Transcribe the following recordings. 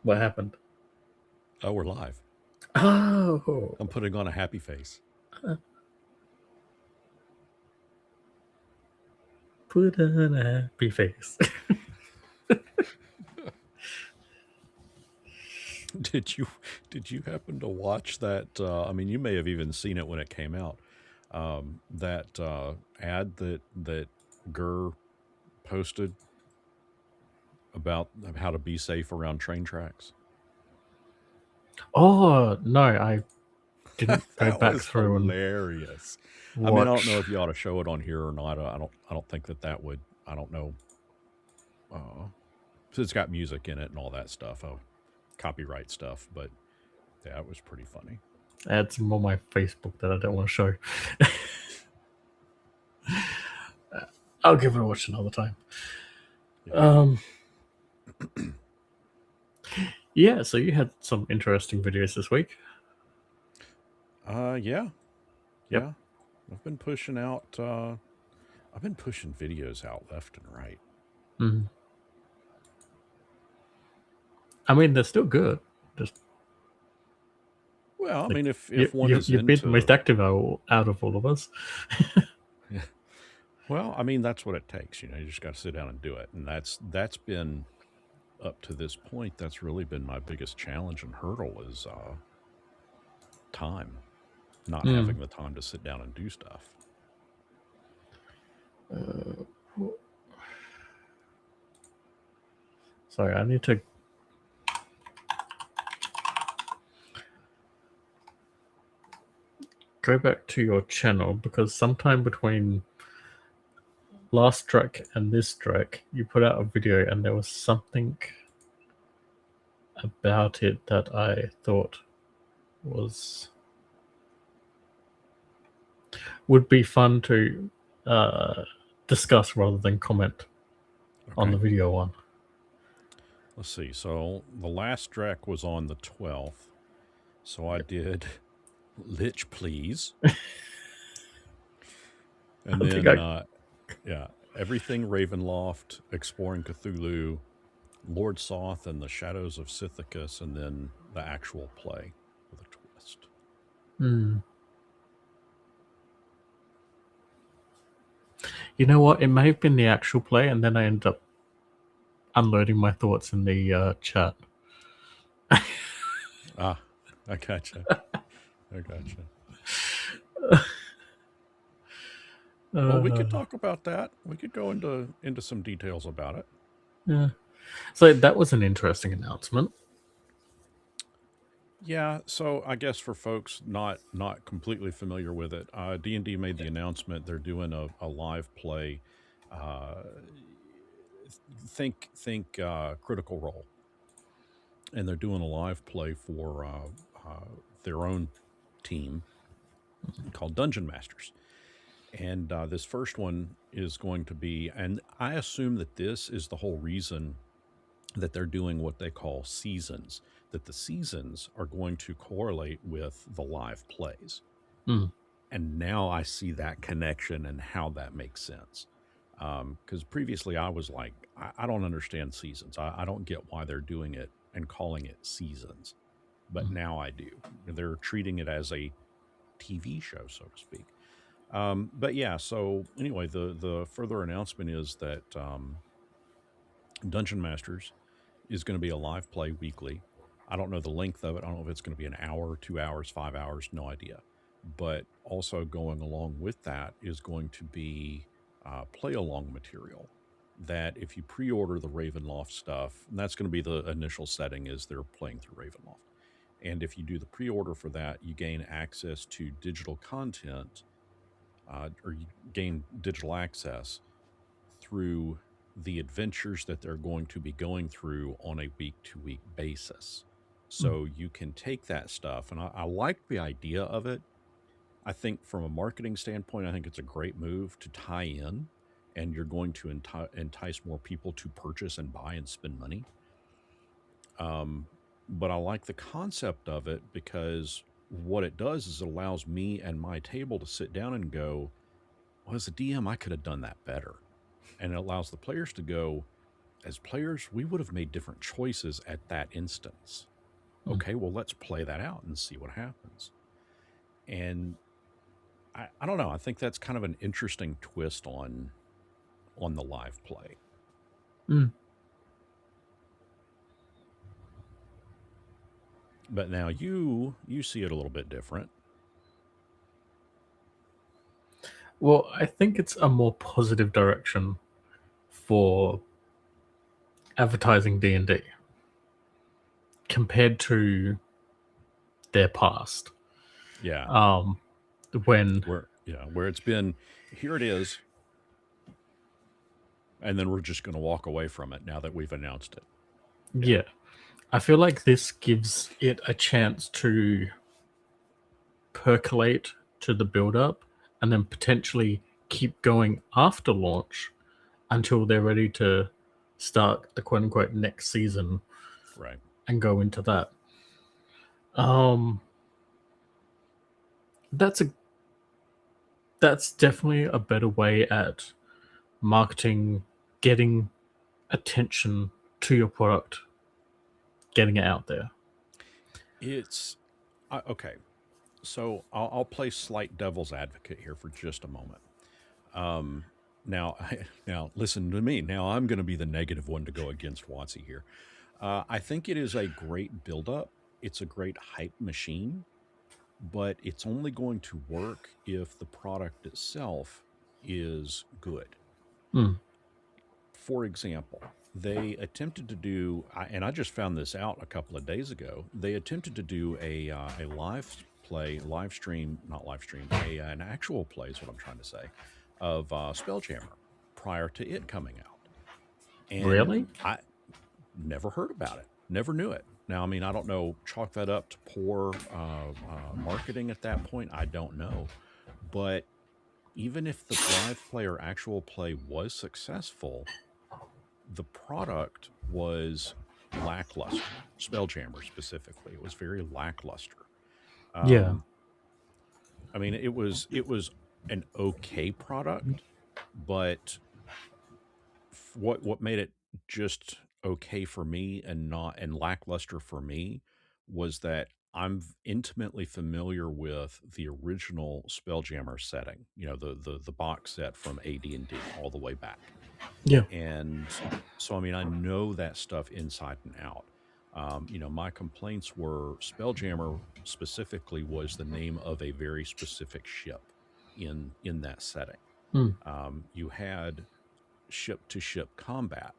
What happened? Oh, we're live. Oh, I'm putting on a happy face. put on a happy face. Did you did you happen to watch that? I mean, you may have even seen it when it came out. That ad that Gurr posted about how to be safe around train tracks. Oh no, I didn't go That back was through and hilarious. I mean, I don't know watch. if you ought to show it on here or not. I don't think that would. I don't know. Uh, 'Cause it's got music in it and all that stuff. Oh, copyright stuff. But yeah, it was pretty funny. I had some on my Facebook that I don't want to show. I'll give it a watch another time. Yeah. Um, yeah. So you had some interesting videos this week. Yeah. Yep. Yeah. I've been pushing out. I've been pushing videos out left and right. Mm. I mean, they're still good. Just Well, I like mean, if one is you've been the most into, active out of all of us. yeah. Well, I mean, that's what it takes. You just got to sit down and do it, and that's been up to this point. That's really been my biggest challenge and hurdle is time, not Mm. having the time to sit down and do stuff. Uh, sorry, I need to go back to your channel because sometime between last track and this track, you put out a video and there was something about it that I thought was would be fun to uh, discuss rather than comment on Okay. the video one. Let's see. So the last Drek was on the 12th. So I did Lich Please. And I think then, I yeah, Everything Ravenloft, Exploring Cthulhu, Lord Soth and the Shadows of Sithicus, and then the actual play with a twist. hmm. You know what? It may have been the actual play, and then I ended up unloading my thoughts in the chat. Ah, I gotcha. I gotcha. Well, we could Uh, talk about that. We could go into some details about it. yeah. So that was an interesting announcement. Yeah, so I guess for folks not completely familiar with it, D&D made the announcement they're doing a live play. Uh, think Critical Role, and they're doing a live play for their own team called Dungeon Masters. And this first one is going to be, and I assume that this is the whole reason that they're doing what they call seasons, that the seasons are going to correlate with the live plays. Hmm. And now I see that connection and how that makes sense. Because previously I was like, I don't understand seasons. I don't get why they're doing it and calling it seasons. But Hmm. now I do. They're treating it as a TV show, so to speak. But yeah, so anyway, the further announcement is that Dungeon Masters is going to be a live play weekly. I don't know the length of it. I don't know if it's going to be an hour, 2 hours, 5 hours, no idea. But also going along with that is going to be play along material. That if you pre order the Ravenloft stuff, and that's going to be the initial setting, is they're playing through Ravenloft. And if you do the pre order for that, you gain access to digital content or you gain digital access through the adventures that they're going to be going through on a week to week basis. Hmm. So you can take that stuff, and I like the idea of it. I think from a marketing standpoint, I think it's a great move to tie in, and you're going to entice more people to purchase and buy and spend money. Um, but I like the concept of it because what it does is it allows me and my table to sit down and go, well, as a DM, I could have done that better. And it allows the players to go, as players, we would have made different choices at that instance. Mm. Okay, well, let's play that out and see what happens. And I don't know. I think that's kind of an interesting twist on the live play. Mm. But now you see it a little bit different. Well, I think it's a more positive direction for advertising D&D compared to their past. Yeah, When where it's been, here it is, and then we're just going to walk away from it now that we've announced it. yeah, I feel like this gives it a chance to percolate to the build up and then potentially keep going after launch until they're ready to start the quote unquote next season Right. and go into that. Um that's a that's definitely a better way at marketing, getting attention to your product, getting it out there. It's okay. So I'll play slight devil's advocate here for just a moment. Um, now, now listen to me. Now I'm going to be the negative one to go against Watsy here. I think it is a great buildup. It's a great hype machine, but it's only going to work if the product itself is good. Mm. For example, they attempted to do, and I just found this out a couple of days ago. They attempted to do a live play, live stream, not live stream, an actual play is what I'm trying to say, of Spelljammer prior to it coming out, and Really? I never heard about it, never knew it. Now, I mean, I don't know, chalk that up to poor marketing at that point. I don't know, but even if the live play or actual play was successful, the product was lackluster. Spelljammer specifically, it was very lackluster. Yeah. Um, I mean, it was an okay product, but what made it just okay for me and not and lackluster for me was that I'm intimately familiar with the original Spelljammer setting. You know, the box set from AD&D all the way back. Yeah. And so, I mean, I know that stuff inside and out. My complaints were Spelljammer specifically was the name of a very specific ship in that setting. Mm. You had ship to ship combat,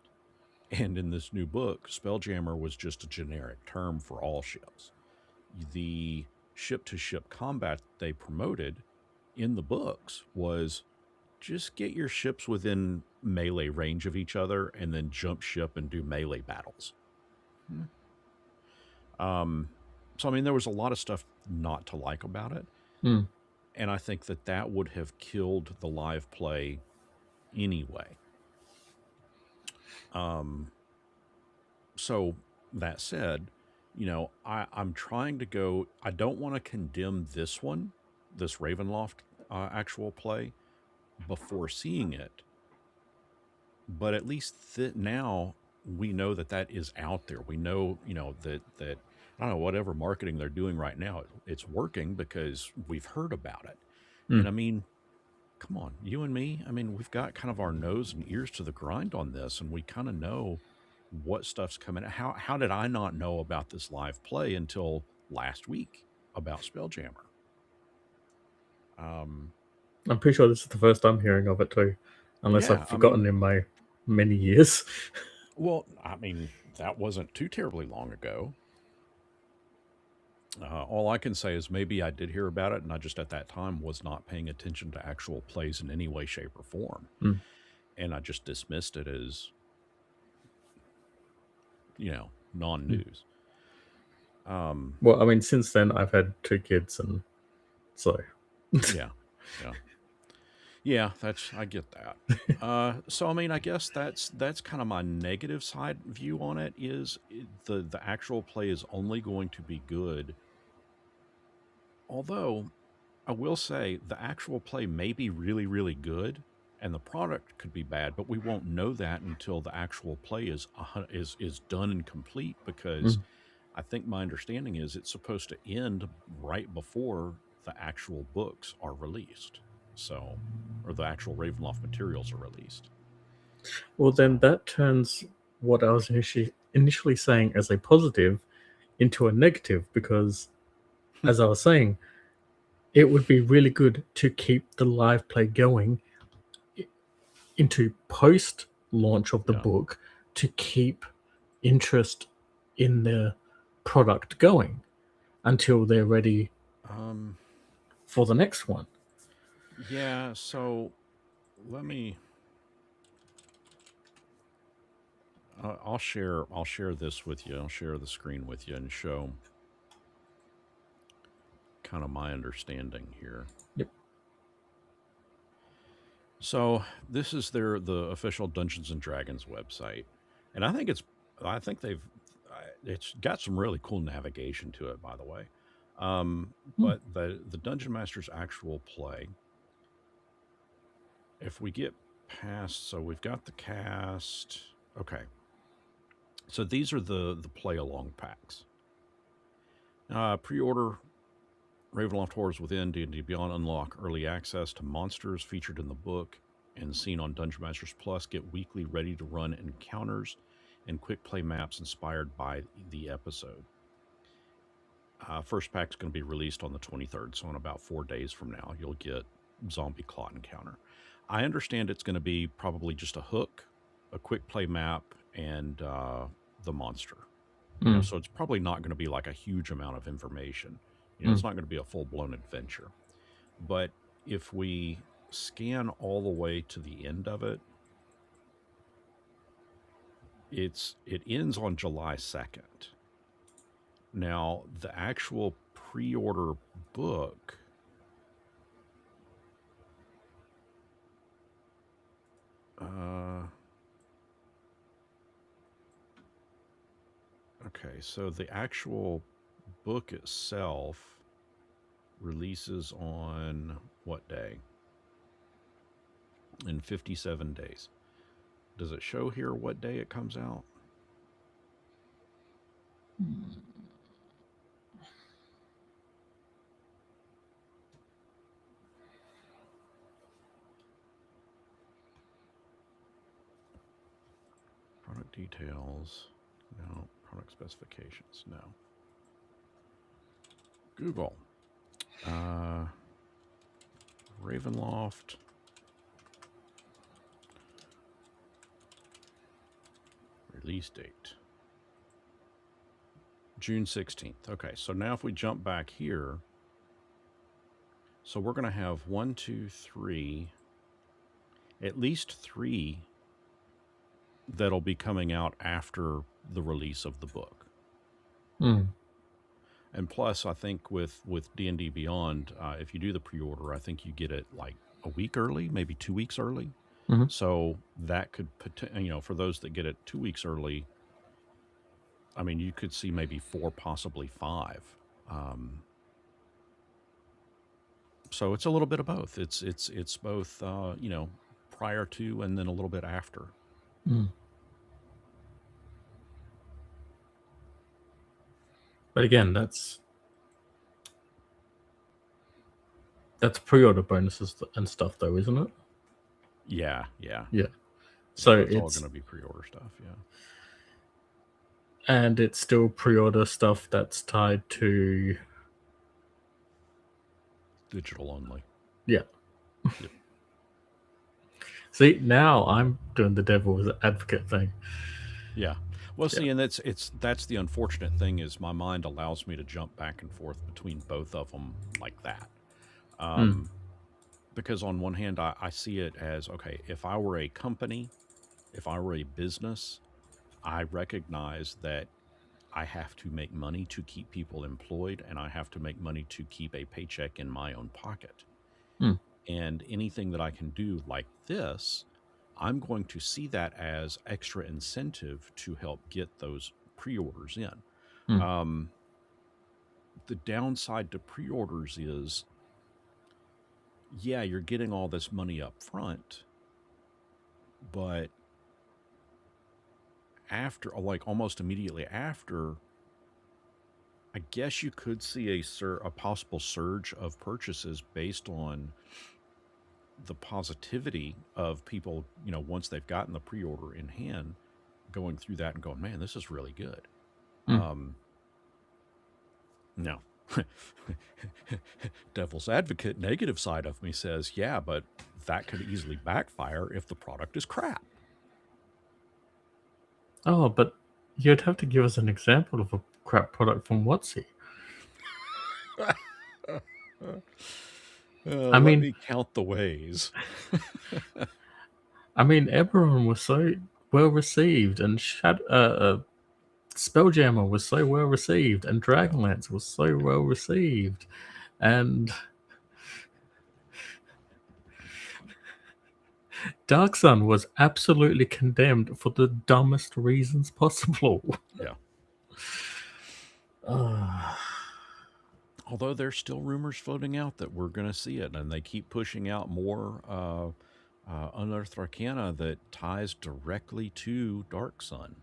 and in this new book, Spelljammer was just a generic term for all ships. The ship to ship combat they promoted in the books was just get your ships within melee range of each other and then jump ship and do melee battles. Hmm. Um, so, I mean, there was a lot of stuff not to like about it. Mm. And I think that that would have killed the live play anyway. Um, so, that said, I'm trying to go, I don't want to condemn this one, this Ravenloft actual play, before seeing it, but at least now we know that that is out there. We know, that I don't know whatever marketing they're doing right now, it's working because we've heard about it. And Mm. I mean, come on, you and me. I mean, we've got kind of our nose and ears to the grind on this, and we kind of know what stuff's coming. How did I not know about this live play until last week about Spelljammer? Um, I'm pretty sure this is the first I'm hearing of it too, unless I've yeah, I mean, forgotten in my many years. well, I mean, that wasn't too terribly long ago. All I can say is maybe I did hear about it, and I just at that time was not paying attention to actual plays in any way, shape, or form, Mm. and I just dismissed it as Mm. non-news. Um, Well, I mean, since then I've had two kids, and so yeah, yeah, yeah. That's I get that. So I mean, I guess that's kind of my negative side view on it. Is the actual play is only going to be good, although I will say the actual play may be really, really good, and the product could be bad, but we won't know that until the actual play is done and complete. Because Mm. I think my understanding is it's supposed to end right before the actual books are released, so or the actual Ravenloft materials are released. Well, then So that turns what I was initially saying as a positive into a negative because, as I was saying, it would be really good to keep the live play going into post launch of the yeah, book to keep interest in the product going until they're ready um, for the next one. yeah. So let me. I'll share this with you. I'll share the screen with you and show kind of my understanding here. Yep. So this is the official Dungeons and Dragons website, and I think it's got some really cool navigation to it, by the way. Hmm. But the Dungeon Master's actual play, if we get past, so we've got the cast. Okay, so these are the play along packs. Pre-order Ravenloft Horrors Within, D&D Beyond unlock early access to monsters featured in the book and seen on Dungeon Masters Plus. Get weekly ready to run encounters and quick play maps inspired by the episode. First pack's going to be released on the 23rd, so in about 4 days from now, you'll get Zombie Clot Encounter. I understand it's going to be probably just a hook, a quick play map, and the monster. Mm, So it's probably not going to be like a huge amount of information. It's mm. not going to be a full blown adventure. But if we scan all the way to the end of it, it ends on July 2nd. Now, the actual pre-order book, uh okay, so the actual book itself releases on what day? In 57 days. Does it show here what day it comes out? Product details. No. Product specifications. No. Google. Uh, Ravenloft release date. June 16th. Okay, so now if we jump back here, so we're going to have one, two, three, at least three that'll be coming out after the release of the book. Mm. And plus, I think with D&D Beyond, if you do the pre-order, I think you get it like a week early, maybe 2 weeks early. Mhm. So that could, for those that get it 2 weeks early, I mean, you could see maybe four, possibly five. Um, so it's a little bit of both. It's both, prior to and then a little bit after. Mm. But again, that's pre-order bonuses and stuff, though, isn't it? Yeah, yeah, Yeah. yeah. So That's all going it's to be pre-order stuff. Yeah, and it's still pre-order stuff that's tied to digital only. yeah. Yep. See, now I'm doing the devil's advocate thing. Yeah. Well, Yeah. see, and that's the unfortunate thing is my mind allows me to jump back and forth between both of them like that. Mm, Um, because on one hand, I see it as okay, if I were a company, if I were a business, I recognize that I have to make money to keep people employed and I have to make money to keep a paycheck in my own pocket. mm, And anything that I can do like this, I'm going to see that as extra incentive to help get those pre orders in. mm, Um, the downside to pre orders is, yeah, you're getting all this money up front, but after, like almost immediately after, I guess you could see a possible surge of purchases based on the positivity of people, once they've gotten the pre-order in hand, going through that and going, man, this is really good. Mm. No. Devil's advocate negative side of me says, yeah, but that could easily backfire if the product is crap. Oh, but you'd have to give us an example of a crap product from WotC. I Let mean, me count the ways. Eberron was so well received, and Spelljammer was so well received, and Yeah. Dragonlance was so well received, and Dark Sun was absolutely condemned for the dumbest reasons possible. Yeah. Ah, Although there's still rumors floating out that we're going to see it, and they keep pushing out more Unearthed Arcana that ties directly to Dark Sun.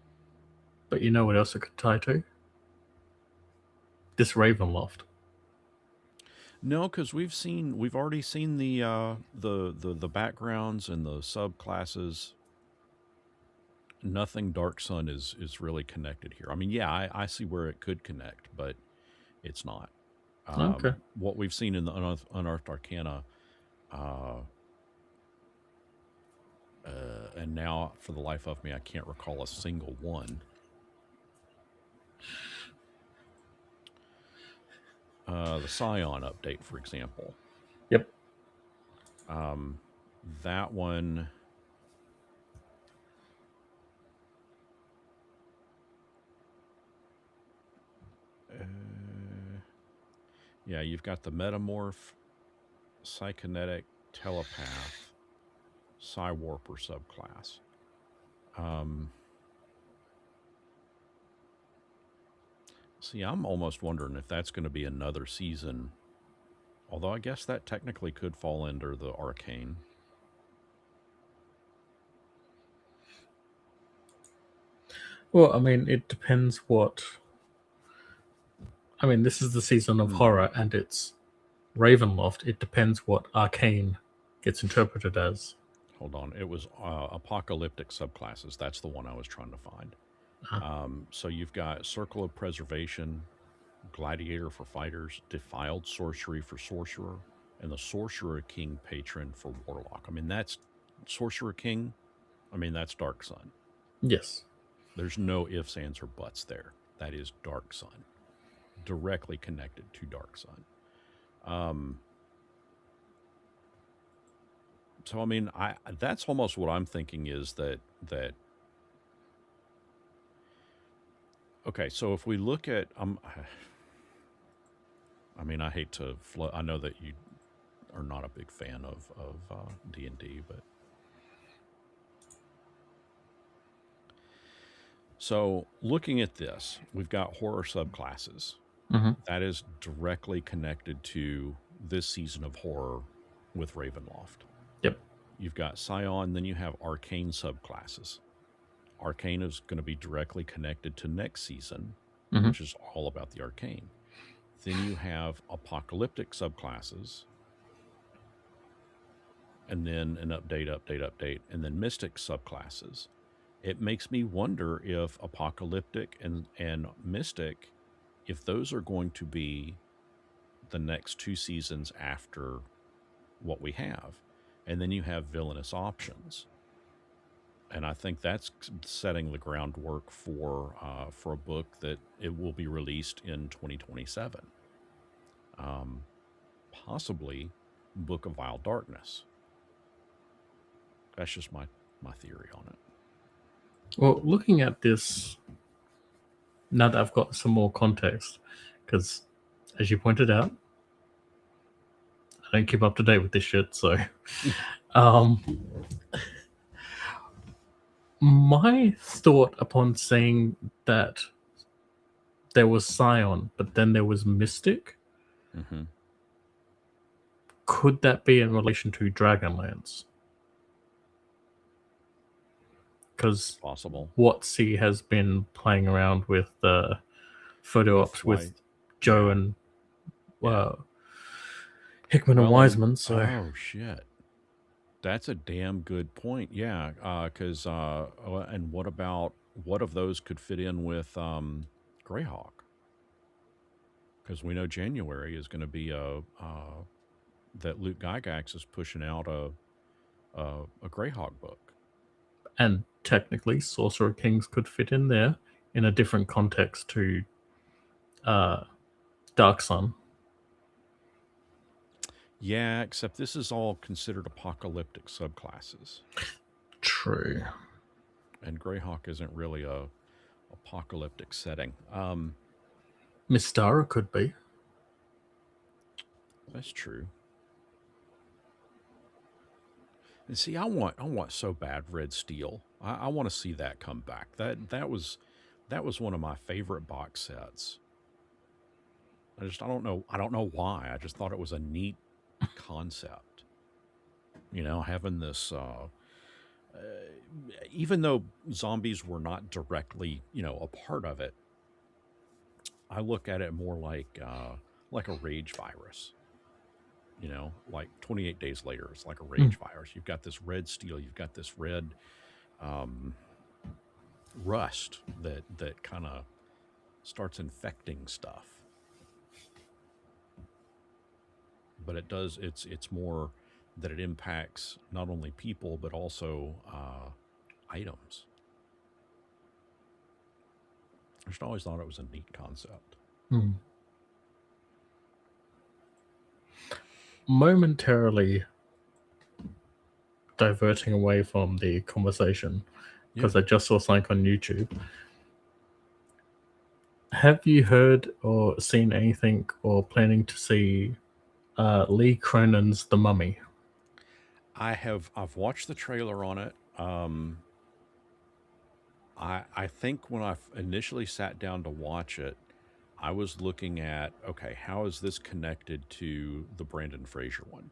but you know what else it could tie to? This Ravenloft. No, because we've already seen the backgrounds and the subclasses. Nothing Dark Sun is really connected here. I mean, yeah, I see where it could connect, but it's not. Okay. What we've seen in the Unearthed Arcana, uh, and now for the life of me, I can't recall a single one. The Scion update, for example. Yep. Um, that one. Yeah, you've got the Metamorph, Psychonetic, Telepath, Psywarper subclass. See, I'm almost wondering if that's going to be another season. Although I guess that technically could fall under the Arcane. Well, it depends what. This is the season of Hmm. horror, and it's Ravenloft. It depends what Arcane gets interpreted as. Hold on. It was apocalyptic subclasses. That's the one I was trying to find. So you've got Circle of Preservation, Gladiator for Fighters, Defiled Sorcery for Sorcerer, and the Sorcerer King Patron for Warlock. That's Sorcerer King. That's Dark Sun. Yes. There's no ifs, ands, or buts there. That is Dark Sun, directly connected to Dark Sun. So I that's almost what I'm thinking is that okay. So if we look at I hate to flow. I know that you are not a big fan of D&D, but so looking at this, we've got horror subclasses. Mm-hmm. That is directly connected to this season of horror with Ravenloft. Yep. You've got Scion, then you have Arcane subclasses. Arcane is going to be directly connected to next season, Mm-hmm. which is all about the Arcane. Then you have Apocalyptic subclasses, and then an update, and then Mystic subclasses. It makes me wonder if Apocalyptic and Mystic, if those are going to be the next two seasons after what we have. And then you have villainous options. And I think that's setting the groundwork for a book that it will be released in 2027. Possibly Book of Vile Darkness. That's just my theory on it. Well, looking at this, now that I've got some more context, because as you pointed out, I don't keep up to date with this shit, so um, my thought upon saying that there was Scion, but then there was Mystic, Mm-hmm. could that be in relation to Dragonlance? because Possible. Watsy has been playing around with the photo With ops with white. Joe Yeah. and Yeah. Hickman and Well, and Wiseman. So oh shit. That's a damn good point. Yeah, because and what about what of those could fit in with Greyhawk? Because we know January is going to be a that Luke Gygax is pushing out a Greyhawk book. and technically, Sorcerer Kings could fit in there in a different context to uh, Dark Sun. Yeah, except this is all considered apocalyptic subclasses, True. and Greyhawk isn't really a apocalyptic setting. Mystara could be. That's true. And see, I want so bad Red Steel. I want to see that come back. That was one of my favorite box sets. I don't know why. I just thought it was a neat concept. You know, having this uh, even though zombies were not directly, you know, a part of it, I look at it more like a rage virus. You know, like 28 days later, it's like a Mm. rage virus. You've got this red steel, you've got this red um, rust that kind of starts infecting stuff. But it does it's more that it impacts not only people but also items. I just always thought it was a neat concept. Mm. Momentarily diverting away from the conversation Yeah. because I just saw something on YouTube. Have you heard or seen anything or planning to see Lee Cronin's The Mummy? I've watched the trailer on it. I think when I initially sat down to watch it, I was looking at, okay, how is this connected to the Brandon Fraser one?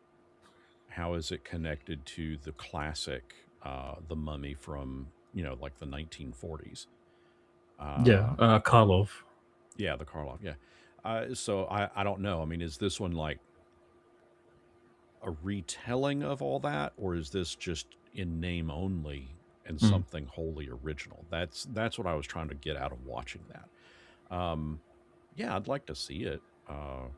How is it connected to the classic, The Mummy from, you know, like the 1940s? Yeah, Uh, Karlov. yeah, the Karloff. Yeah. So I don't know. I mean, is this one like a retelling of all that, or is this just in name only and Mm. something wholly original? That's what I was trying to get out of watching that. Yeah, I'd like to see it. I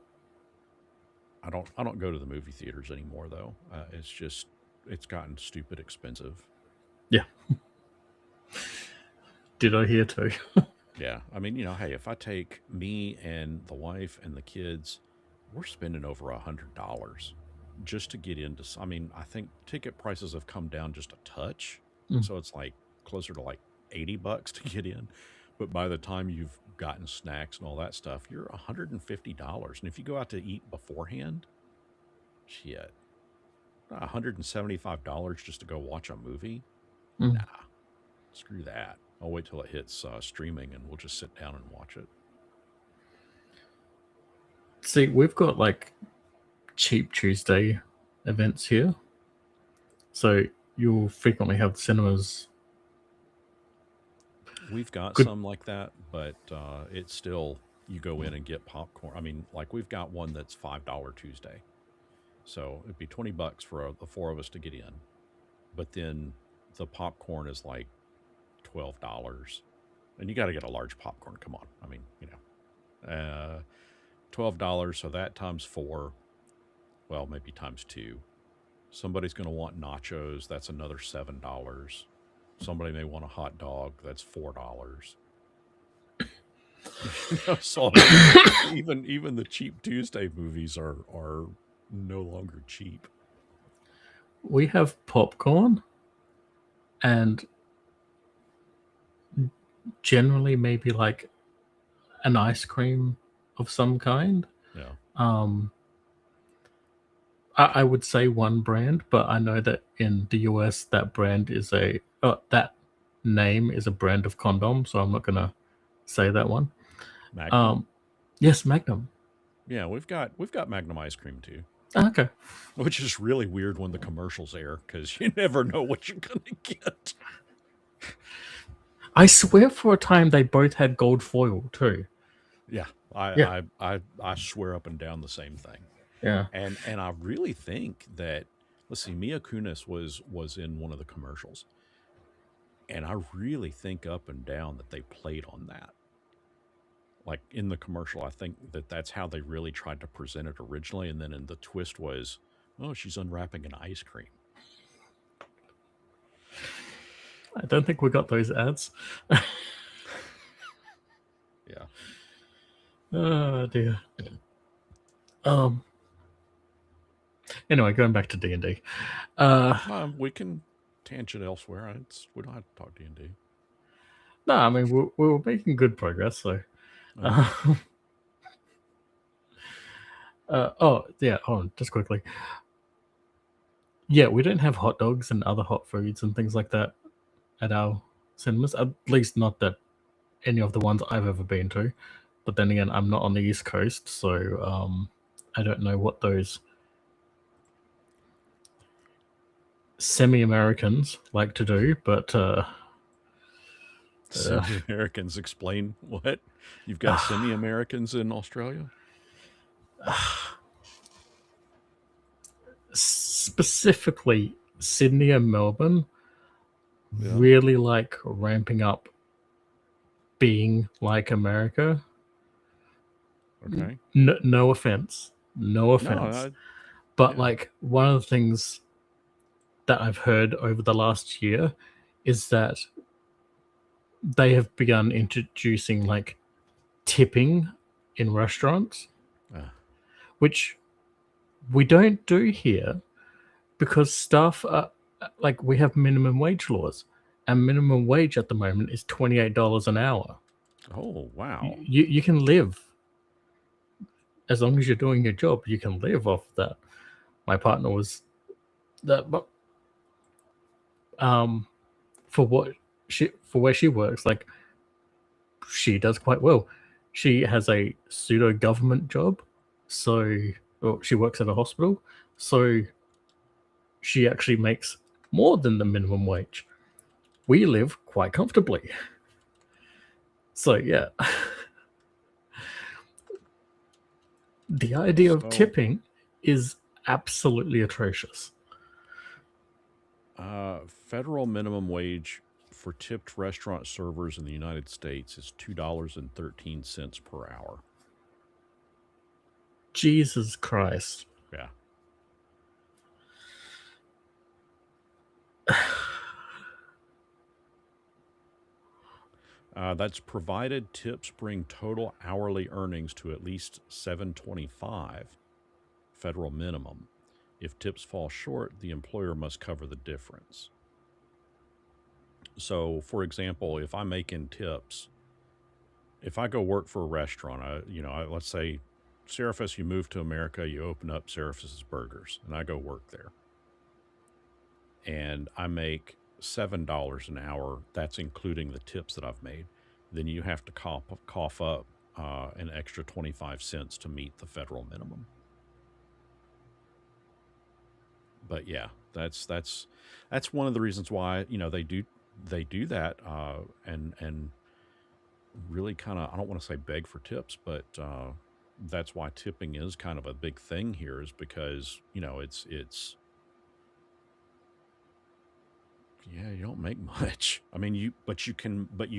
don't go to the movie theaters anymore though. It's just it's gotten stupid expensive. Yeah, did I hear too? Yeah, I mean, you know, hey, if I take me and the wife and the kids, we're spending over $100 just to get into. I mean, I think ticket prices have come down just a touch, Mm. so it's like closer to like $80 to get in. But by the time you've gotten snacks and all that stuff, you're $150. And if you go out to eat beforehand, shit, $175 just to go watch a movie? Mm. Nah, screw that. I'll wait till it hits streaming and we'll just sit down and watch it. See, we've got like Cheap Tuesday events here, so you'll frequently have cinemas. We've got Good. some like that, but it's still you go in and get popcorn. I mean, like we've got one that's $5 Tuesday, so it'd be $20 for the four of us to get in. But then the popcorn is like $12, and you got to get a large popcorn. Come on, I mean, you know, $12. So that times four, well, maybe times two. Somebody's going to want nachos. That's another $7. Somebody may want a hot dog. That's $4. You know, so I mean, even the cheap Tuesday movies are no longer cheap. We have popcorn and generally maybe like an ice cream of some kind. Yeah, Um, I would say one brand, but I know that in the US that brand is that name is a brand of condom, so I'm not gonna say that one. Magnum. Um, yes, Magnum. Yeah, we've got Magnum ice cream too, Okay. which is really weird when the commercials air because you never know what you're gonna get. I swear for a time they both had gold foil too. Yeah, Yeah, I swear up and down the same thing. yeah. And I really think that, let's see, Mia Kunis was in one of the commercials, and I really think up and down that they played on that. Like in the commercial, I think that that's how they really tried to present it originally, and then in the twist was, oh, she's unwrapping an ice cream. I don't think we got those ads. Yeah, Oh dear. Um. Anyway, going back to D&D. we can tangent elsewhere. We don't have to talk D&D. No, I mean we were making good progress. So. Okay. Oh yeah. Oh, just quickly. Yeah, we don't have hot dogs and other hot foods and things like that at our cinemas. At least not that any of the ones I've ever been to. But then again, I'm not on the East Coast, so I don't know what those semi-Americans like to do. But Semi-Americans, explain what? You've got semi-Americans in Australia? specifically Sydney and Melbourne Yeah. really like ramping up being like America. Okay. No offense, no No, offense, but yeah. like one of the things that I've heard over the last year is that they have begun introducing like tipping in restaurants, Uh, which we don't do here because staff are like we have minimum wage laws, and minimum wage at the moment is $28 an hour. oh, wow. You can live as long as you're doing your job. You can live off that. My partner was that, but um, for where she works, like she does quite well. She has a pseudo government job, so well, she works at a hospital, so she actually makes more than the minimum wage. We live quite comfortably. So yeah, the idea of So, tipping is absolutely atrocious. federal minimum wage for tipped restaurant servers in the United States is $2.13 per hour. Jesus Christ. Yeah. That's provided tips bring total hourly earnings to at least 725 federal minimum. If tips fall short, the employer must cover the difference. So, for example, if I'm making tips, if I go work for a restaurant, let's say, Seraphis, you move to America, you open up Seraphis Burgers, and I go work there, and I make $7 an hour. That's including the tips that I've made. Then you have to cough up an extra 25 cents to meet the federal minimum. But yeah, that's one of the reasons why they do that, and really kind of, I don't want to say beg for tips, but that's why tipping is kind of a big thing here, is because it's yeah, you don't make much. I mean, you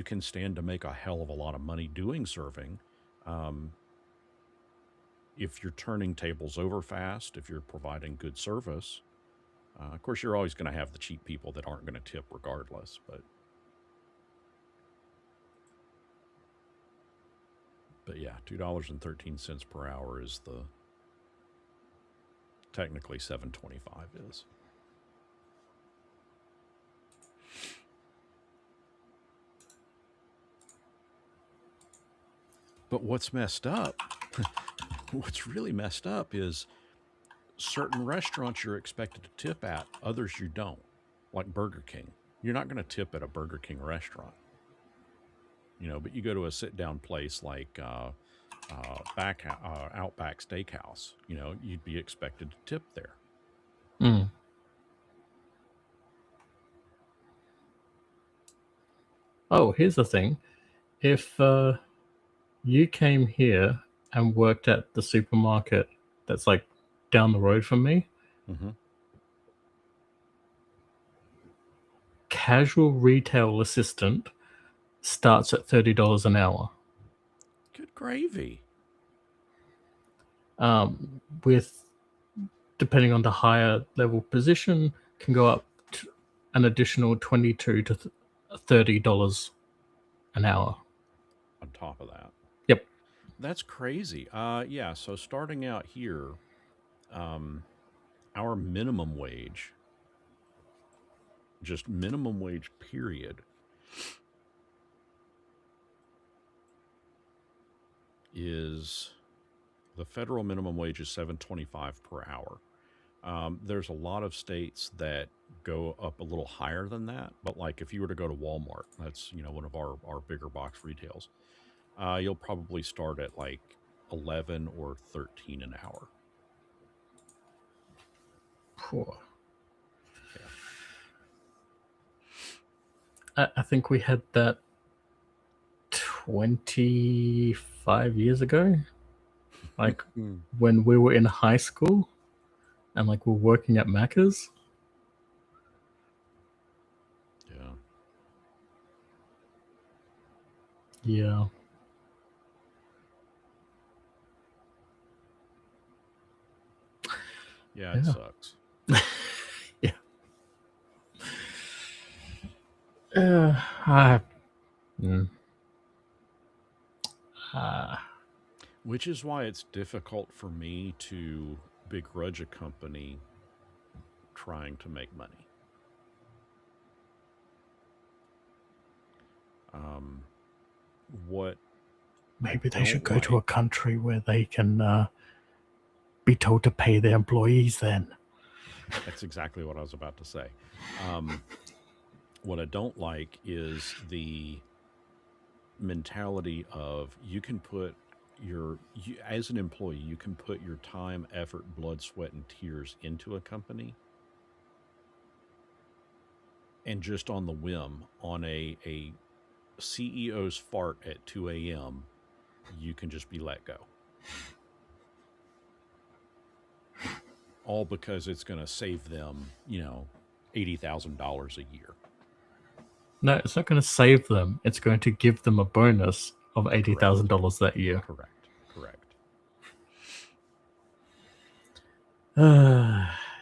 can stand to make a hell of a lot of money doing serving. Um, if you're turning tables over fast, if you're providing good service, of course, you're always going to have the cheap people that aren't going to tip regardless. But yeah, $2.13 per hour is the technically 725 is. But what's messed up, what's really messed up is certain restaurants you're expected to tip at, others you don't. Like Burger King. You're not going to tip at a Burger King restaurant, but you go to a sit down place like Outback Steakhouse, you'd be expected to tip there. Mm. Oh, here's the thing. If you came here and worked at the supermarket that's like down the road from me, Mm-hmm. casual retail assistant starts at $30 an hour. Good gravy. With depending on the higher level position, can go up to an additional $22 to $30 an hour. On top of that, Yep. that's crazy. Yeah. So starting out here, um, our minimum wage, just minimum wage period, is the federal minimum wage is 7.25 per hour. There's a lot of states that go up a little higher than that, but like if you were to go to Walmart, that's one of our bigger box retails, you'll probably start at like 11 or 13 an hour. Poor. Yeah. I think we had that 25 years ago, like Mm. when we were in high school and like we're working at Macca's. Yeah. Yeah. Yeah, it Yeah. sucks. Yeah. I, mm, uh, Which is why it's difficult for me to begrudge a company trying to make money. Um, what I maybe they should don't go to a like, country where they can be told to pay their employees then. that's exactly what I was about to say. Um, what I don't like is the mentality of you can put as an employee, you can put your time, effort, blood, sweat, and tears into a company, and just on the whim, on a CEO's fart at 2 a.m., you can just be let go. All because it's going to save them, $80,000 a year. No, it's not going to save them. It's going to give them a bonus of Correct. $80,000 that year. Correct. Correct.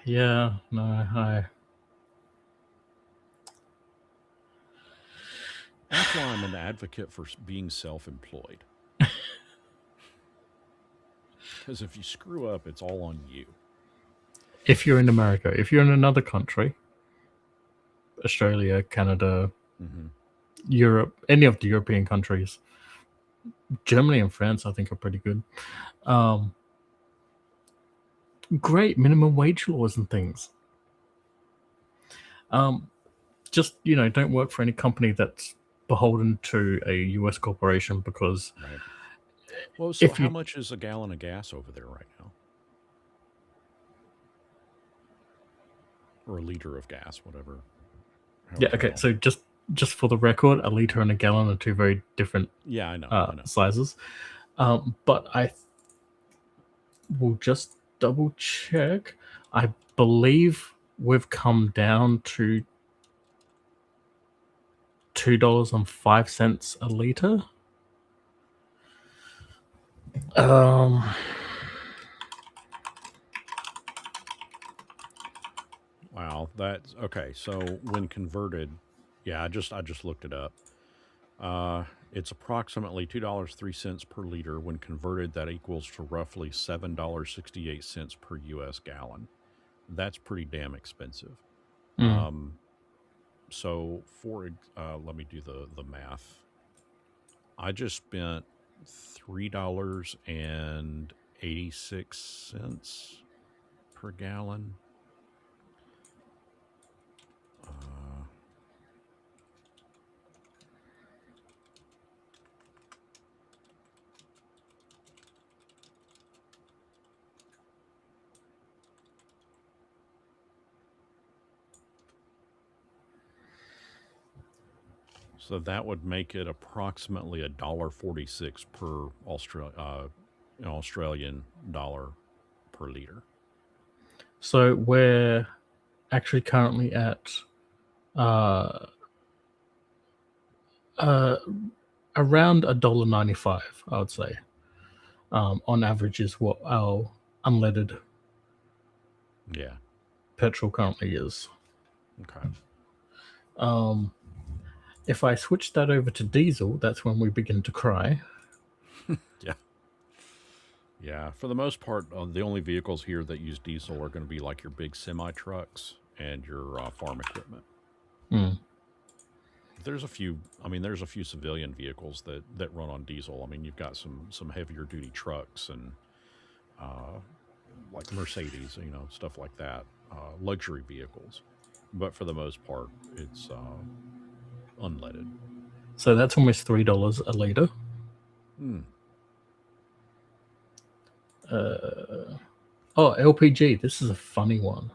Yeah, no, That's why I'm an advocate for being self employed. Because if you screw up, it's all on you. if you're in America, if you're in another country, Australia, Canada, Hmm. Europe, any of the European countries, Germany and France, I think are pretty good. Um, great minimum wage laws and things. Um, just don't work for any company that's beholden to a US corporation because Right. Well, so if how you much is a gallon of gas over there right now? Or a liter of gas, whatever, yeah, however okay, long. so just for the record, a liter and a gallon are two very different Yeah, I know. I know. sizes. But I will just double check. I believe we've come down to $2.05 a liter. Um, Wow, that's okay. So when converted, yeah, I just looked it up. It's approximately $2.03 per liter. When converted, that equals to roughly $7.68 per U.S. gallon. That's pretty damn expensive. mm, So let me do the math. I just spent $3.86 per gallon. Uh, So that would make it approximately $1.46 per Australian dollar per liter. So we're actually currently at uh, uh, around $1.95, I would say. On average, is what our unleaded Yeah. petrol currently is. Okay. Um, if I switch that over to diesel, that's when we begin to cry. Yeah. Yeah. For the most part, the only vehicles here that use diesel are going to be like your big semi trucks and your farm equipment. Mm. There's a few. I mean, there's a few civilian vehicles that run on diesel. I mean, you've got some heavier duty trucks and uh, like Mercedes, stuff like that, luxury vehicles. But for the most part, it's unleaded. So that's almost $3 a liter. Hmm. Oh, LPG. This is a funny one.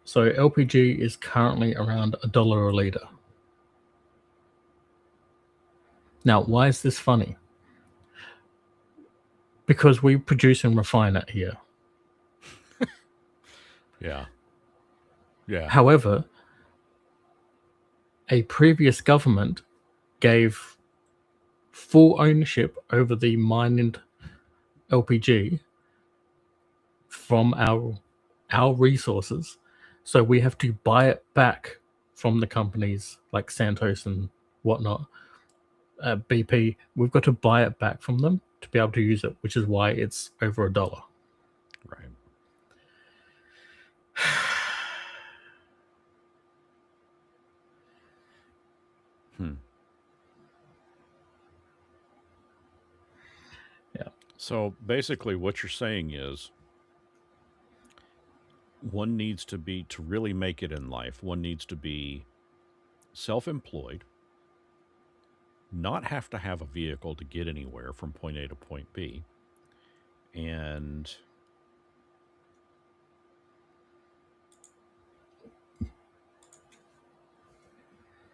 So LPG is currently around $1 a liter. Now, why is this funny? Because we produce and refine it here. Yeah. Yeah. However, a previous government gave full ownership over the mined LPG from our resources, so we have to buy it back from the companies like Santos and whatnot. BP, we've got to buy it back from them to be able to use it, which is why it's over $1. Right. Hmm. Yeah. So basically, what you're saying is one needs to be, to really make it in life, one needs to be self employed, not have to have a vehicle to get anywhere from point A to point B. And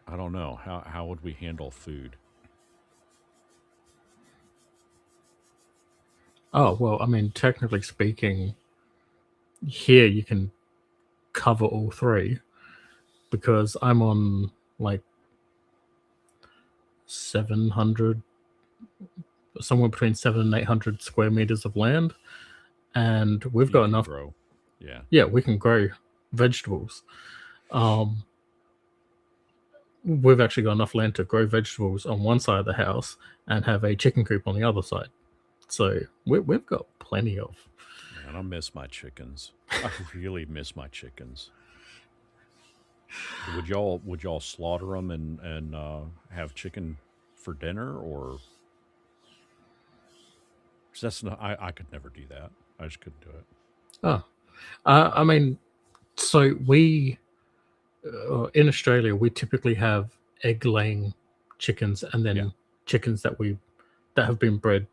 I don't know, how would we handle food? Oh, well, I mean, technically speaking, here you can cover all three because I'm on like 700, somewhere between 7 and 800 square meters of land, and we've You got can enough. grow. Yeah. Yeah, we can grow vegetables. Um, we've actually got enough land to grow vegetables on one side of the house and have a chicken coop on the other side. So we've got plenty of. Man, I miss my chickens. I really miss my chickens. Would y'all slaughter them and have chicken for dinner, or 'cause that's not, I could never do that. I just couldn't do it. Oh, I mean, so we in Australia we typically have egg laying chickens and Yeah. then chickens that have been bred Yeah.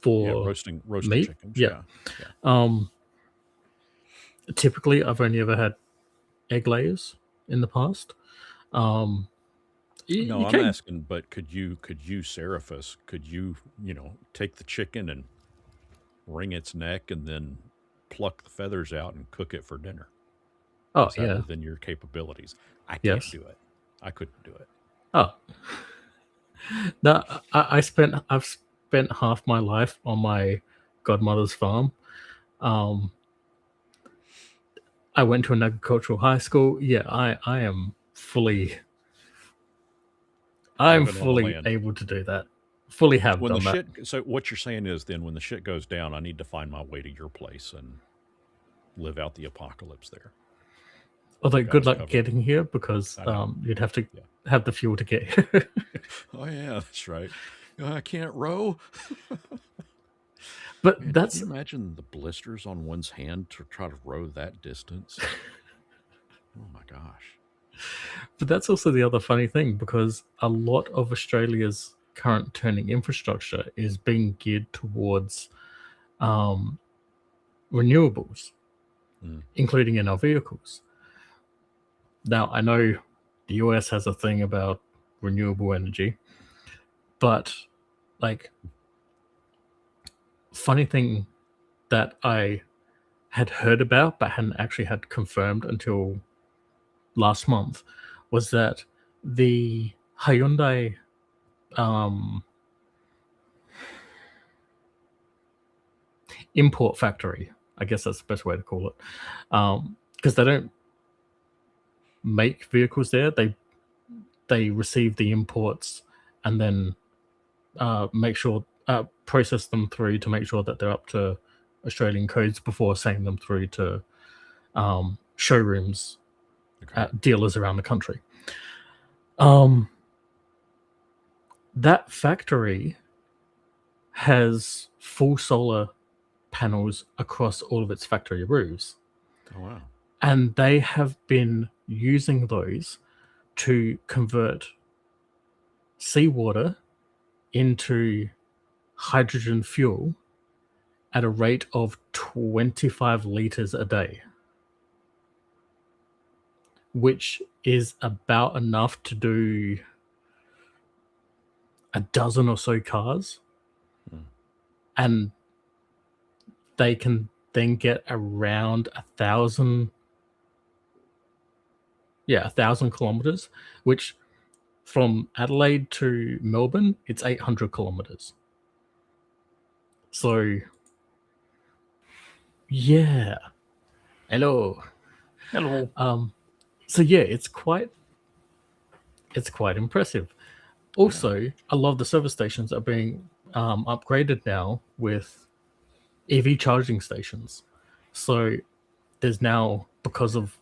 for Roasted meat. chickens. Yeah. Yeah. Yeah. Um, typically, I've only ever had egg layers in the past. Um, No, you I'm can. asking, but could you, Seraphis, could you, take the chicken and wring its neck and then pluck the feathers out and cook it for dinner? Oh Is that yeah, within your capabilities? I can't yes. do it. I couldn't do it. Oh no, I've spent half my life on my godmother's farm. Um, I went to an agricultural high school. Yeah, I am fully I'm Living on the fully land. able to do that. Fully have When the done that. shit, so what you're saying is then when the shit goes down, I need to find my way to your place and live out the apocalypse there. Although You got good us luck covered. getting here because I know. you'd have to Yeah. have the fuel to get here. Oh yeah, that's right. I can't row. But Man, can that's you imagine the blisters on one's hand to try to row that distance? Oh my gosh. also the other funny thing because a lot of Australia's current turning infrastructure is being geared towards um, renewables, Mm. including in our vehicles. Now I know the US has a thing about renewable energy, but like funny thing that I had heard about but hadn't actually had confirmed until last month was that the Hyundai um, import factory, I guess that's the best way to call it, because they don't make vehicles there. They receive the imports and then make sure process them through to make sure that they're up to Australian codes before sending them through to showrooms Okay. at dealers around the country. Um, that factory has full solar panels across all of its factory roofs, Oh wow. and they have been using those to convert seawater into hydrogen fuel at a rate of 25 liters a day, which is about enough to do a dozen or so cars. Hmm. And they can then get around 1,000, 1,000 kilometers, which from Adelaide to Melbourne, it's 800 kilometers. So, yeah. Hello. Hello. So yeah, it's quite impressive. Also, I love the service stations are being upgraded now with EV charging stations. So there's now, because of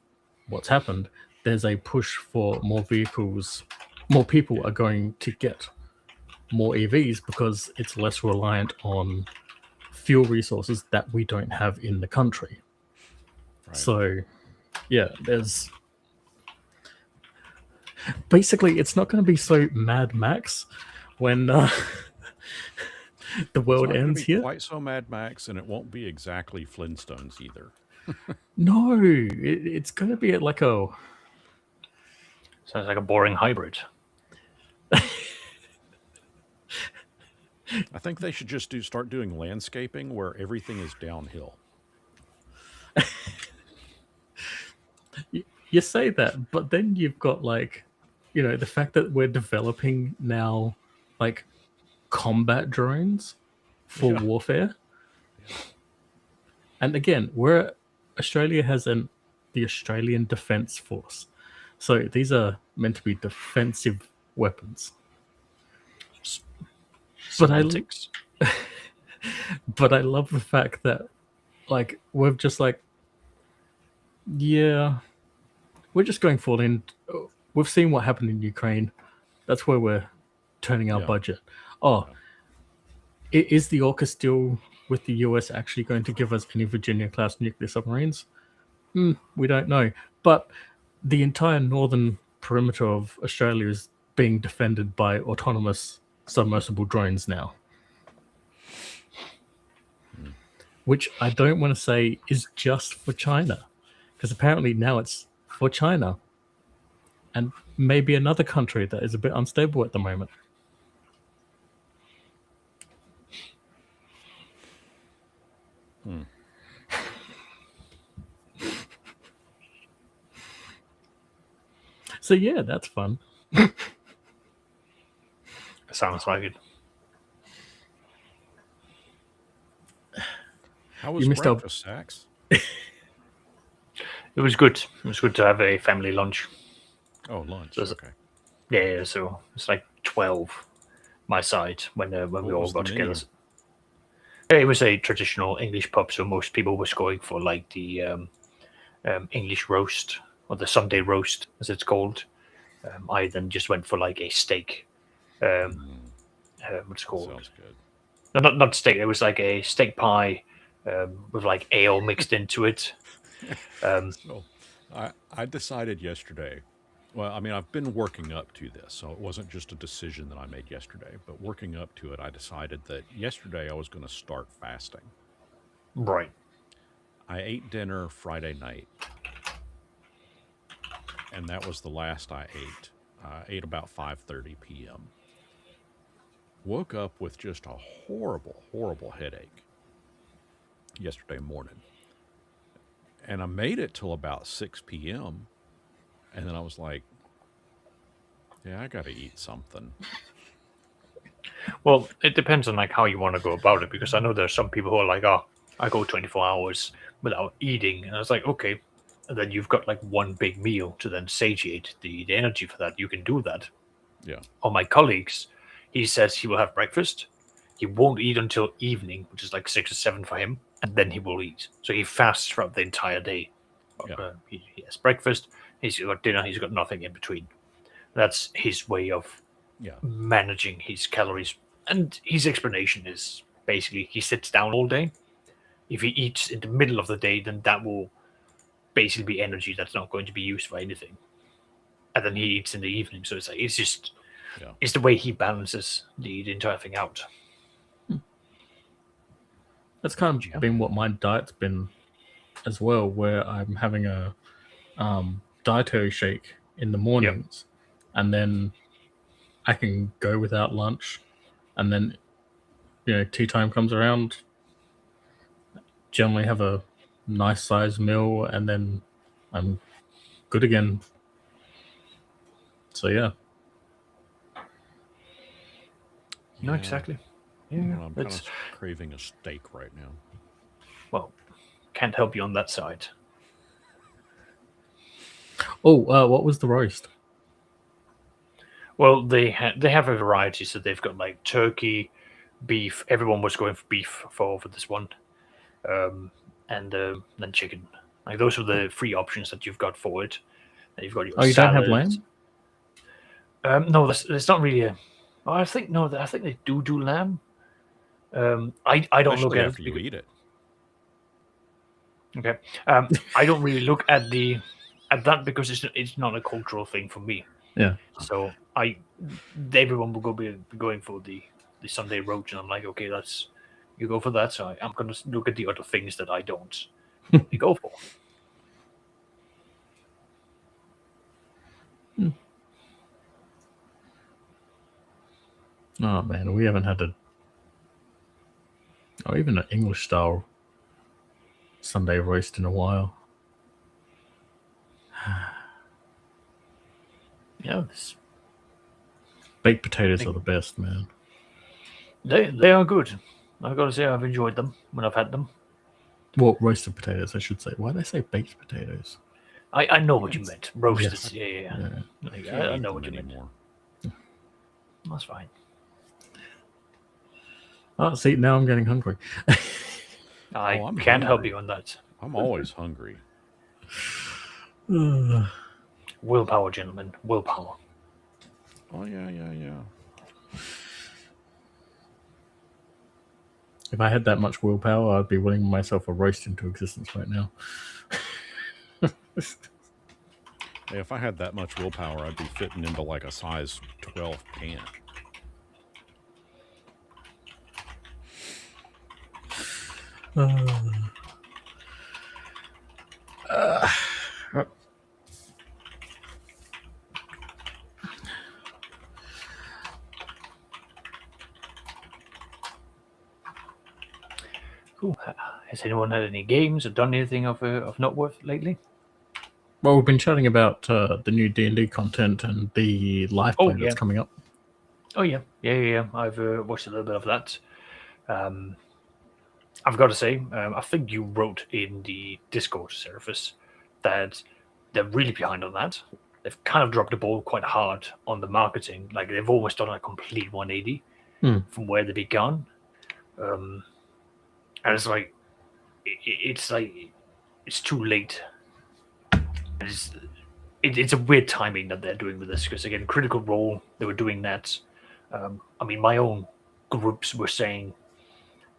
what's happened, there's a push for more vehicles. More people are going to get more EVs because it's less reliant on fuel resources that we don't have in the country. Right. So, yeah, there's basically it's not going to be so Mad Max when the It's world not going to ends be here. quite so Mad Max, and it won't be exactly Flintstones either. No, it's going to be like a Sounds like a boring hybrid. I think they should just start doing landscaping where everything is downhill. you say that, but then you've got like, the fact that we're developing now like combat drones for Yeah. warfare. Yeah. And again, Australia has the Australian Defence Force. So these are meant to be defensive weapons. But Semantics. but I love the fact that like we've just like, yeah, we're just going full in. We've seen what happened in Ukraine. That's where we're turning our Yeah. budget. Oh, is the AUKUS deal with the US actually going to give us any Virginia-class nuclear submarines? We don't know. But the entire northern perimeter of Australia is being defended by autonomous submersible drones now. Which I don't want to say is just for China, because apparently now it's for China and maybe another country that is a bit unstable at the moment. So yeah, that's fun. Sounds like it. How was You missed out. breakfast, Sax? It was good. It was good to have a family lunch. Oh, lunch. Does- Okay. Yeah, so it's like 12 my side when we all was got the together. menu? It was a traditional English pub, so most people was going for like the English roast or the Sunday roast, as it's called. I then just went for like a steak. What's it called? Sounds good. No, not steak. It was like a steak pie with like ale mixed into it. So I decided yesterday. Well, I mean, I've been working up to this, so it wasn't just a decision that I made yesterday. But working up to it, I decided that yesterday I was going to start fasting. Right. I ate dinner Friday night, and that was the last I ate. I ate about 5:30 p.m. Woke up with just a horrible, horrible headache yesterday morning, and I made it till about 6 p.m. And then I was like, "Yeah, I got to eat something." Well, it depends on like how you want to go about it, because I know there's some people who are like, oh, I go 24 hours without eating, and I was like, okay, and then you've got like one big meal to then satiate the energy for that. You can do that. Yeah, Or my colleagues, he says he will have breakfast. He won't eat until evening, which is like 6 or 7 for him, and then he will eat. So he fasts throughout the entire day. yeah, He has breakfast. He's got dinner. He's got nothing in between. That's his way of yeah, managing his calories. And his explanation is basically he sits down all day. If he eats in the middle of the day, then that will basically be energy that's not going to be used for anything. And then he eats in the evening. So it's like yeah. it's the way he balances the entire thing out. That's kind of Yeah. been what my diet's been as well, where I'm having a dietary shake in the mornings, and then I can go without lunch, and then tea time comes around. Generally have a nice sized meal, and then I'm good again. So yeah. No, Yeah. exactly. Well, Yeah, I'm kind of craving a steak right now. well, can't help you on that side. Oh, what was the roast? Well, they have a variety, so they've got like turkey, beef. Everyone was going for beef for this one, and then chicken. Like those are the three options that you've got for it. And you've got your Oh, you don't have salads. lamb? No, there's not really a. Oh, I think no, I think they do lamb. I don't look Especially at after it. you eat it. Okay. I don't really look at that because it's not a cultural thing for me. Yeah. So everyone will be going for the Sunday roach, and I'm like, okay, you go for that. So I'm gonna look at the other things that I don't normally go for. Oh man, we haven't had even an English style Sunday roast in a while. Yeah, Baked potatoes are the best, man. they are good. I gotta say, I've enjoyed them when I've had them. Well, roasted potatoes, I should say. Why did I say baked potatoes? I know what you meant. Roasted. Yes. Yeah. Like, Can't I eat know them what you meant. anymore. That's fine. Oh, see, now I'm getting hungry. I I'm can't help hungry. you on that. I'm always hungry. Willpower, gentlemen. Willpower. Oh yeah. If I had that much willpower, I'd be willing myself a roast into existence right now. Hey, if I had that much willpower, I'd be fitting into like a size 12 pant. Cool. Has anyone had any games or done anything of note worth lately? Well, we've been chatting about the new D&D content and the live play that's coming up. Oh yeah. I've watched a little bit of that. I've got to say, I think you wrote in the Discord service that they're really behind on that. They've kind of dropped the ball quite hard on the marketing. Like they've almost done a complete 180 from where they began. And it's like, it's too late. It's a weird timing that they're doing with this because again, Critical Role, they were doing that. I mean, my own groups were saying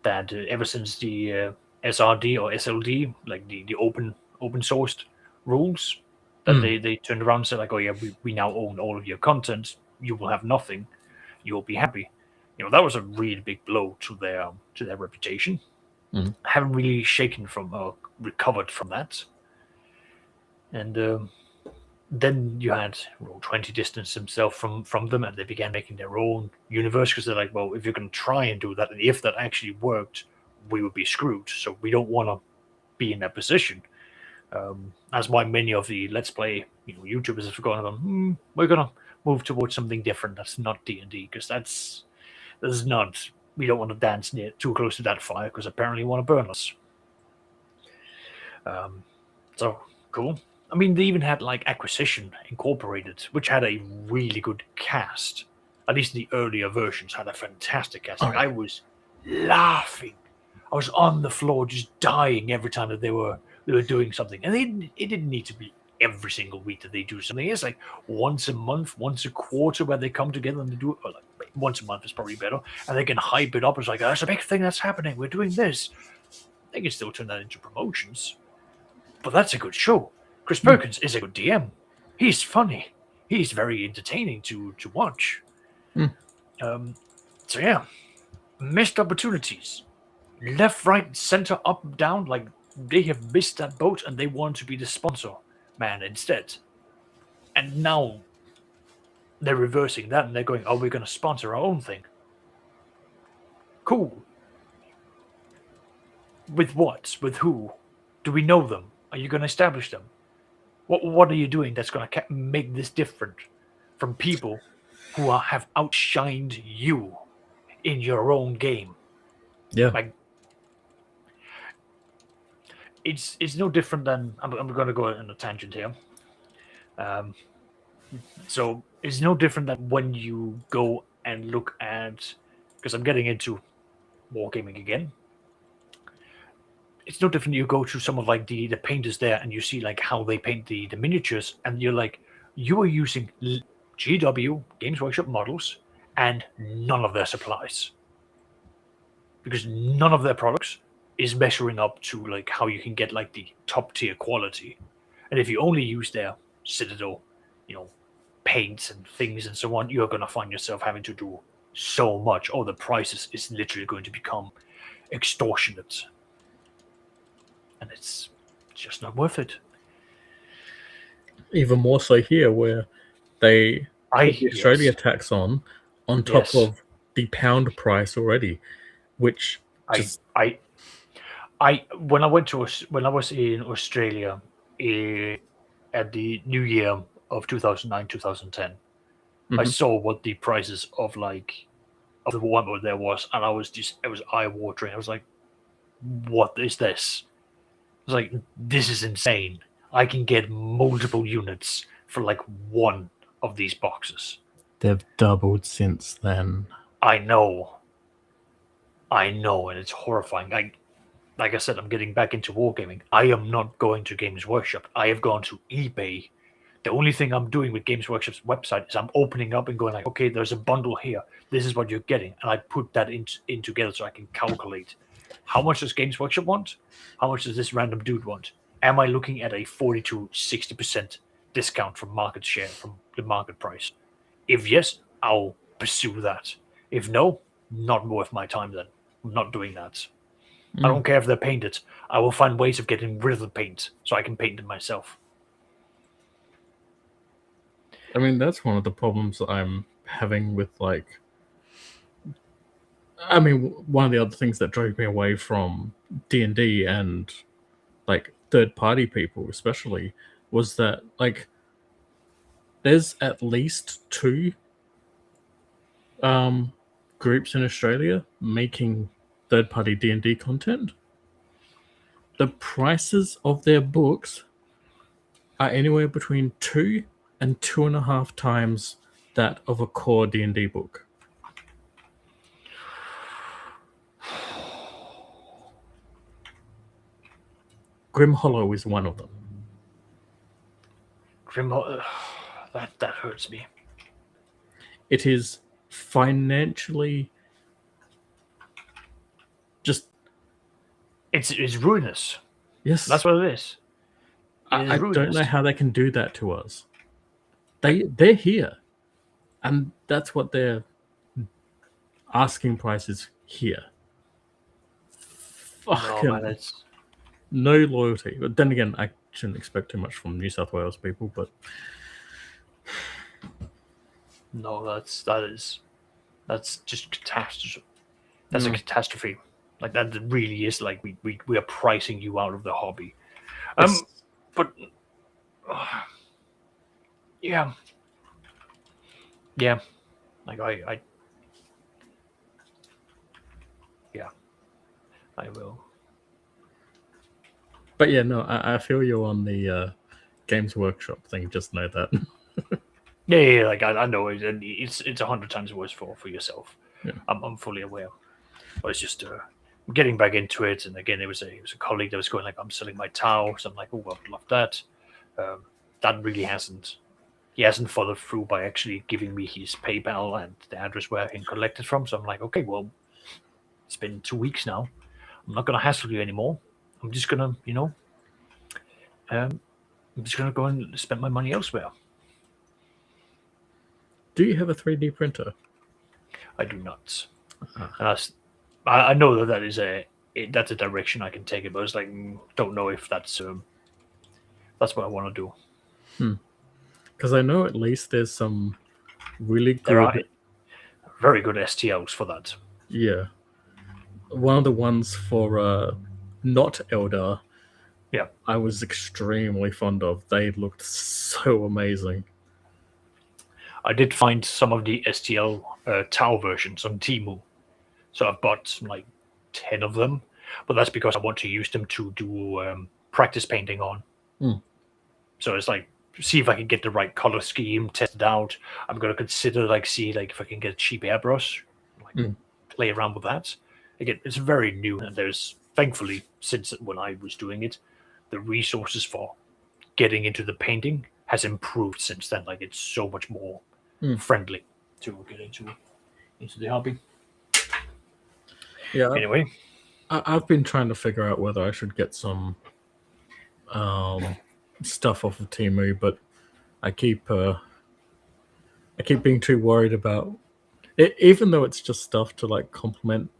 that ever since the SRD or SLD, like the open sourced rules, that they turned around and said like, oh yeah, we now own all of your content. You will have nothing. You will be happy. That was a really big blow to their reputation. I haven't really shaken from or recovered from that. And then you had Roll20 distanced himself from them, and they began making their own universe because they're like, well, if you're going to try and do that, and if that actually worked, we would be screwed. So we don't want to be in that position. That's why many of the Let's Play YouTubers have gone about, we're going to move towards something different that's not D&D, because that's not, we don't want to dance near too close to that fire, because apparently you want to burn us. So cool. I mean, they even had like Acquisition Incorporated, which had a really good cast. At least the earlier versions had a fantastic cast. Like, I was laughing. I was on the floor just dying every time that they were doing something. And it didn't need to be every single week that they do something. It's like once a month, once a quarter, where they come together and they do it. Or like once a month is probably better, and they can hype it up. It's like, there's a big thing that's happening. We're doing this. They can still turn that into promotions. But that's a good show. Chris Perkins is a good DM. He's funny. He's very entertaining to watch. So yeah, missed opportunities. Left, right, center, up, down. Like, they have missed that boat and they want to be the sponsor man instead. And now they're reversing that and they're going, oh, we're going to sponsor our own thing. Cool. With what? With who? Do we know them? Are you going to establish them? What are you doing that's going to make this different from people who have outshined you in your own game? Yeah. Like, it's no different than, I'm going to go on a tangent here. So it's no different than when you go and look at, because I'm getting into wargaming again. It's no different. You go to some of like the painters there, and you see like how they paint the miniatures, and you're like, you are using GW Games Workshop models and none of their supplies, because none of their products is measuring up to like how you can get like the top tier quality. And if you only use their Citadel, paints and things and so on, you're going to find yourself having to do so much. Oh, the prices is literally going to become extortionate. And it's just not worth it. Even more so here, where they put the Australia tax on top of the pound price already, which just... when I was in Australia at the New Year of 2009 2010, I saw what the prices of the one there was, and it was eye watering. I was like, what is this? I was like, this is insane. I can get multiple units for like one of these boxes. They've doubled since then. I know, and it's horrifying. Like I said, I'm getting back into wargaming. I am not going to Games Workshop. I have gone to eBay. The only thing I'm doing with Games Workshop's website is I'm opening up and going like, okay, there's a bundle here. This is what you're getting. And I put that in together so I can calculate how much does Games Workshop want? How much does this random dude want? Am I looking at a 40 to 60% discount from market share, from the market price? If yes, I'll pursue that. If no, not worth my time then. I'm not doing that. I don't care if they're painted. I will find ways of getting rid of the paint so I can paint them myself. I mean, that's one of the problems that I'm having with one of the other things that drove me away from D&D and like third-party people especially was that like there's at least two groups in Australia making third-party D&D content. The prices of their books are anywhere between 2 and 2.5 times that of a core D&D book. Grim Hollow is one of them. Grim Hollow, that hurts me. It is financially just... It's ruinous. Yes. That's what it is. I don't know how they can do that to us. They're here. And that's what their asking price is here. Fucking no loyalty. But then again, I shouldn't expect too much from New South Wales people, but No, that's just catastrophe. That's a catastrophe. Like that really is like we are pricing you out of the hobby. it's, But yeah, yeah. Like I yeah, I will. but yeah, no, I feel you on the Games Workshop thing. Just know that. Yeah. Like I know it's 100 times worse for yourself. Yeah. I'm fully aware. But it's just getting back into it. And again, it was a colleague that was going like, I'm selling my Tau. So I'm like, oh, I'd love that. That really hasn't. He hasn't followed through by actually giving me his PayPal and the address where I can collect it from. So I'm like, okay, well, it's been 2 weeks now. I'm not gonna hassle you anymore. I'm just gonna, I'm just gonna go and spend my money elsewhere. Do you have a 3D printer? I do not. And I know that is that's a direction I can take it, but it's like don't know if that's what I want to do. Because I know at least there's some really There are good, very good STLs for that. yeah. One of the ones for not Eldar, Yeah. I was extremely fond of. They looked so amazing. I did find some of the STL Tau versions on Temu, so I've bought like 10 of them, but that's because I want to use them to do practice painting on. So it's like see if I can get the right color scheme, test it out. I'm gonna consider see if I can get a cheap airbrush, play around with that. Again, it's very new, and there's thankfully since when I was doing it, the resources for getting into the painting has improved since then. Like it's so much more friendly to get into the hobby. Yeah. Anyway, I've been trying to figure out whether I should get some stuff off of Temu, but I keep being too worried about it, even though it's just stuff to like complement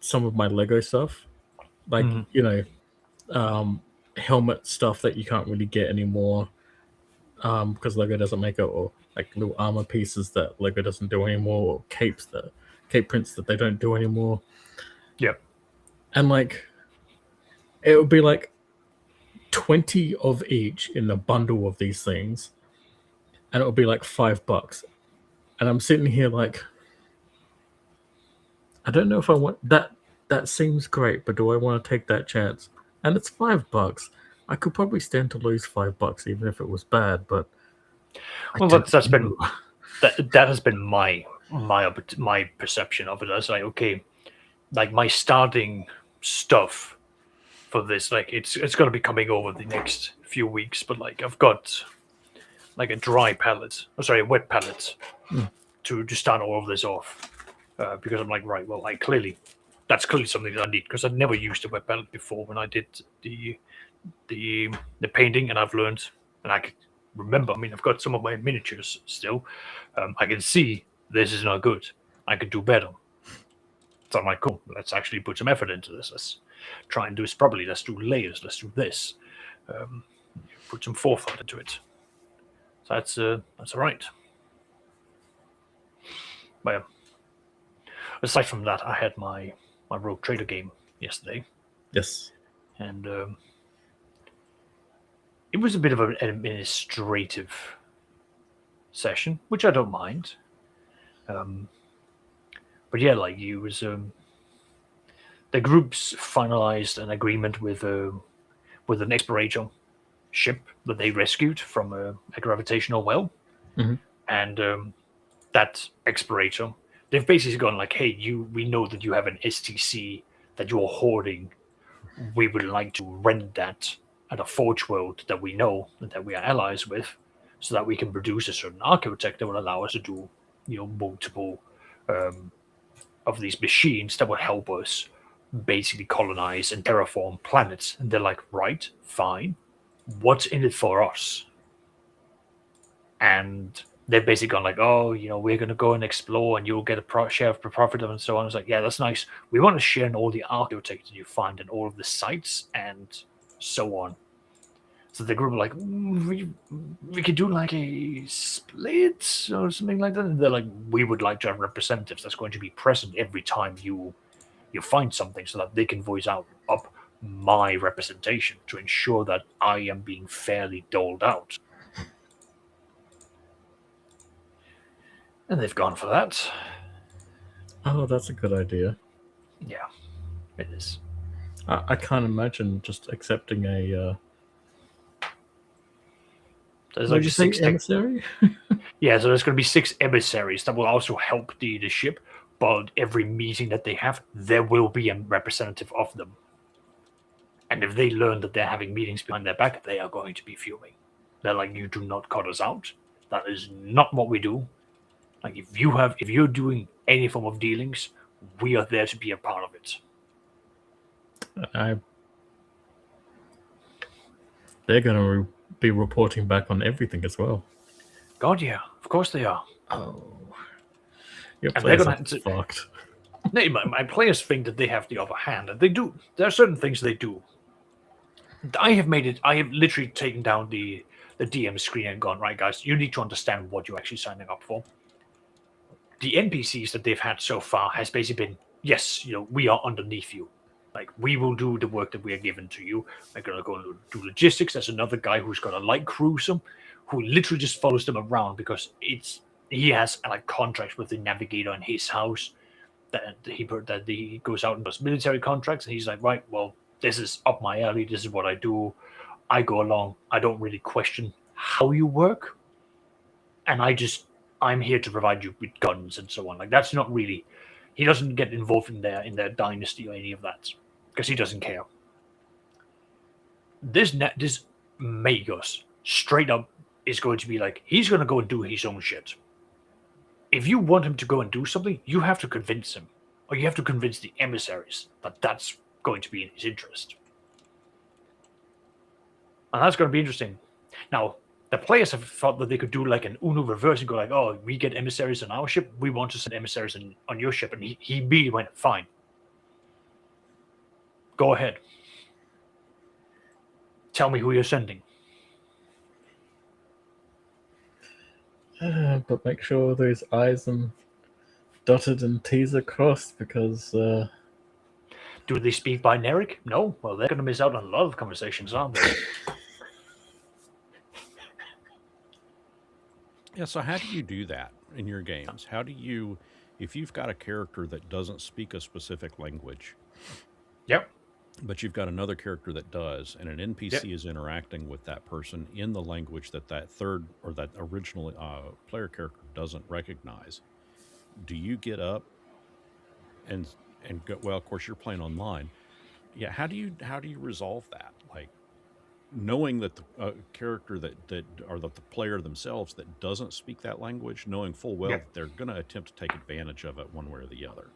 some of my Lego stuff, like helmet stuff that you can't really get anymore because Lego doesn't make it, or like little armor pieces that Lego doesn't do anymore, or cape prints that they don't do anymore. Yep. And like it would be like 20 of each in a bundle of these things, and it would be like $5. And I'm sitting here like, I don't know if I want that. That seems great, but do I want to take that chance? And it's $5. I could probably stand to lose $5 even if it was bad, but that's been that has been my perception of it. I was like, okay, like my starting stuff for this, like it's gonna be coming over the next few weeks, but like I've got like a wet palette to start all of this off because I'm like, right, well, that's clearly something that I need because I'd never used a wet palette before when I did the painting, and I've learned, and I could remember. I mean, I've got some of my miniatures still. I can see this is not good. I could do better. So I'm like, cool. Let's actually put some effort into this. Let's try and do this properly. Let's do layers. Let's do this. Put some forethought into it. So that's all right. But aside from that, I had my Rogue Trader game yesterday. yes, And it was a bit of an administrative session, which I don't mind. But yeah, like it was, the groups finalized an agreement with an explorator ship that they rescued from a gravitational well, and that explorator, they've basically gone like, hey, we know that you have an STC that you're hoarding. We would like to rent that at a forge world that we know and that we are allies with, so that we can produce a certain architect that will allow us to do, multiple of these machines that will help us basically colonize and terraform planets. And they're like, right, fine. What's in it for us? And they've basically gone like, oh, we're going to go and explore and you'll get a share of the profit and so on. It's like, yeah, that's nice. We want to share in all the architecture you find and all of the sites and so on. So the group are like, we could do like a split or something like that. And they're like, we would like to have representatives that's going to be present every time you find something, so that they can voice out up my representation to ensure that I am being fairly doled out. And they've gone for that. Oh, that's a good idea. Yeah, it is. I can't imagine just accepting a. There's What like did you say, six emissary? Yeah, so there's going to be 6 emissaries that will also help the ship. But every meeting that they have, there will be a representative of them. And if they learn that they're having meetings behind their back, they are going to be fuming. They're like, you do not cut us out. That is not what we do. Like, if you're doing any form of dealings, we are there to be a part of it. They're going to be reporting back on everything as well. God, yeah, of course they are. Oh, your And they're players gonna are fucked. My players think that they have the upper hand, and they do. There are certain things they do. I have literally taken down the DM screen and gone, right, guys, you need to understand what you're actually signing up for. The NPCs that they've had so far has basically been, yes, we are underneath you. Like, we will do the work that we are given to you. We're going to go and do logistics. There's another guy who's got a light cruiser who literally just follows them around because he has like contracts with the navigator in his house that he goes out and does military contracts, and he's like, right, well, this is up my alley. This is what I do. I go along. I don't really question how you work, and I'm here to provide you with guns and so on. Like, that's not really. He doesn't get involved in their dynasty or any of that because he doesn't care. This Magos straight up is going to be like, he's going to go and do his own shit. If you want him to go and do something, you have to convince him, or you have to convince the emissaries that that's going to be in his interest. And that's going to be interesting. Now, the players have thought that they could do like an Uno reverse and go like, oh, we get emissaries on our ship, we want to send emissaries on your ship. And he immediately went, fine. Go ahead. Tell me who you're sending. But make sure those I's and dotted and T's are crossed, because do they speak binaric? No. Well, they're going to miss out on a lot of conversations, aren't they? Yeah, so how do you do that in your games? How do you, if you've got a character that doesn't speak a specific language, Yep. but you've got another character that does, and an NPC is interacting with that person in the language that third or that original player character doesn't recognize, do you get up and go, well, of course you're playing online. Yeah, how do you resolve that? Like, knowing that the character that or the player themselves that doesn't speak that language, knowing full well that they're going to attempt to take advantage of it one way or the other.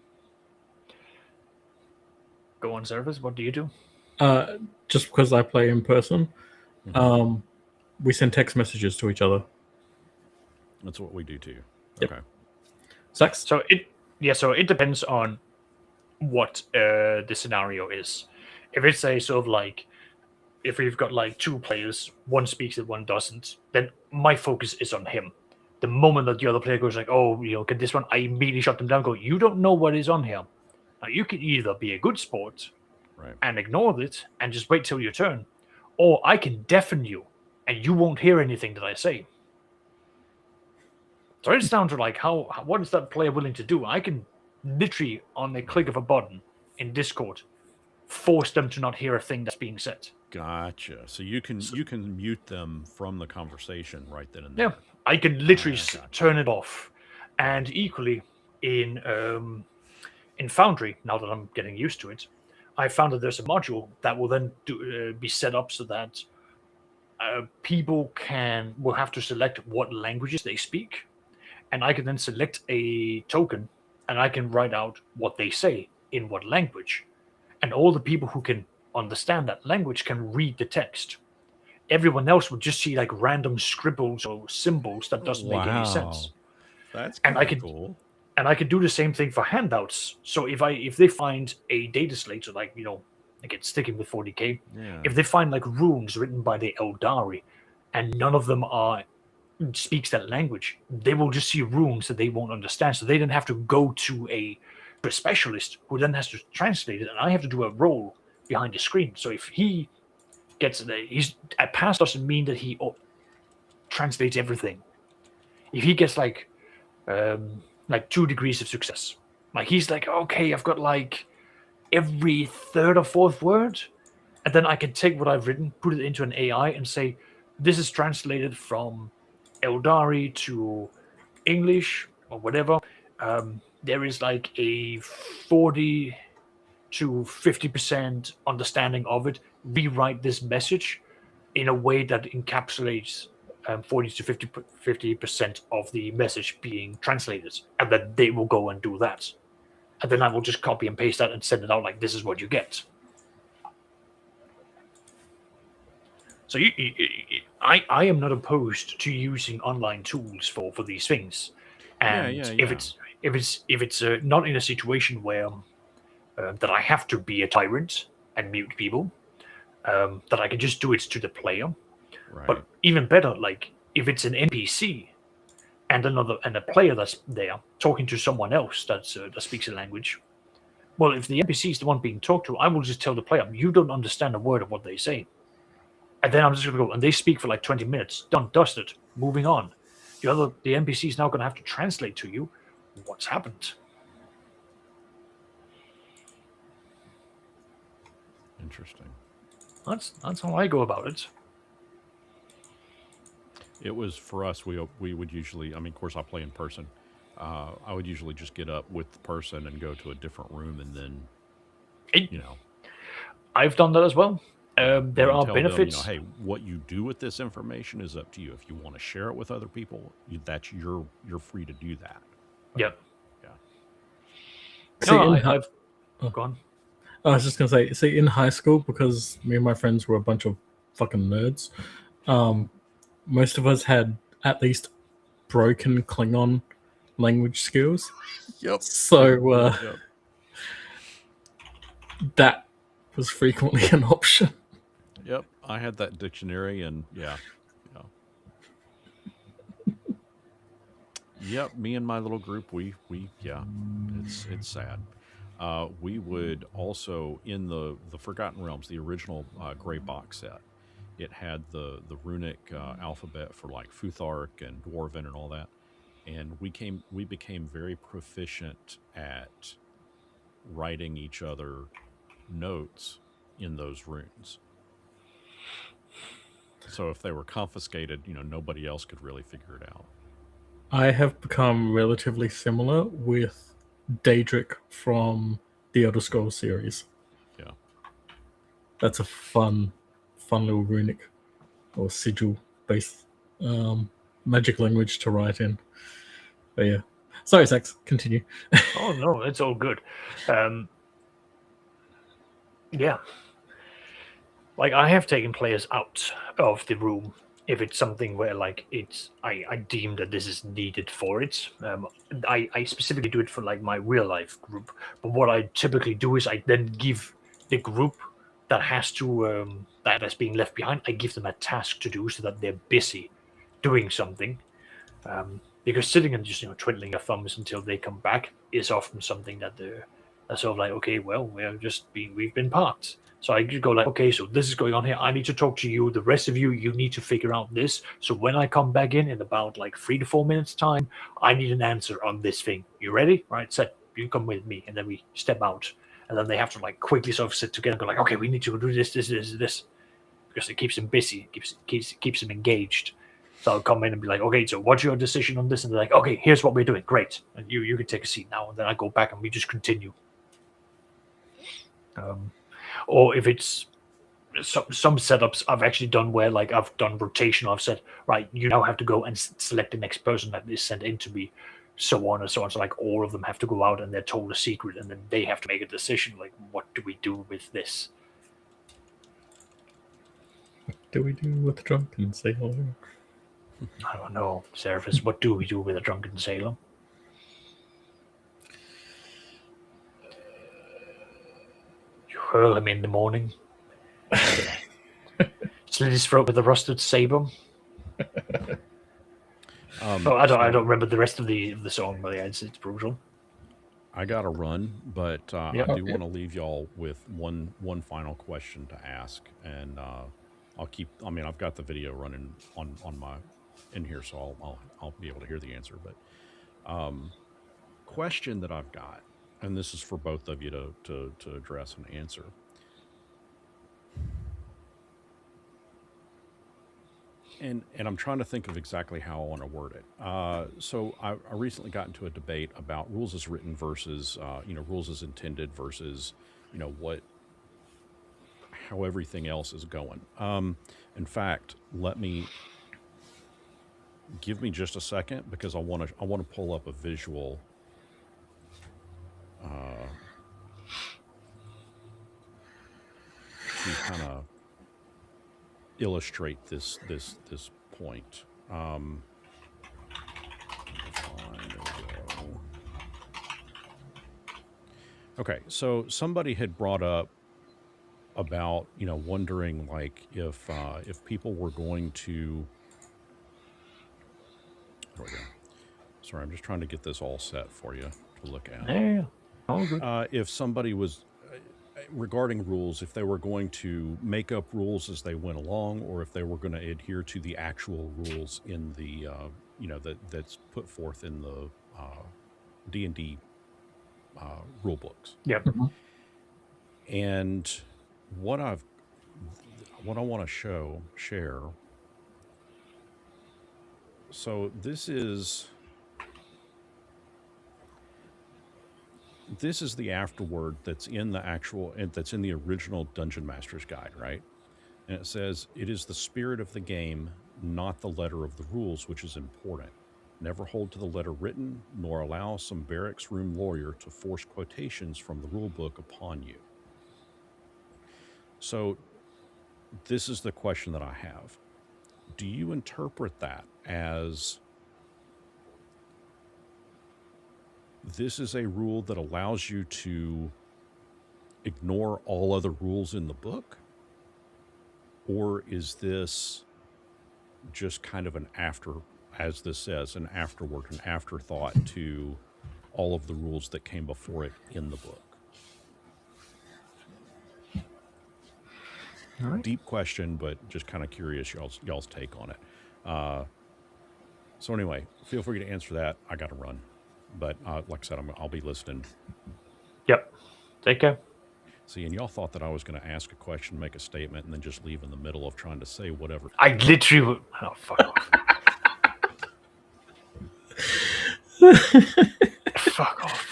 Go on, Service. What do you do? Just because I play in person, we send text messages to each other. That's what we do too. Yep. Okay. Sucks. So it depends on what the scenario is. If it's a sort of like, if we've got like 2 players, one speaks and one doesn't, then my focus is on him. The moment that the other player goes like, oh, get this one, I immediately shut them down. Go, you don't know what is on here. Now, you can either be a good sport and ignore it and just wait till your turn, or I can deafen you and you won't hear anything that I say. So it's down to like what is that player willing to do? I can literally, on the click of a button in Discord, force them to not hear a thing that's being said. Gotcha. So you can mute them from the conversation right then and there. Yeah, I can literally turn it off. And equally in Foundry, now that I'm getting used to it, I found that there's a module that will then be set up so that people will have to select what languages they speak, and I can then select a token, and I can write out what they say in what language, and all the people who can understand that language can read the text. Everyone else would just see like random scribbles or symbols that doesn't make any sense. That's kind of cool. And I could do the same thing for handouts. So if they find a data slate, so like again sticking with 40k, Yeah. if they find like runes written by the Eldari, and none of them speaks that language, they will just see runes that they won't understand. So they then have to go to a specialist who then has to translate it, and I have to do a roll behind the screen. So if he gets he's a pass doesn't mean that he translates everything. If he gets like 2 degrees of success, like he's like, okay, I've got like every third or fourth word, and then I can take what I've written, put it into an AI, and say, this is translated from Eldari to English or whatever. There is like a 40 to 50% understanding of it. Rewrite this message in a way that encapsulates 40 to 50% of the message being translated, and then they will go and do that. And then I will just copy and paste that and send it out like, this is what you get. So I am not opposed to using online tools for these things, and if it's not in a situation where that I have to be a tyrant and mute people, that I can just do it to the player. Right. But even better, like if it's an NPC and a player that's there talking to someone else that speaks a language. Well, if the NPC is the one being talked to, I will just tell the player, you don't understand a word of what they say. And then I'm just going to go, and they speak for like 20 minutes. Done, dusted, moving on. The NPC is now going to have to translate to you what's happened. Interesting. That's how I go about it. It was for us. We would usually. I mean, of course, I play in person. I would usually just get up with the person and go to a different room, and then, I've done that as well. There are benefits. Them, hey, what you do with this information is up to you. If you want to share it with other people, that's you're free to do that. Yep. Yeah. I've gone. I was just gonna say, in high school, because me and my friends were a bunch of fucking nerds, most of us had at least broken Klingon language skills. Yep. So that was frequently an option. Yep, I had that dictionary, and yeah. Yep, me and my little group, we it's sad. We would also, in the Forgotten Realms, the original gray box set, it had the runic alphabet for like Futhark and Dwarven and all that, and we became very proficient at writing each other notes in those runes. So if they were confiscated, nobody else could really figure it out. I have become relatively similar with Daedric from the Elder Scrolls series. Yeah. That's a fun little runic or sigil-based magic language to write in. But yeah. Sorry, Sax, continue. Oh, no, it's all good. Yeah. Like, I have taken players out of the room if it's something where, like, I deem that this is needed for it. I specifically do it for, like, my real-life group. But what I typically do is I then give the group that has to, that is being left behind, I give them a task to do so that they're busy doing something. Because sitting and just, twiddling your thumbs until they come back is often something that they're sort of like, okay, well, we've been parked. So I could go like, okay, so this is going on here. I need to talk to you. The rest of you need to figure out this. So when I come back in about like 3 to 4 minutes time, I need an answer on this thing. You ready? Right, set. You come with me. And then we step out. And then they have to like quickly sort of sit together and go like, okay, we need to do this. Because it keeps them busy. Keeps them engaged. So I'll come in and be like, okay, so what's your decision on this? And they're like, okay, here's what we're doing. Great. And you can take a seat now. And then I go back and we just continue. Or if it's some setups I've actually done where like I've done rotation, I've said, right, you now have to go and select the next person that is sent in to me, so on and so on. So like all of them have to go out and they're told a secret and then they have to make a decision like, what do we do with this? What do we do with the drunken sailor? I don't know, Seraphis, what do we do with a drunken sailor? hurl him in the morning. Slit his throat with a rusted saber. I don't remember the rest of the song, but yeah, it's brutal. I got to run, but Yep. I do want to leave y'all with one final question to ask, and I'll keep. I mean, I've got the video running on my in here, so I'll be able to hear the answer. But question that I've got, and this is for both of you to address and answer. And I'm trying to think of exactly how I want to word it. So I recently got into a debate about rules as written versus rules as intended versus how everything else is going. In fact, give me just a second because I want to pull up a visual. To kind of illustrate this point. There we go. Okay, so somebody had brought up about wondering like if people were going to. There we go. Sorry, I'm just trying to get this all set for you to look at. Yeah, all good. If somebody was regarding rules, if they were going to make up rules as they went along, or if they were going to adhere to the actual rules in the that's put forth in the D&D rule books. Yep. And what I want to share. So this is the afterword that's in the original Dungeon Master's Guide, right? And it says, "It is the spirit of the game, not the letter of the rules, which is important. Never hold to the letter written, nor allow some barracks room lawyer to force quotations from the rule book upon you." So this is the question that I have. Do you interpret that as this is a rule that allows you to ignore all other rules in the book? Or is this just kind of an as this says, an afterword, an afterthought to all of the rules that came before it in the book? All right. Deep question, but just kind of curious y'all's take on it. So anyway, feel free to answer that. I got to run. But like I said, I'll be listening. Yep. Take care. See, and y'all thought that I was going to ask a question, make a statement, and then just leave in the middle of trying to say whatever. I literally... Oh, fuck off. Fuck off.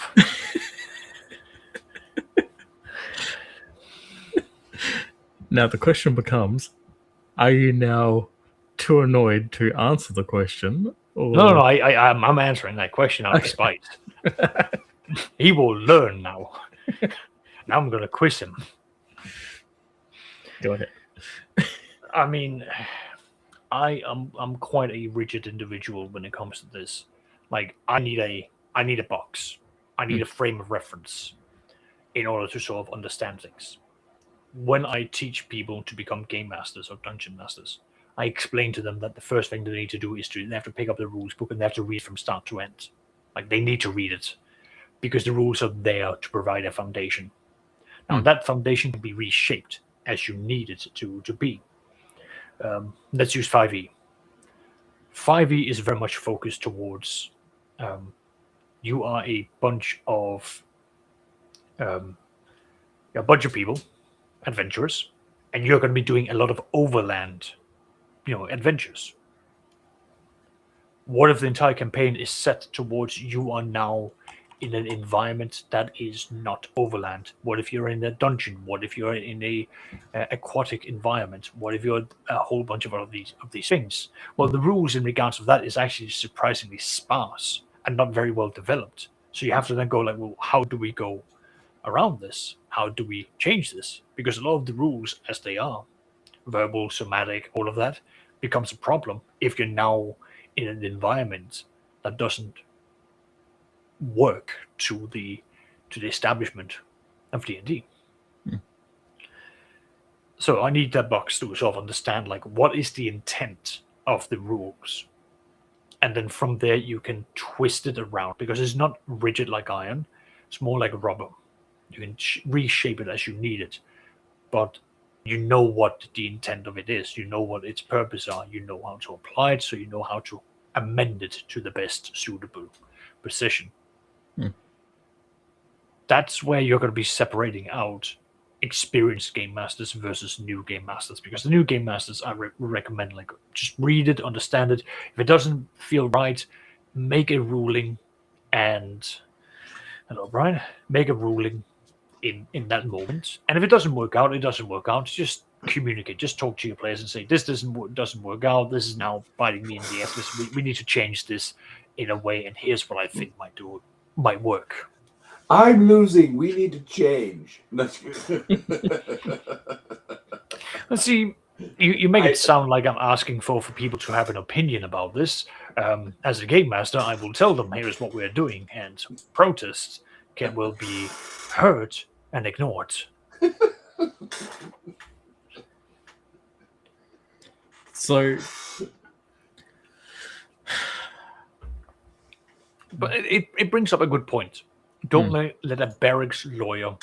Now the question becomes, are you now too annoyed to answer the question? Or... No, I'm answering that question out of spite. He will learn now. Now I'm going to quiz him. Go ahead. I mean, I'm quite a rigid individual when it comes to this. Like, I need a box. I need a frame of reference in order to sort of understand things. When I teach people to become game masters or dungeon masters, I explain to them that the first thing they need to do is they have to pick up the rules book and they have to read from start to end. Like, they need to read it because the rules are there to provide a foundation. Now, that foundation can be reshaped as you need it to be. Let's use 5e. 5e is very much focused towards you are a bunch of people, adventurers, and you're going to be doing a lot of overland, adventures. What if the entire campaign is set towards you are now in an environment that is not overland? What if you're in a dungeon? What if you're in a aquatic environment? What if you're a whole bunch of these things? Well, the rules in regards to that is actually surprisingly sparse and not very well developed. So you have to then go like, well, how do we go around this? How do we change this? Because a lot of the rules as they are, verbal, somatic, all of that, becomes a problem if you're now in an environment that doesn't work to the establishment of D&D. So I need that box to sort of understand like what is the intent of the rules, and then from there you can twist it around because it's not rigid like iron; it's more like rubber. You can reshape it as you need it, but you know what the intent of it is. You know what its purpose are. You know how to apply it, so you know how to amend it to the best suitable position. Hmm. That's where you're going to be separating out experienced game masters versus new game masters, because the new game masters I recommend like just read it, understand it. If it doesn't feel right, make a ruling, and hello Brian, make a ruling in that moment. And if it doesn't work out, it doesn't work out. Just communicate. Just talk to your players and say this doesn't work out. This is now biting me in the ass. We need to change this in a way, and here's what I think might work. I'm losing. We need to change. Let's see. You make it sound like I'm asking for people to have an opinion about this. As a game master, I will tell them here's what we're doing, and protests will be heard and ignored. So, but it brings up a good point. Don't let a barracks lawyer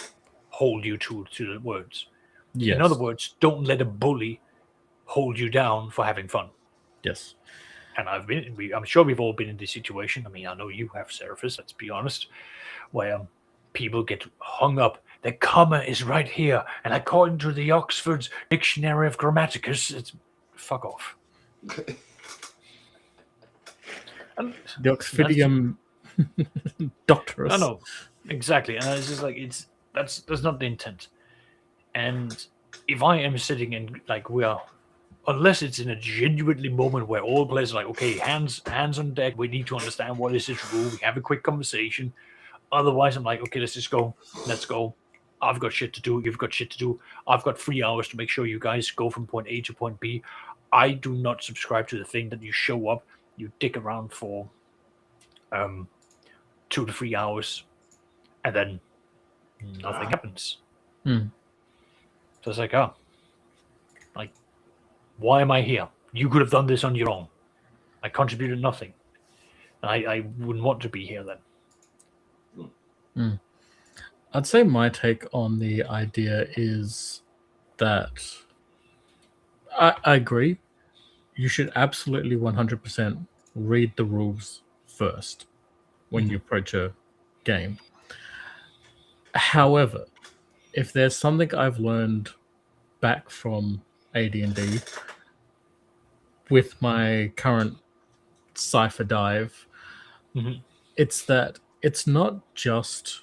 hold you to the words. yes. In other words, don't let a bully hold you down for having fun. Yes. And I'm sure we've all been in this situation. I mean, I know you have, Seraphis, let's be honest, where people get hung up. The comma is right here, and according to the Oxford Dictionary of Grammaticus, it's fuck off. And The Oxfordium Doctorus. I know, exactly, and it's just like that's not the intent. And if I am sitting in like unless it's in a genuinely moment where all players are like, okay, hands on deck, we need to understand what is this rule. We have a quick conversation. Otherwise, I'm like, okay, let's just go. Let's go. I've got shit to do. You've got shit to do. I've got 3 hours to make sure you guys go from point A to point B. I do not subscribe to the thing that you show up, you dick around for 2 to 3 hours, and then nothing happens. Hmm. So it's like, why am I here? You could have done this on your own. I contributed nothing. I wouldn't want to be here then. I'd say my take on the idea is that I agree. You should absolutely 100% read the rules first when you approach a game. However, if there's something I've learned back from AD&D with my current Cypher dive, it's that it's not just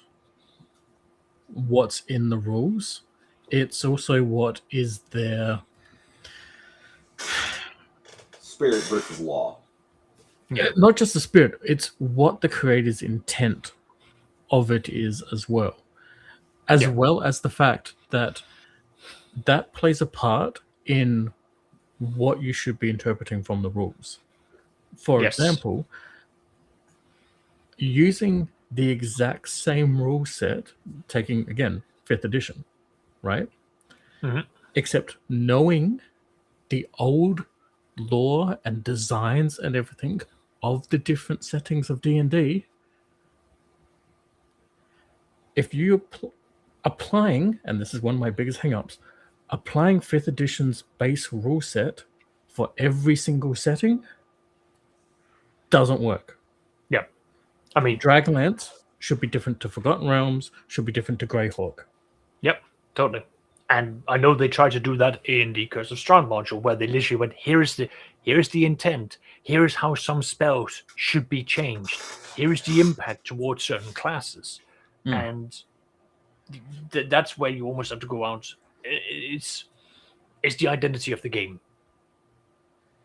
what's in the rules, it's also what is there. Spirit versus law. Yeah. Not just the spirit, it's what the creator's intent of it is as well. As well as the fact that that plays a part in what you should be interpreting from the rules. For example, using the exact same rule set, taking, again, 5th edition, right? Except knowing the old lore and designs and everything of the different settings of D&D, if you applying, and this is one of my biggest hang-ups, applying 5th edition's base rule set for every single setting doesn't work. Yeah. I mean, Dragonlance should be different to Forgotten Realms, should be different to Greyhawk. Yep, totally. And I know they tried to do that in the Curse of Strahd module, where they literally went, here's the intent, here's how some spells should be changed, here's the impact towards certain classes. And that's where you almost have to go out. It's the identity of the game.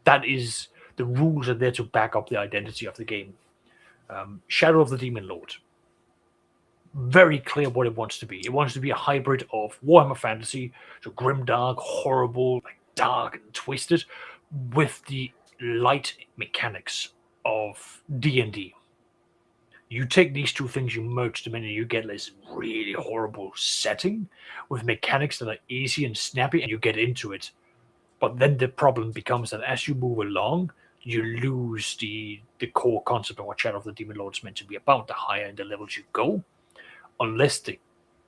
That is, the rules are there to back up the identity of the game. Shadow of the Demon Lord. Very clear what it wants to be. It wants to be a hybrid of Warhammer Fantasy, so grimdark, horrible, like dark and twisted, with the light mechanics of D&D. You take these two things, you merge them in, and you get this really horrible setting with mechanics that are easy and snappy, and you get into it. But then the problem becomes that as you move along, you lose the core concept of what Shadow of the Demon Lord is meant to be about. The higher in the levels you go, unless the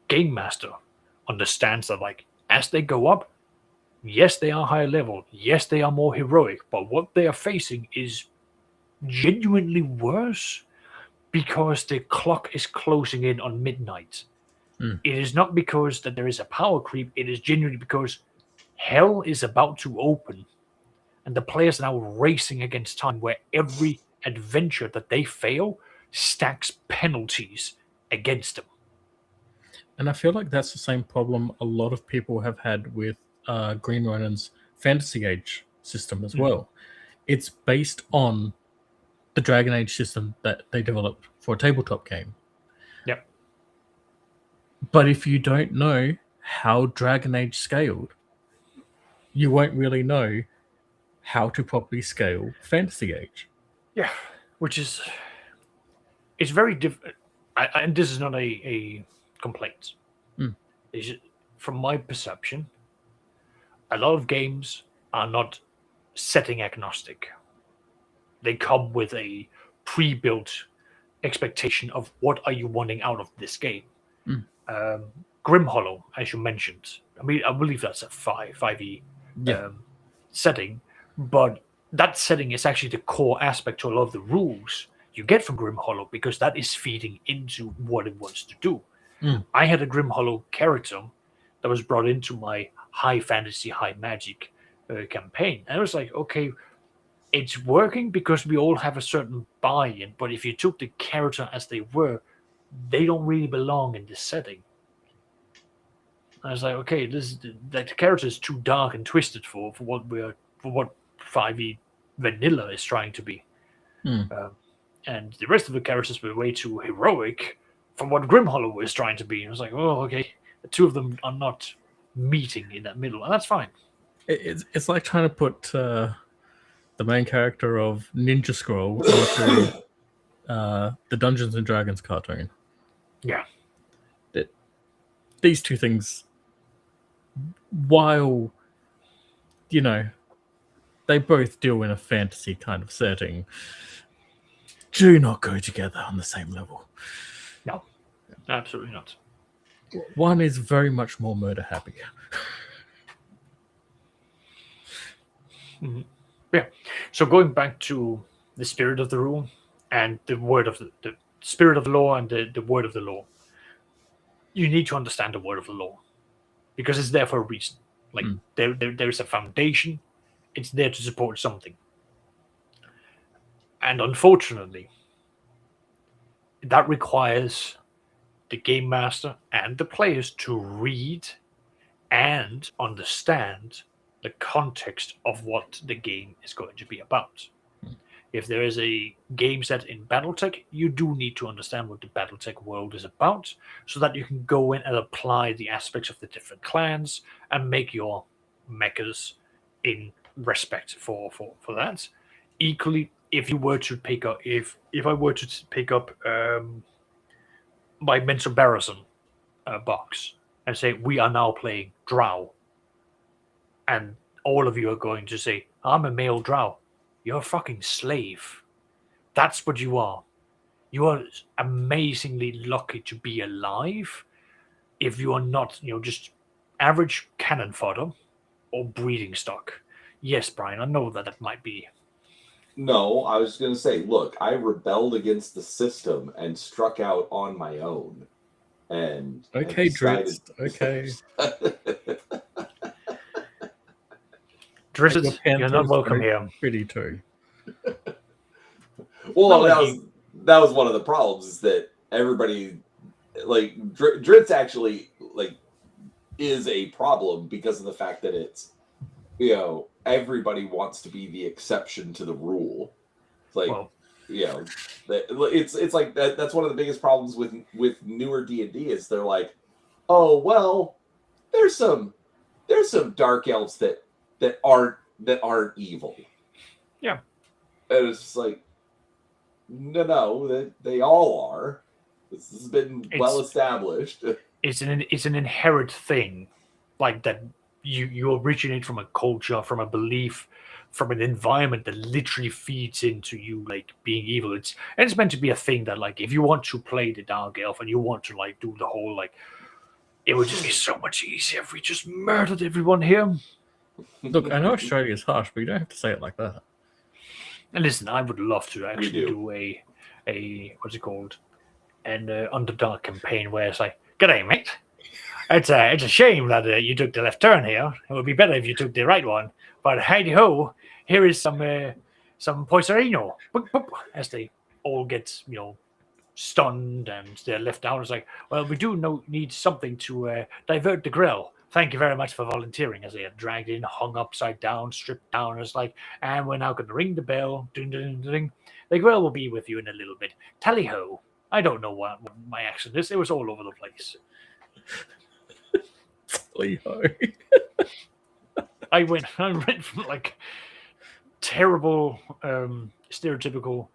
game master understands that, like, as they go up, yes, they are higher level, yes, they are more heroic, but what they are facing is genuinely worse because the clock is closing in on midnight. Mm. It is not because that there is a power creep, it is genuinely because hell is about to open and the players are now racing against time where every adventure that they fail stacks penalties against them. And I feel like that's the same problem a lot of people have had with Green Ronin's Fantasy Age system as well. It's based on the Dragon Age system that they developed for a tabletop game. Yep. But if you don't know how Dragon Age scaled, you won't really know how to properly scale Fantasy Age. Yeah, which is it's very different. And this is not a complaint. Mm. It's just, from my perception, a lot of games are not setting agnostic. They come with a pre-built expectation of what are you wanting out of this game. Mm. Grim Hollow, as you mentioned, I mean, I believe that's a 5e Yeah. setting, but that setting is actually the core aspect to a lot of the rules you get from Grim Hollow because that is feeding into what it wants to do. Mm. I had a Grim Hollow character that was brought into my high fantasy, high magic campaign, and I was like, okay, it's working because we all have a certain buy-in, but if you took the character as they were, they don't really belong in this setting. I was like, okay, the character is too dark and twisted for what 5e vanilla is trying to be, and the rest of the characters were way too heroic for what Grim Hollow was trying to be. And I was like, oh, okay, the two of them are not meeting in that middle, and that's fine. It's like trying to put the main character of Ninja Scroll into the Dungeons and Dragons cartoon. Yeah. These two things, while, you know, they both deal in a fantasy kind of setting, do not go together on the same level. No, absolutely not. One is very much more murder happy. Mm-hmm. Yeah. So going back to the spirit of the rule and the word of the spirit of the law and the word of the law, you need to understand the word of the law because it's there for a reason. Like there's a foundation. It's there to support something. And unfortunately, that requires the game master and the players to read and understand the context of what the game is going to be about. If there is a game set in Battletech, you do need to understand what the Battletech world is about so that you can go in and apply the aspects of the different clans and make your mechas in respect for that. Equally, if you were to pick up, if I were to pick up my Mental Barrison box and say, we are now playing Drow, and all of you are going to say, I'm a male Drow. You're a fucking slave. That's what you are. You are amazingly lucky to be alive if you are not, just average cannon fodder or breeding stock. Yes, Brian, I know that might be. No, I was going to say, look, I rebelled against the system and struck out on my own. And okay, decided... Dritz. Okay. Drizzt, you're not welcome here. Pretty too. Well, that was one of the problems is that everybody, like, Dritz actually, like, is a problem because of the fact that it's, everybody wants to be the exception to the rule. It's like, it's like that's one of the biggest problems with newer D&D is they're like, oh well, there's some dark elves that aren't evil. Yeah. And it's just like, No, they all are. This has been well established. It's an inherent thing, like that you originate from a culture, from a belief, from an environment that literally feeds into you like being evil. It's meant to be a thing that like if you want to play the dark elf and you want to like do the whole like, it would just be so much easier if we just murdered everyone here. Look, I know Australia is harsh, but you don't have to say it like that. And listen, I would love to actually do. do a what's it called, an Underdark campaign where it's like, "G'day, mate. It's a shame that you took the left turn here. It would be better if you took the right one. But heidi ho, here is some poisorino." As they all get stunned and they're left down. It's like, well, we do need something to divert the grill. Thank you very much for volunteering. As they are dragged in, hung upside down, stripped down. It's like, and we're now going to ring the bell. Ding, ding, ding, ding. The grill will be with you in a little bit. Tally ho. I don't know what my accent is. It was all over the place. I went from like terrible, stereotypical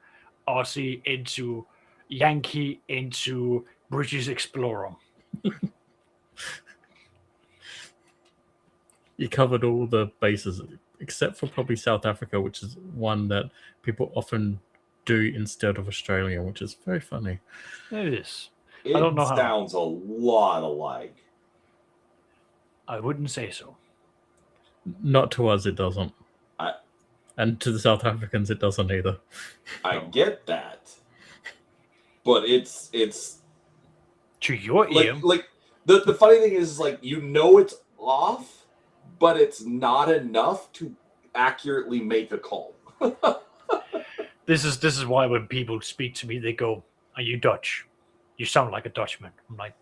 Aussie into Yankee into British explorer. You covered all the bases, except for probably South Africa, which is one that people often do instead of Australia, which is very funny. It is. It I don't know how. sounds a lot alike. I wouldn't say so. Not to us, it doesn't. I- And to the South Africans, it doesn't either. I get that, but it's To your ear. like the funny thing is like it's off, but it's not enough to accurately make a call. This is why when people speak to me, they go, "Are you Dutch? You sound like a Dutchman." I'm like,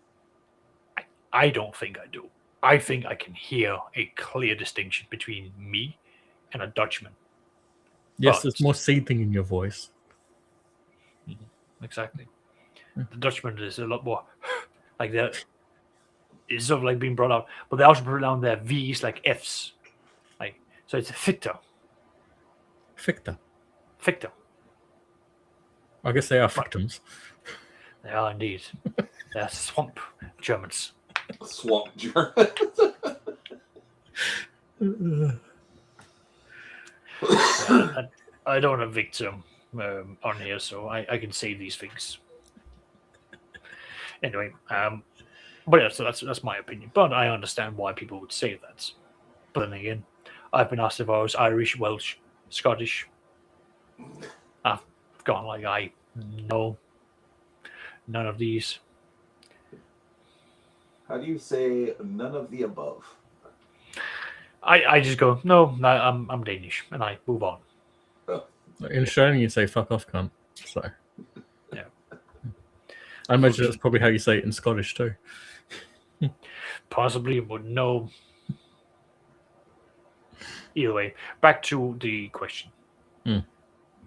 I don't think I do. I think I can hear a clear distinction between me and a Dutchman. Yes, But- there's more seething in your voice. Exactly. The Dutchman is a lot more like that. It's sort of like being brought out, but they also put down their V's like F's, like so. It's Victor. Ficta. I guess they are victims. They are indeed. They're swamp Germans. Swamp German. I don't have Victor on here, so I can say these things. Anyway, but yeah, so that's my opinion. But I understand why people would say that. But then again, I've been asked if I was Irish, Welsh, Scottish. I've gone like, no, none of these. How do you say none of the above? I just go, no, I'm Danish, and I move on. In Australian, you say "fuck off, cunt." So, Yeah. I imagine that's probably how you say it in Scottish too. Possibly, but no. Either way, back to the question.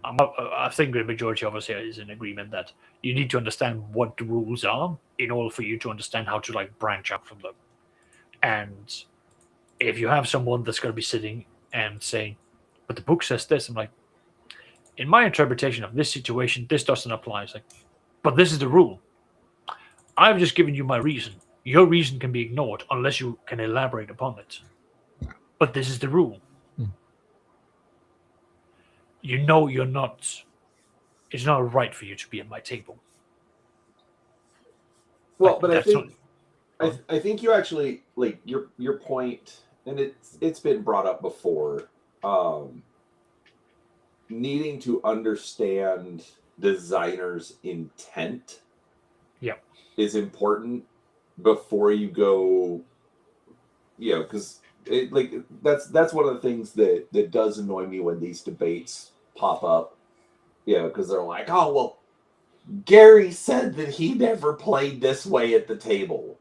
I think the majority of us here is in agreement that you need to understand what the rules are in order for you to understand how to like branch out from them. And if you have someone that's going to be sitting and saying, "But the book says this," I'm like, in my interpretation of this situation, this doesn't apply. It's like, but this is the rule. I've just given you my reason. Your reason can be ignored unless you can elaborate upon it. But this is the rule. You know you're not. It's not right for you to be at my table. Well, Like, but I that's think I think you actually like your point, and it's been brought up before. Needing to understand designers' intent, is important before you go. Because that's one of the things that does annoy me when these debates pop up. Because they're like, "Oh well, Gary said that he never played this way at the table."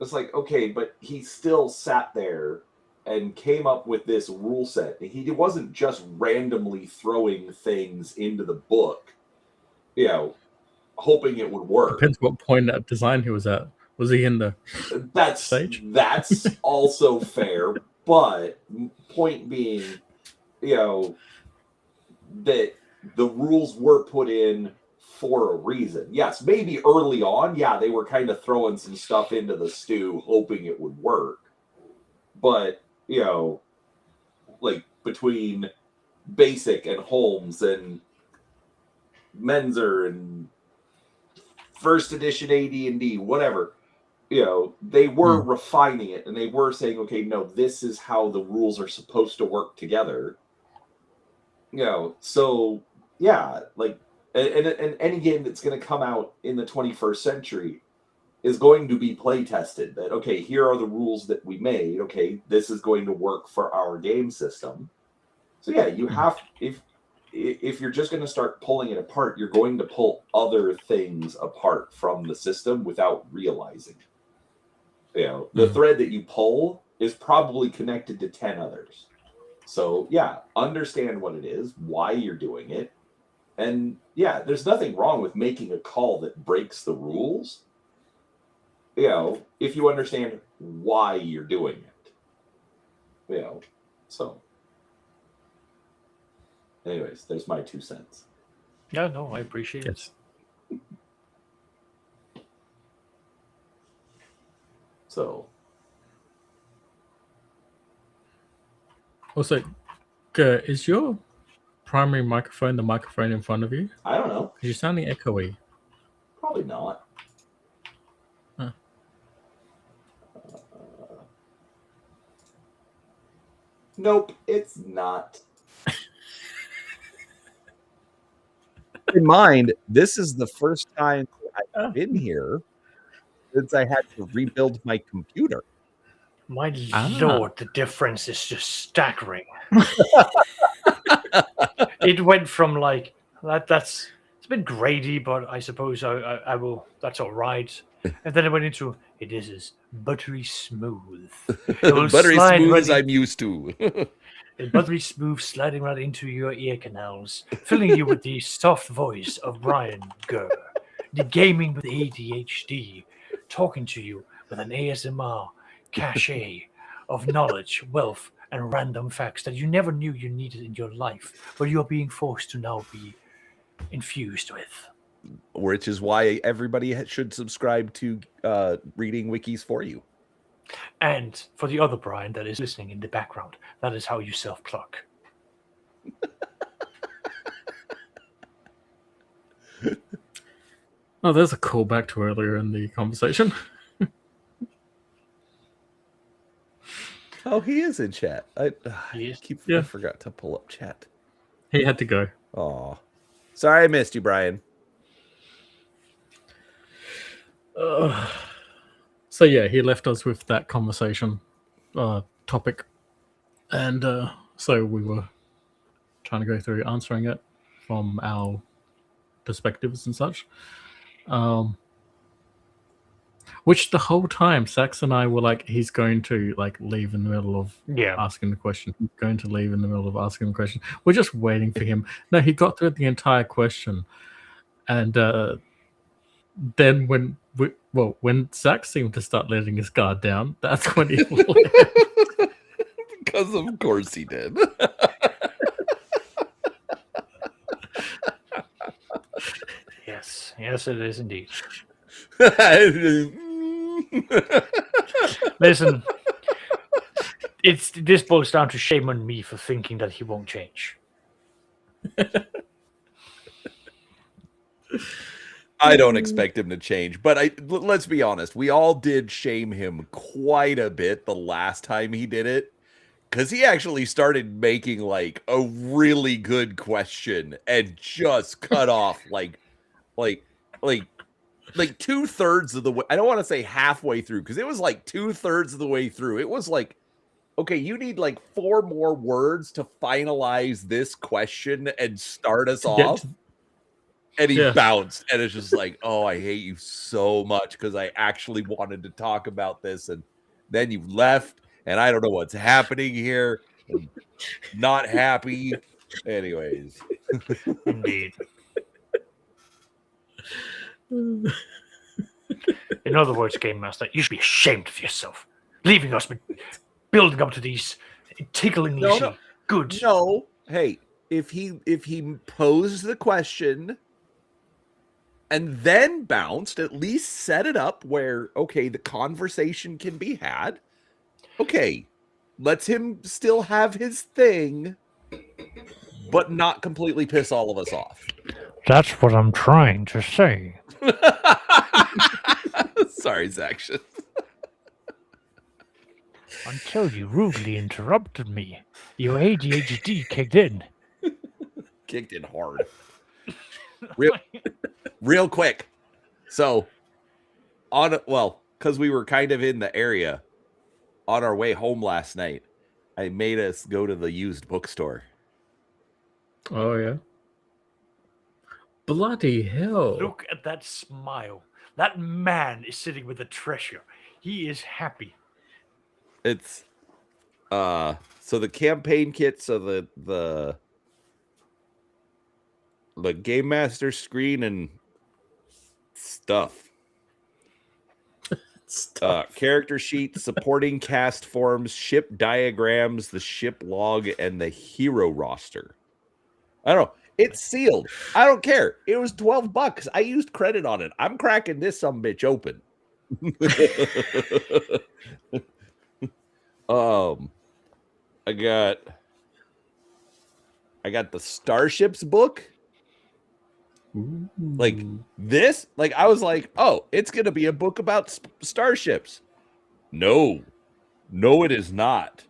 It's like, okay, but he still sat there and came up with this rule set. He wasn't just randomly throwing things into the book, hoping it would work. Depends what point that design he was at. Was he in the stage? That's also fair, but point being, that the rules were put in for a reason. Yes, maybe early on, yeah, they were kind of throwing some stuff into the stew, hoping it would work. But, like between Basic and Holmes and Menzer and first edition AD&D, whatever, they were refining it, and they were saying, okay, no, this is how the rules are supposed to work together. So yeah, like, and any game that's going to come out in the 21st century is going to be play tested. That, okay, here are the rules that we made. Okay, this is going to work for our game system. So yeah, you have, if you're just going to start pulling it apart, you're going to pull other things apart from the system without realizing it. The thread that you pull is probably connected to 10 others. So yeah, understand what it is, why you're doing it. And yeah, there's nothing wrong with making a call that breaks the rules, if you understand why you're doing it. So anyways, there's my 2 cents. Yeah, no, I appreciate it. So Also, is your primary microphone the microphone in front of you? I don't know. Because you're sounding echoey. Probably not. Huh. Nope, it's not. In mind, this is the first time I've been here since I had to rebuild my computer. My lord, the difference is just staggering. It went from like that's it's been grady, but I suppose I will. That's all right. And then it went into it is buttery smooth. It will Buttery slide smooth right as I'm used to. buttery smooth, sliding right into your ear canals, filling you with the soft voice of Brian Gurr, the gaming with ADHD, talking to you with an ASMR cachet of knowledge, wealth, and random facts that you never knew you needed in your life, but you're being forced to now be infused with. Which is why everybody should subscribe to reading wikis for you. And for the other Brian that is listening in the background, that is how you self-pluck. Oh, there's a callback to earlier in the conversation. Oh, he is in chat. I forgot to pull up chat. He had to go. Oh, sorry I missed you, Brian. So yeah, he left us with that conversation topic, and so we were trying to go through answering it from our perspectives and such. Which the whole time, Sax and I were like, he's going to like leave in the middle of asking the question. He's going to leave in the middle of asking the question. We're just waiting for him. No, he got through the entire question, and then when Sax seemed to start letting his guard down, that's when he left. Because of course he did. Yes, it is indeed. Listen, this boils down to shame on me for thinking that he won't change. I don't expect him to change, but let's be honest. We all did shame him quite a bit the last time he did it, because he actually started making like a really good question and just cut off like 2/3 of the way. I don't want to say halfway through, because it was like 2/3 of the way through. It was like, okay, you need like 4 more words to finalize this question and start us off. And he bounced, and it's just like, oh, I hate you so much because I actually wanted to talk about this, and then you left, and I don't know what's happening here. I'm not happy. Anyways. Indeed. In other words, Game Master, you should be ashamed of yourself. Leaving us, building up to these ticklingly good. No, hey, if he posed the question and then bounced, at least set it up where, okay, the conversation can be had. Okay, lets him still have his thing, but not completely piss all of us off. That's what I'm trying to say. Sorry, Zaction. Until you rudely interrupted me, your ADHD kicked in. Kicked in hard. Real quick. So, because we were kind of in the area on our way home last night, I made us go to the used bookstore. Oh yeah. Bloody hell! Look at that smile. That man is sitting with a treasure. He is happy. It's so the campaign kits of the Game Master screen and stuff. Character sheet, supporting cast forms, ship diagrams, the ship log, and the hero roster. I don't know. It's sealed. I don't care. It was $12. I used credit on it. I'm cracking this sumbitch open. I got the Starships book. Ooh. Like this, like I was like, oh, it's gonna be a book about starships. No, it is not.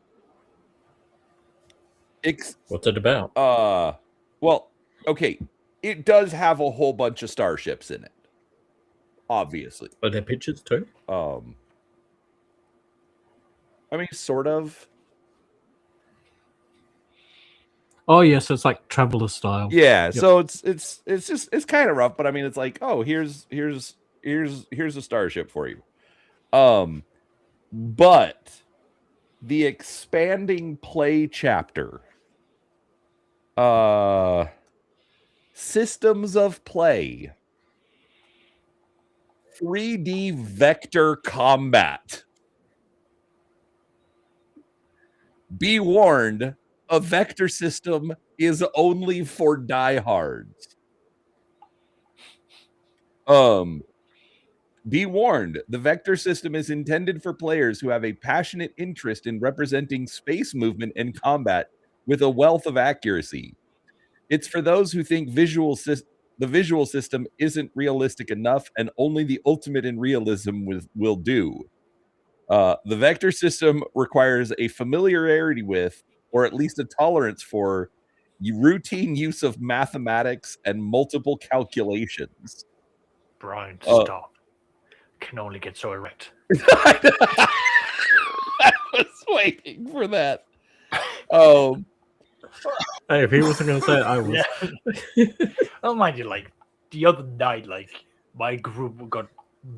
What's it about? Well, okay, it does have a whole bunch of starships in it, obviously. Are there pictures too? I mean, sort of. Oh yes, it's like traveler style. Yeah, Yep. so it's kind of rough, but I mean, it's like, oh, here's a starship for you. But the expanding play chapter, systems of play, 3D vector combat. Be warned, a vector system is only for diehards. Be warned, the vector system is intended for players who have a passionate interest in representing space movement and combat with a wealth of accuracy. It's for those who think the visual system isn't realistic enough and only the ultimate in realism will do. The vector system requires a familiarity with, or at least a tolerance for, routine use of mathematics and multiple calculations. Brian, stop. Can only get so erect. I was waiting for that. Hey, if he wasn't going to say it, I was. Yeah. Oh, mind you, like the other night, like my group got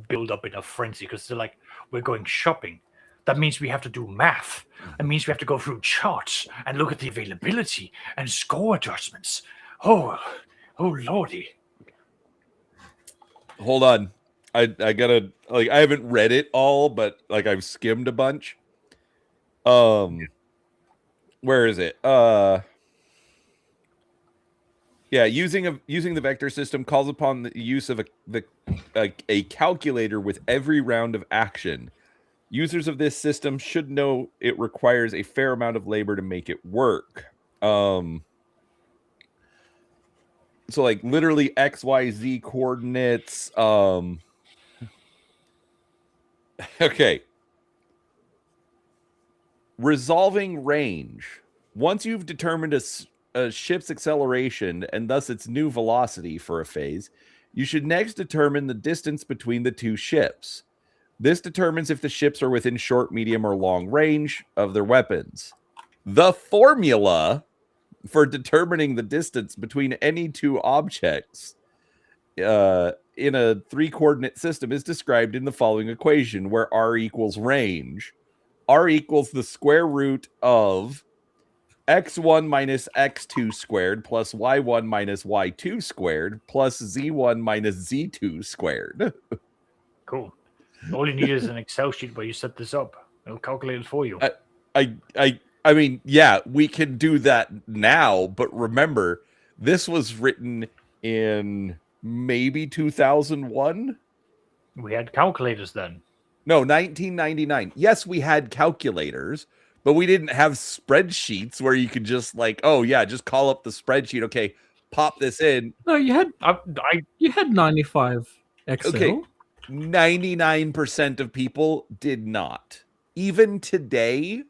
built up in a frenzy because they're like, we're going shopping. That means we have to do math. That means we have to go through charts and look at the availability and score adjustments. Oh lordy. Hold on. I gotta, like, I haven't read it all, but like I've skimmed a bunch. Where is it? Yeah, using the vector system calls upon the use of a calculator with every round of action. Users of this system should know it requires a fair amount of labor to make it work. So like literally XYZ coordinates. Okay. Resolving range. Once you've determined a ship's acceleration and thus its new velocity for a phase, you should next determine the distance between the two ships. This determines if the ships are within short, medium, or long range of their weapons. The formula for determining the distance between any two objects in a 3-coordinate system is described in the following equation, where r equals range. R equals the square root of x1 minus x2 squared plus y1 minus y2 squared plus z1 minus z2 squared. Cool. All you need is an Excel sheet where you set this up. It'll calculate it for you. I mean, yeah, we can do that now, but remember, this was written in maybe 2001. We had calculators then. No, 1999. Yes, we had calculators, but we didn't have spreadsheets where you could just like, oh yeah, just call up the spreadsheet. Okay, pop this in. No, you had I 95 Excel. Okay. 99% of people did not. Even today,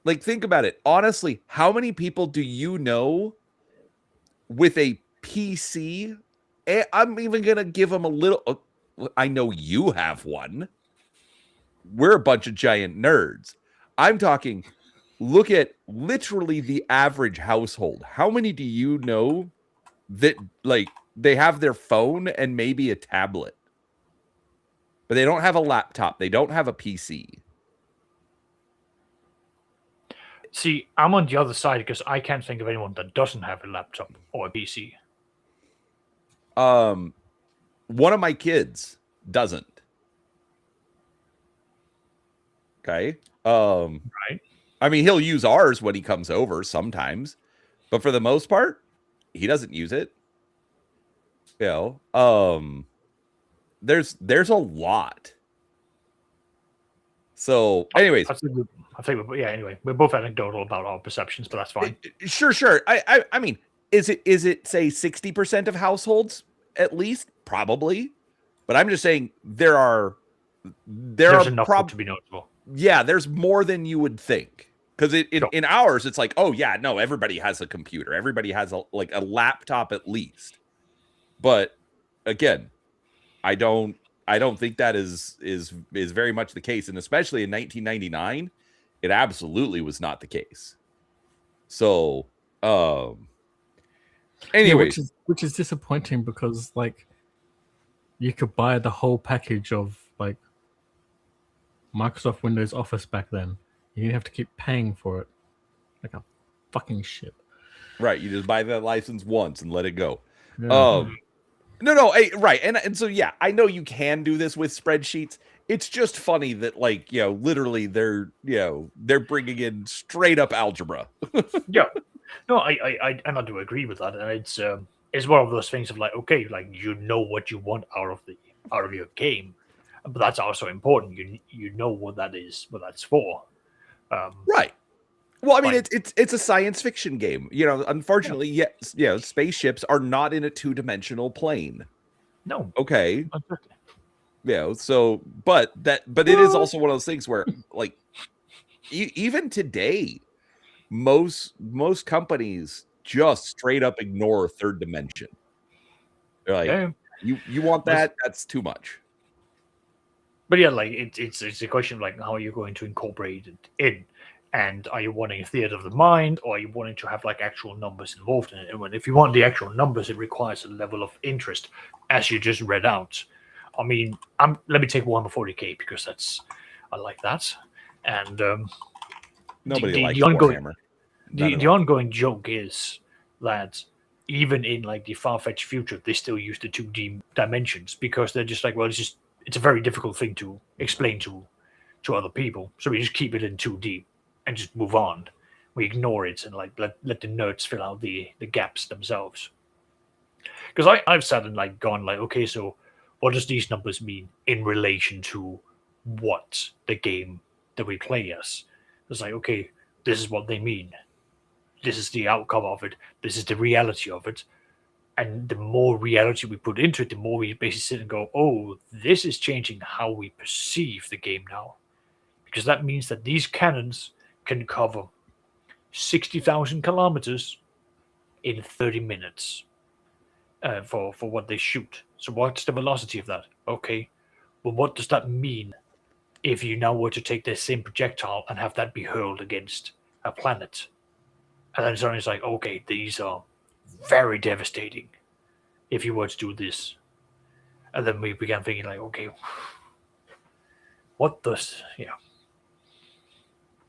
like think about it. Honestly, how many people do you know with a PC? I'm even going to give them a little. I know you have one. We're a bunch of giant nerds. I'm talking, look at literally the average household. How many do you know that like they have their phone and maybe a tablet, but they don't have a laptop? They don't have a PC. see. I'm on the other side because I can't think of anyone that doesn't have a laptop or a PC. One of my kids doesn't. Okay. Right. I mean, he'll use ours when he comes over sometimes, but for the most part, he doesn't use it. You know, there's a lot. So, anyways, I think yeah. Anyway, we're both anecdotal about our perceptions, but that's fine. Sure. I mean, is it say 60% of households at least? Probably, but I'm just saying there There's are enough for it to be noticeable. yeah, there's more than you would think. Because Sure. in ours, it's like, oh yeah, no, everybody has a computer, everybody has a laptop at least. But again, I don't think that is very much the case, and especially in 1999, it absolutely was not the case. So, anyway, which is disappointing because like you could buy the whole package of like Microsoft Windows Office back then. You didn't have to keep paying for it like a fucking shit. right, you just buy that license once and let it go. Yeah. No, right, and so yeah, I know you can do this with spreadsheets. It's just funny that like literally they're bringing in straight up algebra. Yeah. No, I do agree with that, and it's one of those things of like, okay, like you know what you want out of your game, but that's also important. You know what that is, what that's for. Right. Well, I mean, Like- it's a science fiction game. Unfortunately, yes, spaceships are not in a two-dimensional plane. No. Okay. Exactly. So, but it is also one of those things where, like, even today, most companies just straight up ignore third dimension. They're like, Yeah. you want that? That's too much. But yeah, like it's a question of like how are you going to incorporate it in, and are you wanting a theater of the mind, or are you wanting to have like actual numbers involved in it? And if you want the actual numbers, it requires a level of interest, as you just read out. I mean, let me take Warhammer 40k because I like that, and Nobody likes the ongoing Warhammer. the ongoing joke is that even in like the far-fetched future, they still use the 2D dimensions because they're just like, well, it's a very difficult thing to explain to other people, so we just keep it in 2D and just move on. We ignore it and like let the nerds fill out the gaps themselves. Because I've sat and like gone like, okay, so what does these numbers mean in relation to what the game that we play as? It's like, okay, this is what they mean. This is the outcome of it. This is the reality of it. And the more reality we put into it, the more we basically sit and go, oh, this is changing how we perceive the game now. Because that means that these cannons can cover 60,000 kilometers in 30 minutes for what they shoot. So what's the velocity of that? Okay, well, what does that mean if you now were to take the same projectile and have that be hurled against a planet? And then suddenly it's like, okay, these are very devastating if you were to do this. And then we began thinking like, okay, what does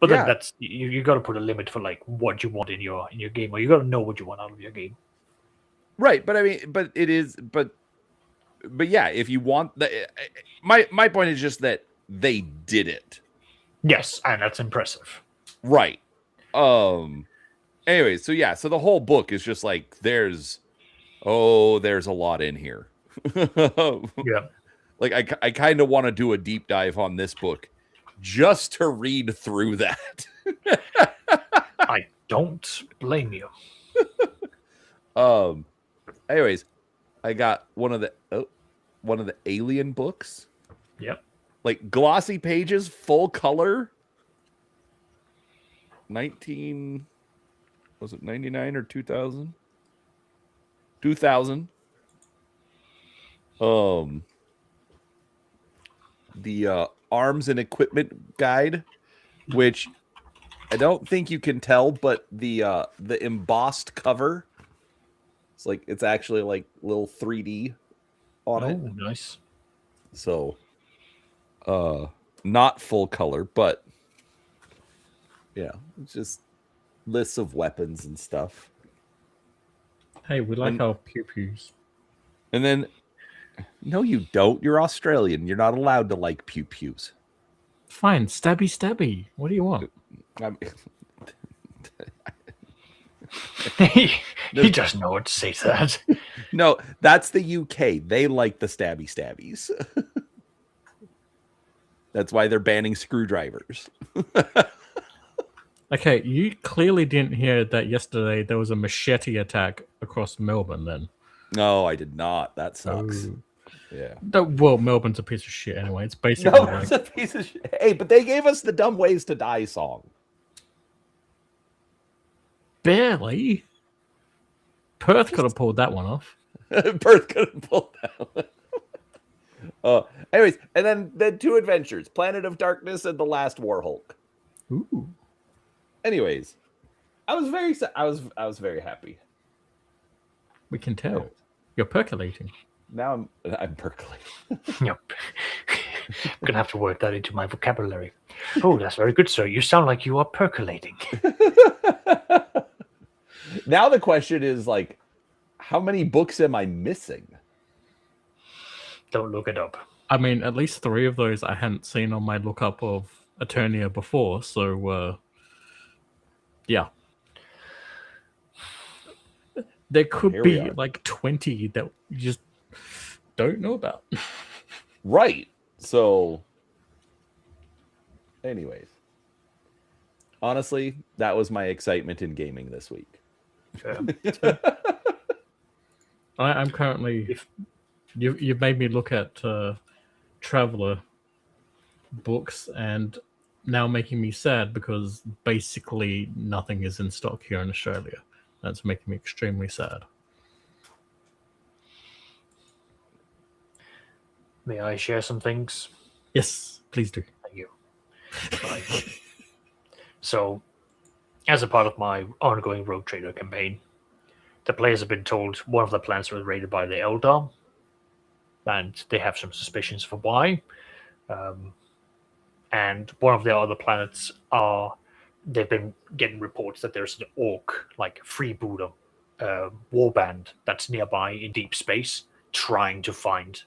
but then that's you got to put a limit for like what you want in your game, or you got to know what you want out of your game. Right, but I mean, but it is, but yeah, if you want my point is just that they did it. Yes, and that's impressive. Right. Anyway, so yeah, so the whole book is just like there's a lot in here. Yeah. Like I kind of want to do a deep dive on this book just to read through that. I don't blame you. Anyways, I got one of the Alien books. Yep. Like glossy pages, full color. 99 or 2000? 2000. The arms and equipment guide, which I don't think you can tell, but the embossed cover, it's actually like little 3D on it. Oh, nice. So not full color, but yeah, it's just lists of weapons and stuff. Hey, we like our pew-pews. And then, no, you don't. You're Australian. You're not allowed to like pew-pews. Fine, stabby. What do you want? He doesn't know what to say to that. No, that's the UK. They like the stabbies. That's why they're banning screwdrivers. Okay, you clearly didn't hear that yesterday there was a machete attack across Melbourne then. No, I did not. That sucks. Oh. Yeah. Well, Melbourne's a piece of shit anyway. It's basically No, it's a piece of shit. Hey, but they gave us the Dumb Ways to Die song. Barely. Perth could have pulled that one off. Perth could have pulled that one. Anyways, and then two adventures: Planet of Darkness and The Last War Hulk. Ooh. Anyways, I was very happy. We can tell. You're percolating. Now I'm percolating. Yep. I'm gonna have to work that into my vocabulary. Oh, that's very good, sir. You sound like you are percolating. Now the question is like, how many books am I missing? Don't look it up. I mean, at least 3 of those I hadn't seen on my lookup of Eternia before, so yeah. There could be like 20 that you just don't know about. Right. So, anyways, honestly, that was my excitement in gaming this week. I'm currently. You've made me look at Traveller books and now making me sad because basically nothing is in stock here in Australia. That's making me extremely sad. May I share some things? Yes, please do. Thank you. Right. So, as a part of my ongoing Rogue Trader campaign, the players have been told one of the planets was raided by the Eldar, and they have some suspicions for why. And one of the other planets they've been getting reports that there's an orc, like freebooter warband that's nearby in deep space, trying to find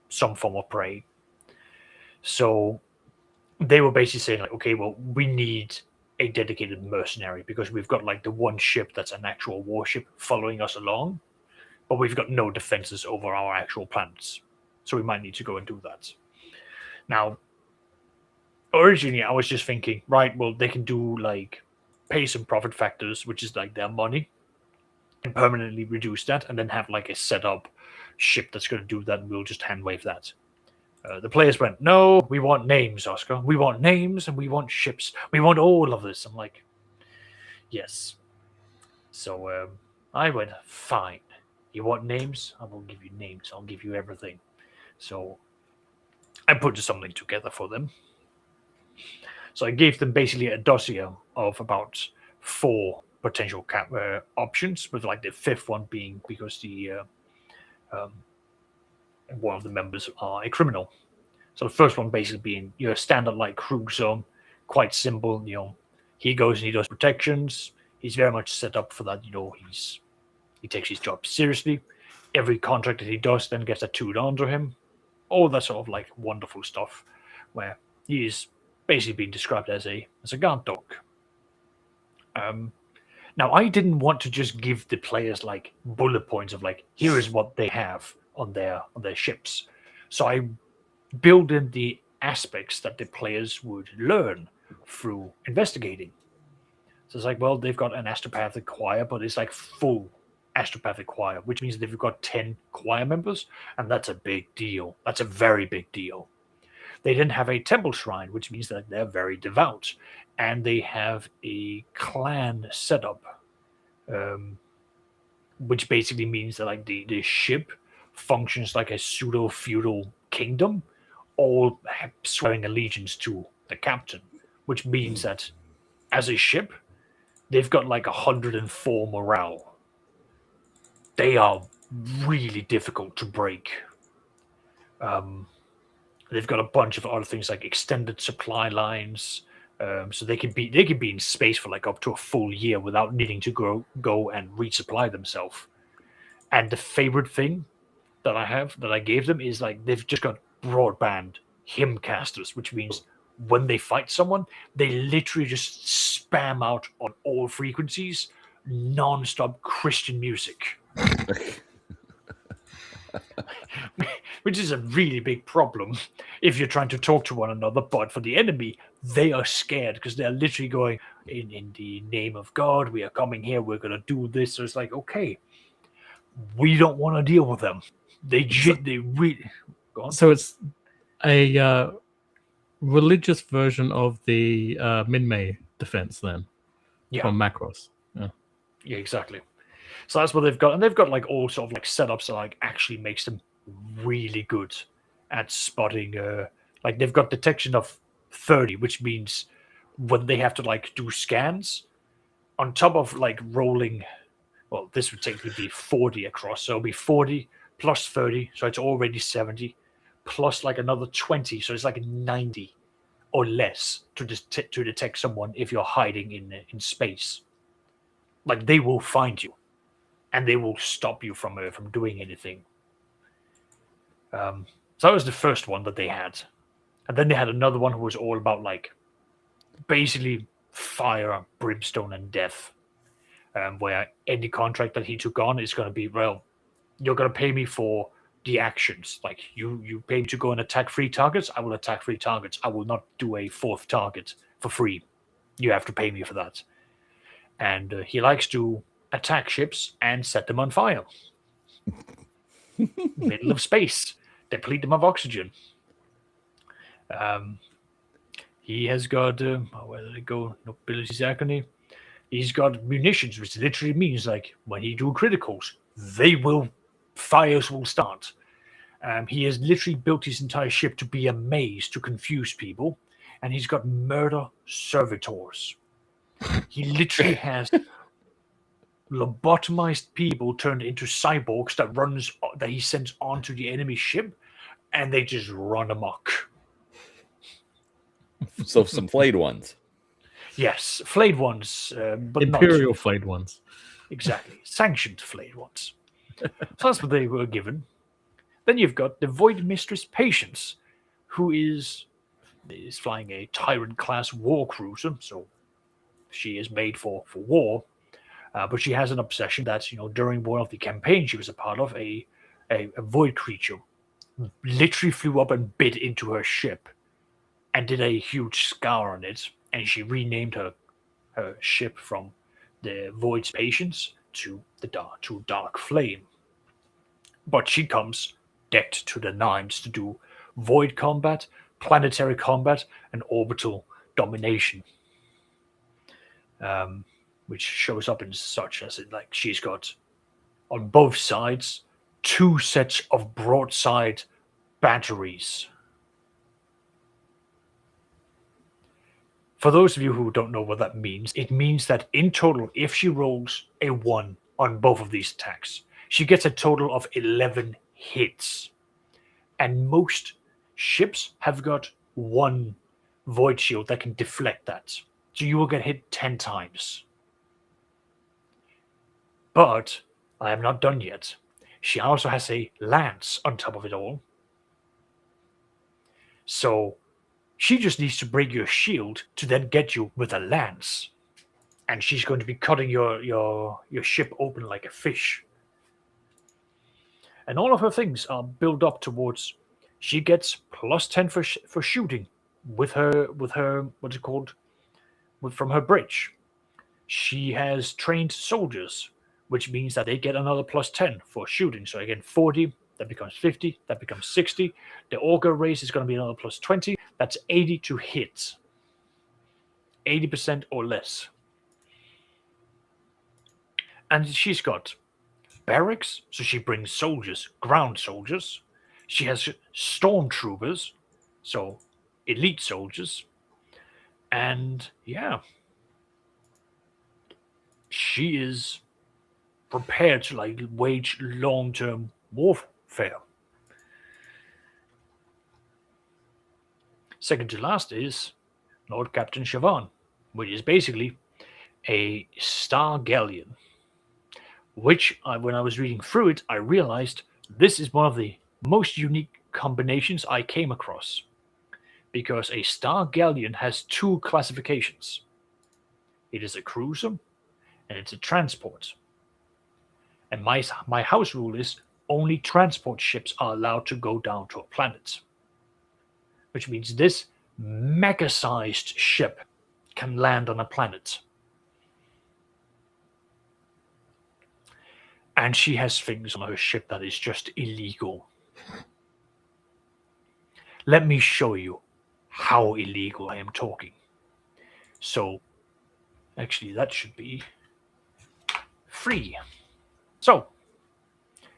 some form of prey. So they were basically saying, like, okay, well, we need a dedicated mercenary because we've got like the one ship that's an actual warship following us along, but we've got no defenses over our actual planets. So we might need to go and do that. Now, originally, I was just thinking, right, well, they can do like pay some profit factors, which is like their money, and permanently reduce that, and then have like a set up ship that's going to do that, and we'll just hand wave that. The players went, no, we want names, Oscar. We want names and we want ships. We want all of this. I'm like, yes. So I went, fine. You want names? I will give you names. I'll give you everything. So I put something together for them. So I gave them basically a dossier of about 4 potential options, with like the 5th one being because the one of the members are a criminal. So the first one basically being your standard like cruiser, quite simple. He goes and he does protections. He's very much set up for that. He takes his job seriously. Every contract that he does then gets tattooed onto him. All that sort of like wonderful stuff, where he is basically being described as a guard dog. Now, I didn't want to just give the players like bullet points of like, here is what they have on their ships. So I built in the aspects that the players would learn through investigating. So it's like, well, they've got an astropathic choir, but it's like full astropathic choir, which means they've got 10 choir members, and that's a big deal. That's a very big deal. They then have a temple shrine, which means that they're very devout, and they have a clan setup, which basically means that like the ship functions like a pseudo feudal kingdom, all swearing allegiance to the captain, which means that as a ship, they've got like 104 morale. They are really difficult to break. They've got a bunch of other things like extended supply lines, so they could be in space for like up to a full year without needing to go and resupply themselves. And the favorite thing that I gave them is like they've just got broadband hymn casters, which means when they fight someone, they literally just spam out on all frequencies non-stop Christian music. Which is a really big problem if you're trying to talk to one another. But for the enemy, they are scared because they're literally going, in the name of God, we are coming here, we're going to do this. So it's like, okay, we don't want to deal with them. They really... Go on. So it's a religious version of the Minmay defense then, from Macross. Yeah, exactly. So that's what they've got. And they've got like all sort of like setups that like actually makes them really good at spotting. Like they've got detection of 30, which means when they have to like do scans, on top of like rolling, well, this would technically be 40 across. So it'll be 40 plus 30. So it's already 70 plus like another 20. So it's like 90 or less to detect someone if you're hiding in space. Like they will find you. And they will stop you from doing anything. So that was the first one that they had. And then they had another one who was all about, like, basically fire, brimstone, and death. Where any contract that he took on is going to be, well, you're going to pay me for the actions. Like, you pay me to go and attack 3 targets, I will attack 3 targets. I will not do a 4th target for free. You have to pay me for that. And he likes to attack ships and set them on fire. Middle of space. Deplete them of oxygen. He has got, where did it go? Nobility's agony. He's got munitions, which literally means like when he do criticals, fires will start. He has literally built his entire ship to be a maze to confuse people. And he's got murder servitors. He literally has lobotomized people turned into cyborgs that he sends onto the enemy ship, and they just run amok. So some flayed ones. Yes, flayed ones, but Imperial flayed ones. Exactly, sanctioned flayed ones. So that's what they were given. Then you've got the Void Mistress Patience, who is flying a Tyrant-class war cruiser, so she is made for war. But she has an obsession that, during one of the campaigns she was a part of, a void creature literally flew up and bit into her ship and did a huge scar on it. And she renamed her ship from the Void's Patience to Dark Flame. But she comes decked to the nines to do void combat, planetary combat, and orbital domination. Which shows up in such as it like she's got on both sides 2 sets of broadside batteries. For those of you who don't know what that means, it means that in total, if she rolls a 1 on both of these attacks, she gets a total of 11 hits. And most ships have got 1 void shield that can deflect that. So you will get hit 10 times. But I am not done yet. She also has a lance on top of it all. So she just needs to break your shield to then get you with a lance. and she's going to be cutting your ship open like a fish. And all of her things are built up towards. She gets +10 for shooting with her what's it called, from her bridge. She has trained soldiers, which means that they get another +10 for shooting. So again, 40, that becomes 50, that becomes 60. The auger race is going to be another +20. That's 80 to hit. 80% or less. And she's got barracks, so she brings soldiers, ground soldiers. She has stormtroopers, so elite soldiers. And yeah, she is prepared to like wage long-term warfare. Second to last is Lord Captain Siobhan, which is basically a star galleon. Which, when I was reading through it, I realized this is one of the most unique combinations I came across. Because a star galleon has two classifications. It is a cruiser, and it's a transport. And my house rule is only transport ships are allowed to go down to a planet. Which means this mega-sized ship can land on a planet. And she has things on her ship that is just illegal. Let me show you how illegal I am talking. So, actually, that should be free. So,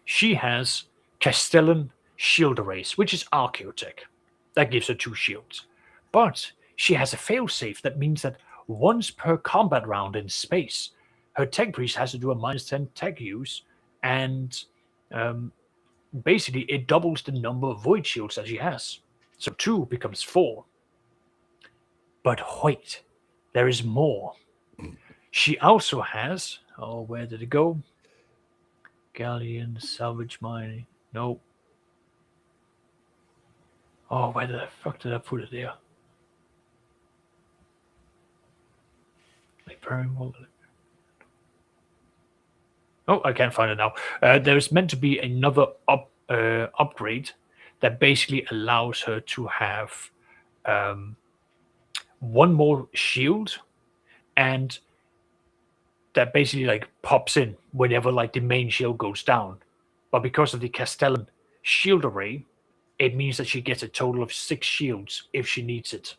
she has Castellan shield arrays, which is archaeotech. That gives her 2 shields. But she has a failsafe that means that once per combat round in space, her tech priest has to do a -10 tech use, and basically it doubles the number of void shields that she has. So 2 becomes 4. But wait, there is more. She also has, oh, where did it go? Galleon, salvage mining. No. Oh, where the fuck did I put it there? Oh, I can't find it now. There's meant to be another upgrade that basically allows her to have 1 more shield, and that basically like pops in whenever like the main shield goes down. But because of the Castellan shield array, it means that she gets a total of 6 shields if she needs it.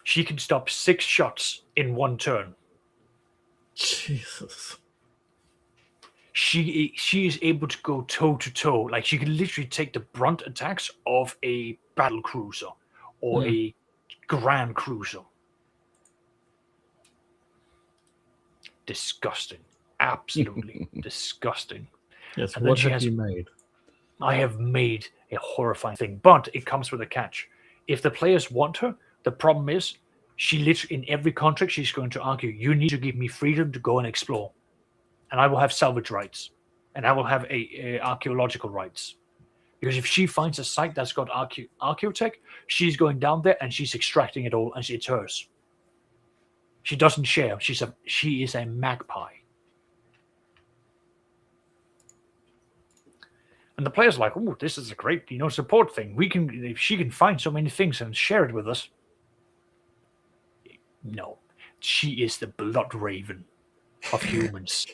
She can stop 6 shots in 1 turn. Jesus. She is able to go toe to toe. Like she can literally take the brunt attacks of a battle cruiser or a grand cruiser. Disgusting. Absolutely disgusting. Yes, And then what she have has- you made? I have made a horrifying thing, but it comes with a catch. If the players want her, the problem is she literally, in every contract, she's going to argue, you need to give me freedom to go and explore. And I will have salvage rights. And I will have a archaeological rights. Because if she finds a site that's got archaeotech, she's going down there and she's extracting it all and it's hers. She doesn't share. She is a magpie. And the players are like, oh, this is a great, support thing. If she can find so many things and share it with us. No, she is the blood raven of humans.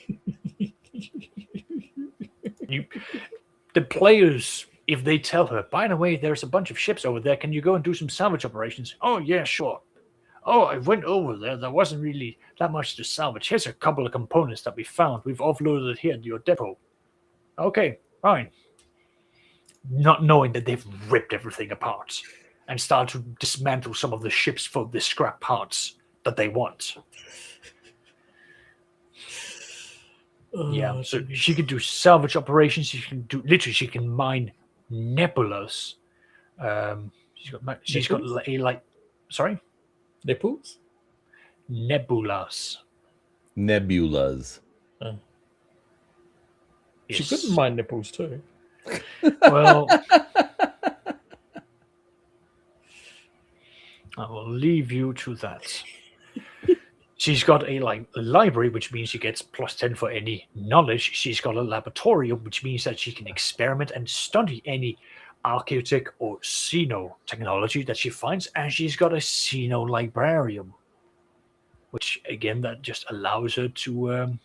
The players, if they tell her, by the way, there's a bunch of ships over there, can you go and do some salvage operations? Oh, yeah, sure. Oh, I went over there. There wasn't really that much to salvage. Here's a couple of components that we found. We've offloaded it here at your depot. Okay, fine. Not knowing that they've ripped everything apart and started to dismantle some of the ships for the scrap parts that they want. Yeah, so she can do salvage operations. She can mine nebulas. She's got sorry? Nipples? Nebulas. Nebulas. Oh. Yes. She couldn't mine nipples too. Well, I will leave you to that. She's got a library, which means she gets +10 for any knowledge. She's got a laboratorium, which means that she can experiment and study any archaic or xeno technology that she finds, and she's got a xeno librarium, which again that just allows her to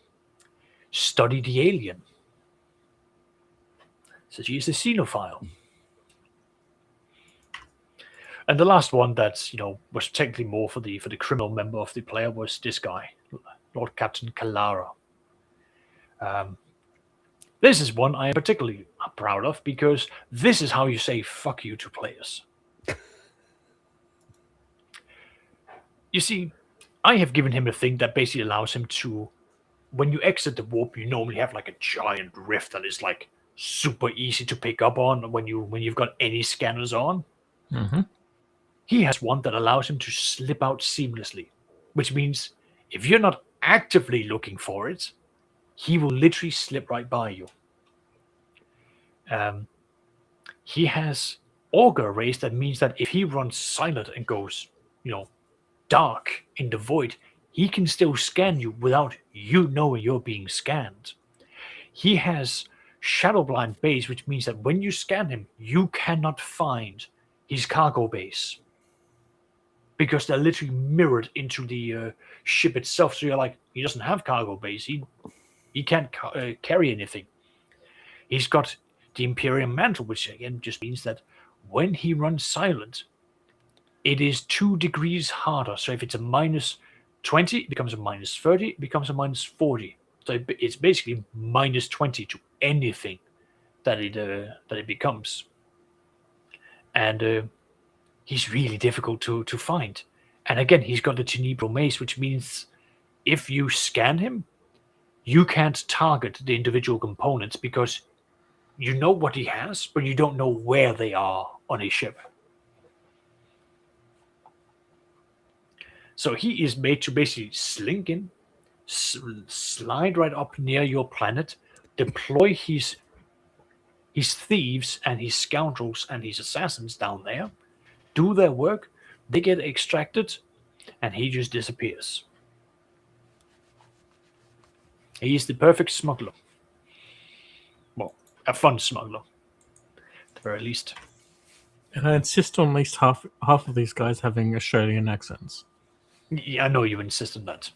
study the alien. So she's a xenophile. And the last one that was technically more for the criminal member of the player was this guy, Lord Captain Kalara. This is one I am particularly proud of because this is how you say "fuck you" to players. You see, I have given him a thing that basically allows him to, when you exit the warp, you normally have like a giant rift that is like super easy to pick up on when you've got any scanners on. Mm-hmm. He has one that allows him to slip out seamlessly, which means if you're not actively looking for it, he will literally slip right by you. He has auger arrays that means that if he runs silent and goes, dark in the void, he can still scan you without you knowing you're being scanned. He has shadow blind base, which means that when you scan him, you cannot find his cargo base because they're literally mirrored into the ship itself. So you're like, he doesn't have cargo base. He can't carry anything. He's got the Imperium Mantle, which again just means that when he runs silent, it is 2 degrees harder. So if it's a -20, it becomes a -30, it becomes a -40. So it's basically -20 to anything that it becomes. And he's really difficult to find. And again, he's got the Tenebro Mace, which means if you scan him, you can't target the individual components because you know what he has, but you don't know where they are on his ship. So he is made to basically slink in, slide right up near your planet, deploy his thieves and his scoundrels and his assassins down there, do their work, they get extracted, and he just disappears. He is the perfect smuggler. Well, a fun smuggler, at the very least. And I insist on at least half of these guys having Australian accents. Yeah, I know you insist on that.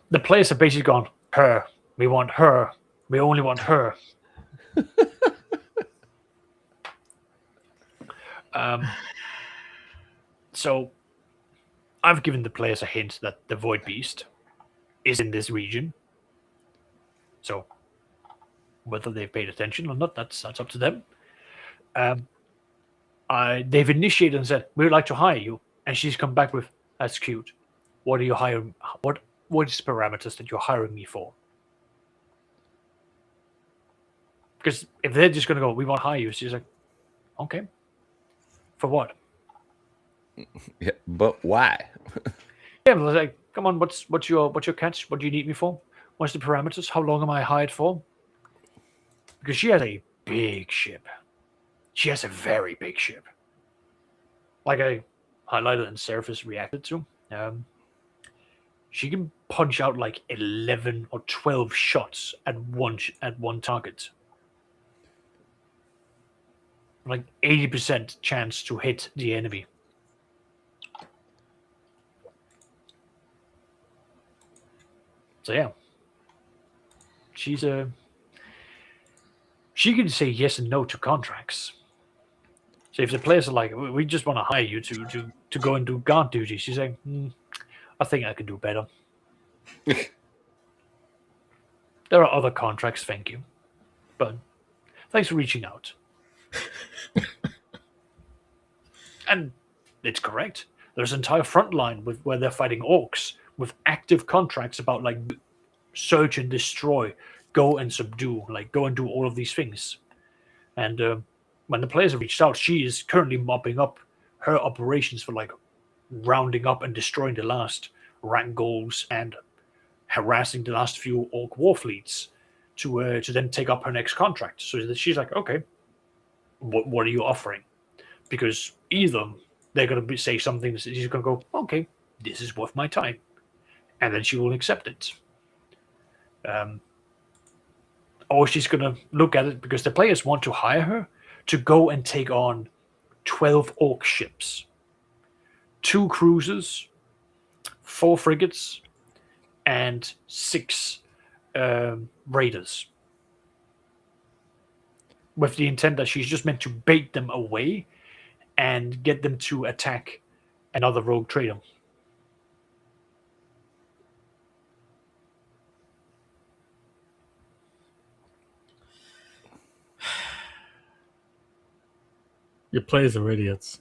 The players have basically gone, her. We want her. We only want her. So I've given the players a hint that the Void Beast is in this region. So whether they've paid attention or not, that's up to them. They've initiated and said, we would like to hire you. And she's come back with, that's cute. What are you hiring? What is the parameters that you're hiring me for? Because if they're just going to go, we want to hire you, she's like, okay. For what? Yeah, but why? Yeah, but like, come on, what's your catch? What do you need me for? What's the parameters? How long am I hired for? Because she has a big ship. She has a very big ship. Like I highlighted and Seraphis reacted to. She can punch out like 11 or 12 shots at one target. Like 80% chance to hit the enemy. So yeah. She can say yes and no to contracts. So if the players are like, we just want to hire you to go and do guard duty, she's like, I think I can do better. There are other contracts, thank you. But thanks for reaching out. And it's correct. There's an entire front line where they're fighting orcs with active contracts about like search and destroy, go and subdue, like go and do all of these things. And when the players have reached out, she is currently mopping up her operations for like rounding up and destroying the last rank goals and harassing the last few orc war fleets to then take up her next contract. So that she's like, okay, what are you offering? Because either they're going to say something. She's going to go, okay, this is worth my time. And then she will accept it. Or she's going to look at it because the players want to hire her to go and take on 12 orc ships, 2 cruisers, 4 frigates, and 6 raiders. With the intent that she's just meant to bait them away and get them to attack another rogue trader. Your players are idiots.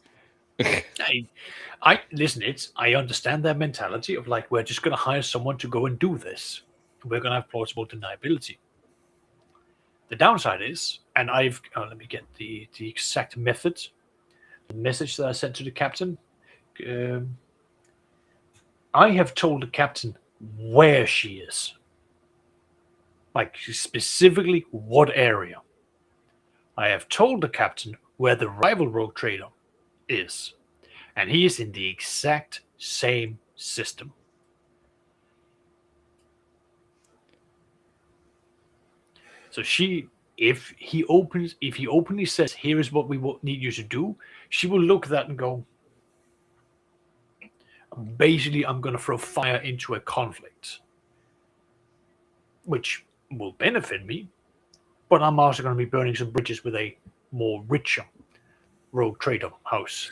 I listen. I understand their mentality of like, we're just going to hire someone to go and do this. We're going to have plausible deniability. The downside is, and let me get the exact method, the message that I sent to the captain. I have told the captain where she is, like specifically what area. I have told the captain where the rival rogue trader is, and he is in the exact same system. So if he openly says, "Here is what we need you to do," she will look at that and go, "Basically, I'm going to throw fire into a conflict, which will benefit me, but I'm also going to be burning some bridges with a more richer rogue trader house."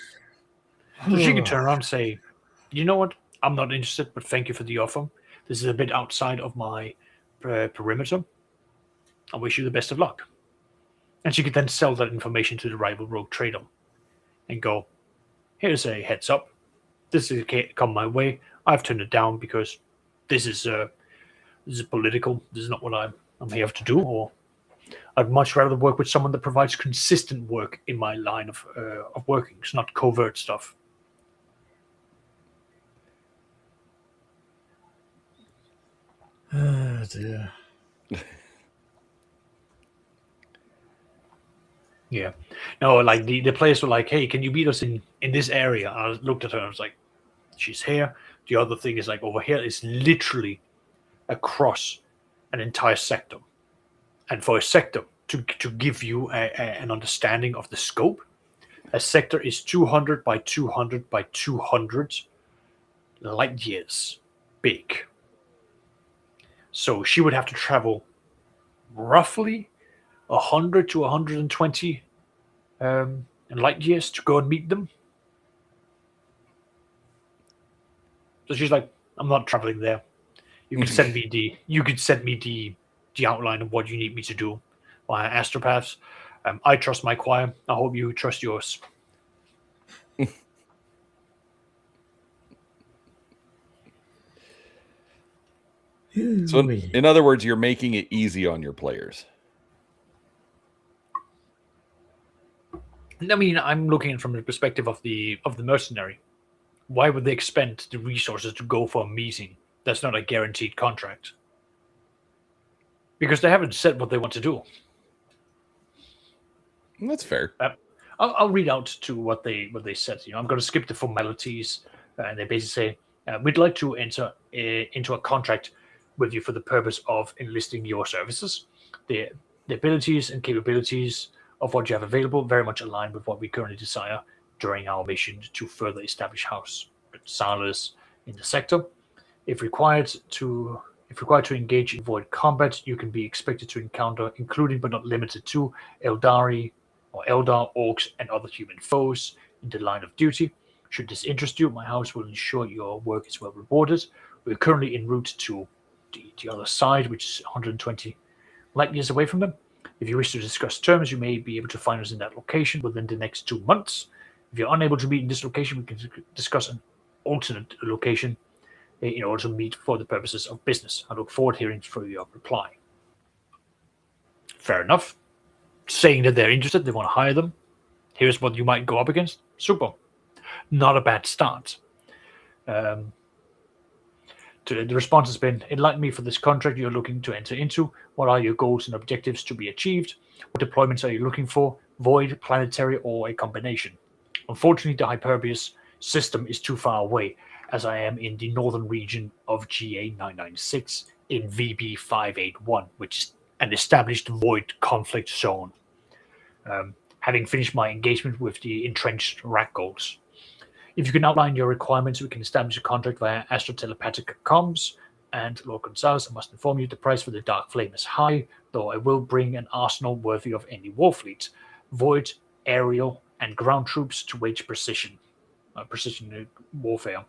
So she can turn around and say, "You know what? I'm not interested, but thank you for the offer. This is a bit outside of my perimeter. I wish you the best of luck." And she could then sell that information to the rival rogue trader and go, "Here's a heads up. This is come my way. I've turned it down because this is political. This is not what I'm here to do. Or I'd much rather work with someone that provides consistent work in my line of working. It's not covert stuff." Oh dear. Yeah. No, like the players were like, "Hey, can you beat us in this area?" And I looked at her and I was like, "She's here." The other thing is like over here is literally across an entire sector. And for a sector to give you an understanding of the scope, a sector is 200 by 200 by 200 light years big. So she would have to travel roughly 100 to 120 light years to go and meet them. So she's like, "I'm not traveling there. You could send me the outline of what you need me to do via astropaths. I trust my choir. I hope you trust yours." So, in other words, you're making it easy on your players. I mean, I'm looking at it from the perspective of the mercenary. Why would they expend the resources to go for a meeting that's not a guaranteed contract? Because they haven't said what they want to do. That's fair. I'll read out to what they said. I'm going to skip the formalities, and they basically say, "We'd like to enter into a contract with you for the purpose of enlisting your services. The abilities and capabilities of what you have available very much align with what we currently desire during our mission to further establish House Salas in the sector. If required to engage in void combat, you can be expected to encounter, including but not limited to, Eldari or Eldar, orcs, and other human foes in the line of duty. Should this interest you, my house will ensure your work is well rewarded. We're currently en route to the other side, which is 120 light years away from them. If you wish to discuss terms, you may be able to find us in that location within the next 2 months. If you're unable to meet in this location, we can discuss an alternate location in order to meet for the purposes of business. I look forward to hearing from your reply." Fair enough. Saying that they're interested, they want to hire them. Here's what you might go up against. Super. Not a bad start. The response has been, "Enlighten me for this contract you're looking to enter into. What are your goals and objectives to be achieved? What deployments are you looking for? Void, planetary, or a combination?" Unfortunately, the Hyperbius system is too far away, as I am in the northern region of GA 996 in VB 581, which is an established void conflict zone. Having finished my engagement with the entrenched rat goals. If you can outline your requirements, we can establish a contract via astrotelepathic comms. And Lord Gonzalez, I must inform you the price for the Dark Flame is high, though I will bring an arsenal worthy of any war fleet, void, aerial, and ground troops to wage precision warfare.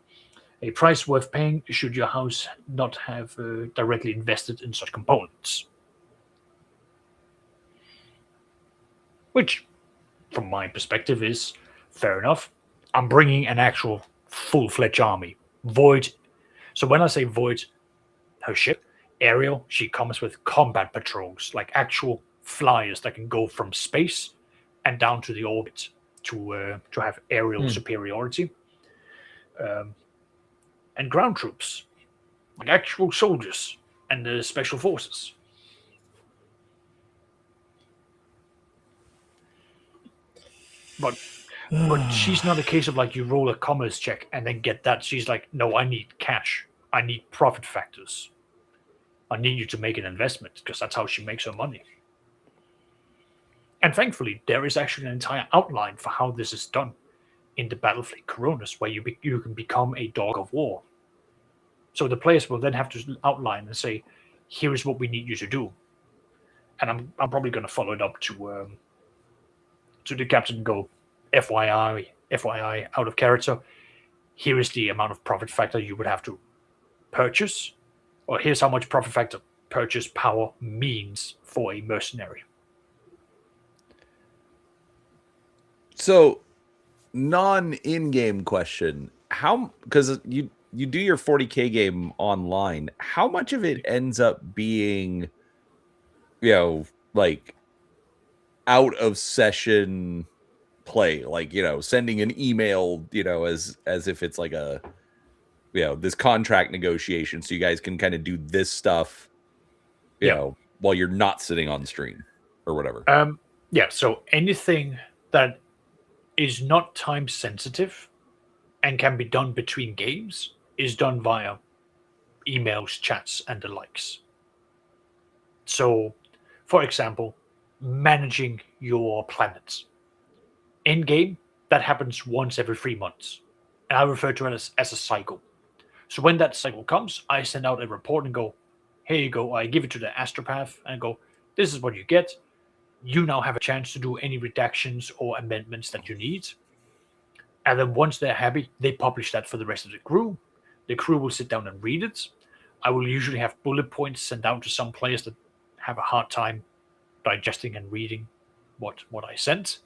A price worth paying should your house not have directly invested in such components. Which, from my perspective, is fair enough. I'm bringing an actual full-fledged army. Void. So when I say Void, her ship, Ariel, she comes with combat patrols, like actual flyers that can go from space and down to the orbit to have aerial superiority. And ground troops, like actual soldiers and the special forces. But she's not a case of like you roll a commerce check and then get that. She's like, no, I need cash. I need profit factors. I need you to make an investment because that's how she makes her money. And thankfully, there is actually an entire outline for how this is done in the Battlefleet Coronas, where you can become a dog of war. So the players will then have to outline and say, here is what we need you to do. And I'm probably going to follow it up to the captain and go, FYI, out of character, here is the amount of profit factor you would have to purchase, or here's how much profit factor purchase power means for a mercenary. So, non-in-game question: how, because you do your 40K game online, how much of it ends up being, like out of session play, like sending an email, as if it's like a this contract negotiation, so you guys can kind of do this stuff, while you're not sitting on stream or whatever. So anything that is not time sensitive and can be done between games is done via emails, chats, and the likes. So, for example, managing your planets. In game, that happens once every 3 months. And I refer to it as a cycle. So when that cycle comes, I send out a report and go, here you go. I give it to the astropath and go, this is what you get. You now have a chance to do any redactions or amendments that you need. And then once they're happy, they publish that for the rest of the crew. The crew will sit down and read it. I will usually have bullet points sent out to some players that have a hard time digesting and reading what I sent.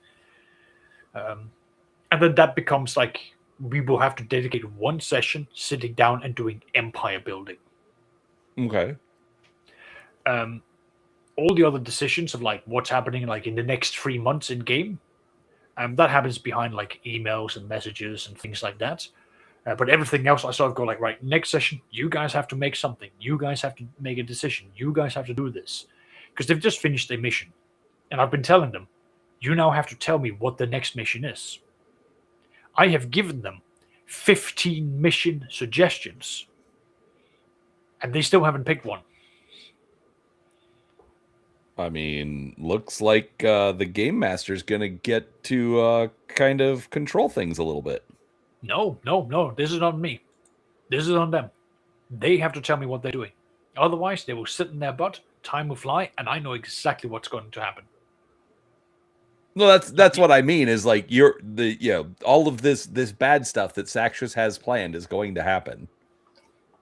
And then that becomes like, we will have to dedicate one session sitting down and doing empire building. Okay. All the other decisions of like what's happening like in the next 3 months in game, that happens behind like emails and messages and things like that. But everything else, I sort of go like, right, next session, you guys have to make something. You guys have to make a decision. You guys have to do this. Because they've just finished a mission. And I've been telling them, you now have to tell me what the next mission is. I have given them 15 mission suggestions. And they still haven't picked one. I mean, looks like the game master's going to get to kind of control things a little bit. No. This is not me. This is on them. They have to tell me what they're doing. Otherwise, they will sit in their butt, time will fly, and I know exactly what's going to happen. No, that's what I mean, is like all of this bad stuff that Saxus has planned is going to happen.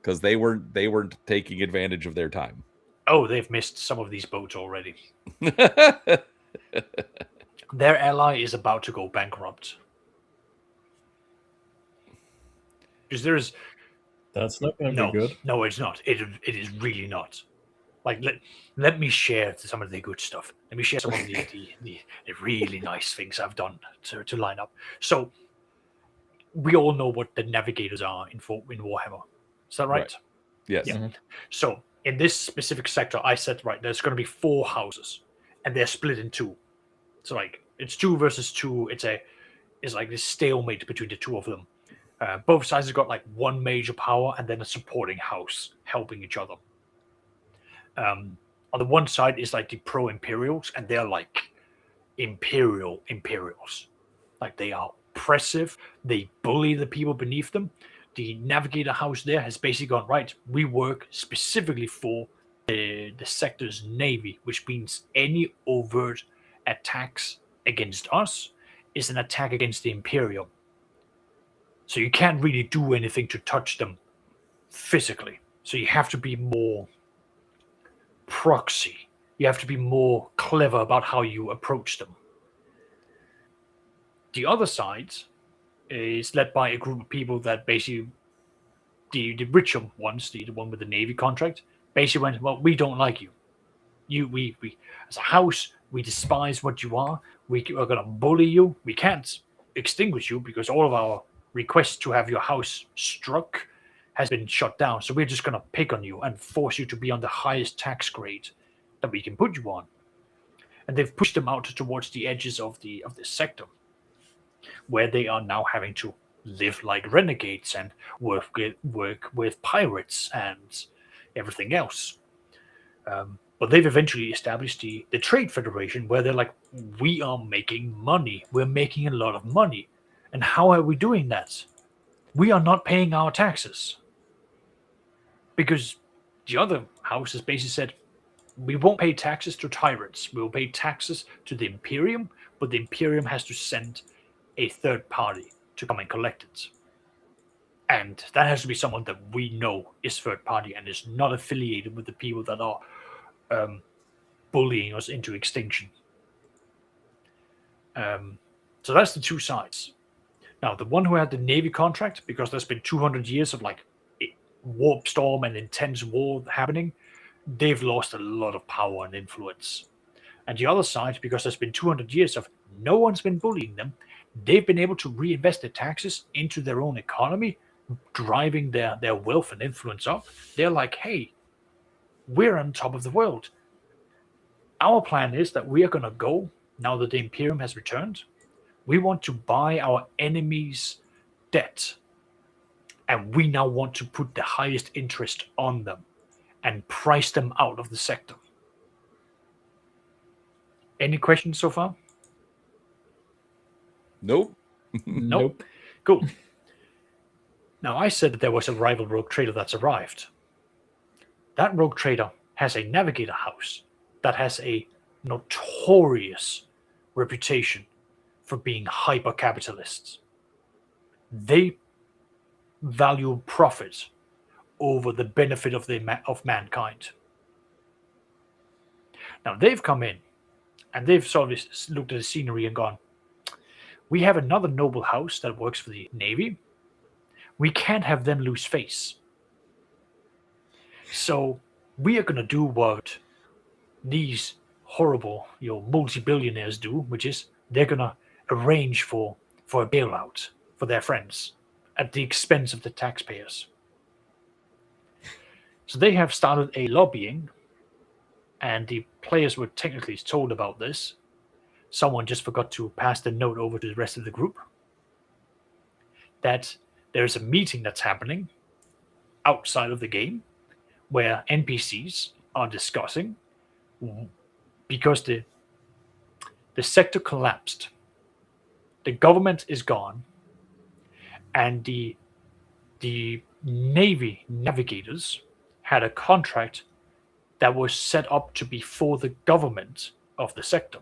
Because they weren't taking advantage of their time. Oh, they've missed some of these boats already. Their ally is about to go bankrupt. Because there's... That's not going to be good. No, it's not. It is really not. Like, let me share some of the good stuff. Let me share some of the really nice things I've done to line up. So, we all know what the navigators are in Warhammer. Is that right? Yes. Yeah. Mm-hmm. So, in this specific sector, I said, right, there's going to be 4 houses, and they're split in 2. So, like, it's 2 versus 2. It's a is like this stalemate between the two of them. Both sides have got like one major power and then a supporting house helping each other. On the one side is like the pro-imperials, and they're like imperials. Like they are oppressive. They bully the people beneath them. The navigator house there has basically gone, right, we work specifically for the sector's navy, which means any overt attacks against us is an attack against the Imperium. So you can't really do anything to touch them physically. So you have to be more proxy. You have to be more clever about how you approach them. The other side is led by a group of people that basically, the richer ones, the one with the Navy contract, basically went, well, we don't like you. We as a house, we despise what you are. We are going to bully you. We can't extinguish you because all of our requests to have your house struck has been shut down. So we're just going to pick on you and force you to be on the highest tax grade that we can put you on. And they've pushed them out towards the edges of the sector, where they are now having to live like renegades and work with pirates and everything else. But they've eventually established the Trade Federation, where they're like, we are making money. We're making a lot of money. And how are we doing that? We are not paying our taxes. Because the other house has basically said, we won't pay taxes to tyrants. We'll pay taxes to the Imperium, but the Imperium has to send a third party to come and collect it. And that has to be someone that we know is third party and is not affiliated with the people that are bullying us into extinction. So that's the two sides. Now, the one who had the Navy contract, because there's been 200 years of like warp storm and intense war happening, they've lost a lot of power and influence. And the other side, because there's been 200 years of no one's been bullying them, they've been able to reinvest their taxes into their own economy, driving their wealth and influence up. They're like, hey, we're on top of the world. Our plan is that we are going to go, now that the Imperium has returned, we want to buy our enemies' debt. And we now want to put the highest interest on them and price them out of the sector. Any questions so far? Nope. Nope. Cool. Now, I said that there was a rival rogue trader that's arrived. That rogue trader has a navigator house that has a notorious reputation for being hyper-capitalists. They value profit over the benefit of mankind. Now, they've come in and they've sort of looked at the scenery and gone, we have another noble house that works for the Navy. We can't have them lose face. So we are going to do what these horrible, multi-billionaires do, which is they're going to arrange for a bailout for their friends at the expense of the taxpayers. So they have started a lobbying, and the players were technically told about this. Someone just forgot to pass the note over to the rest of the group, that there's a meeting that's happening outside of the game where NPCs are discussing, because the sector collapsed, the government is gone, and the Navy navigators had a contract that was set up to be for the government of the sector.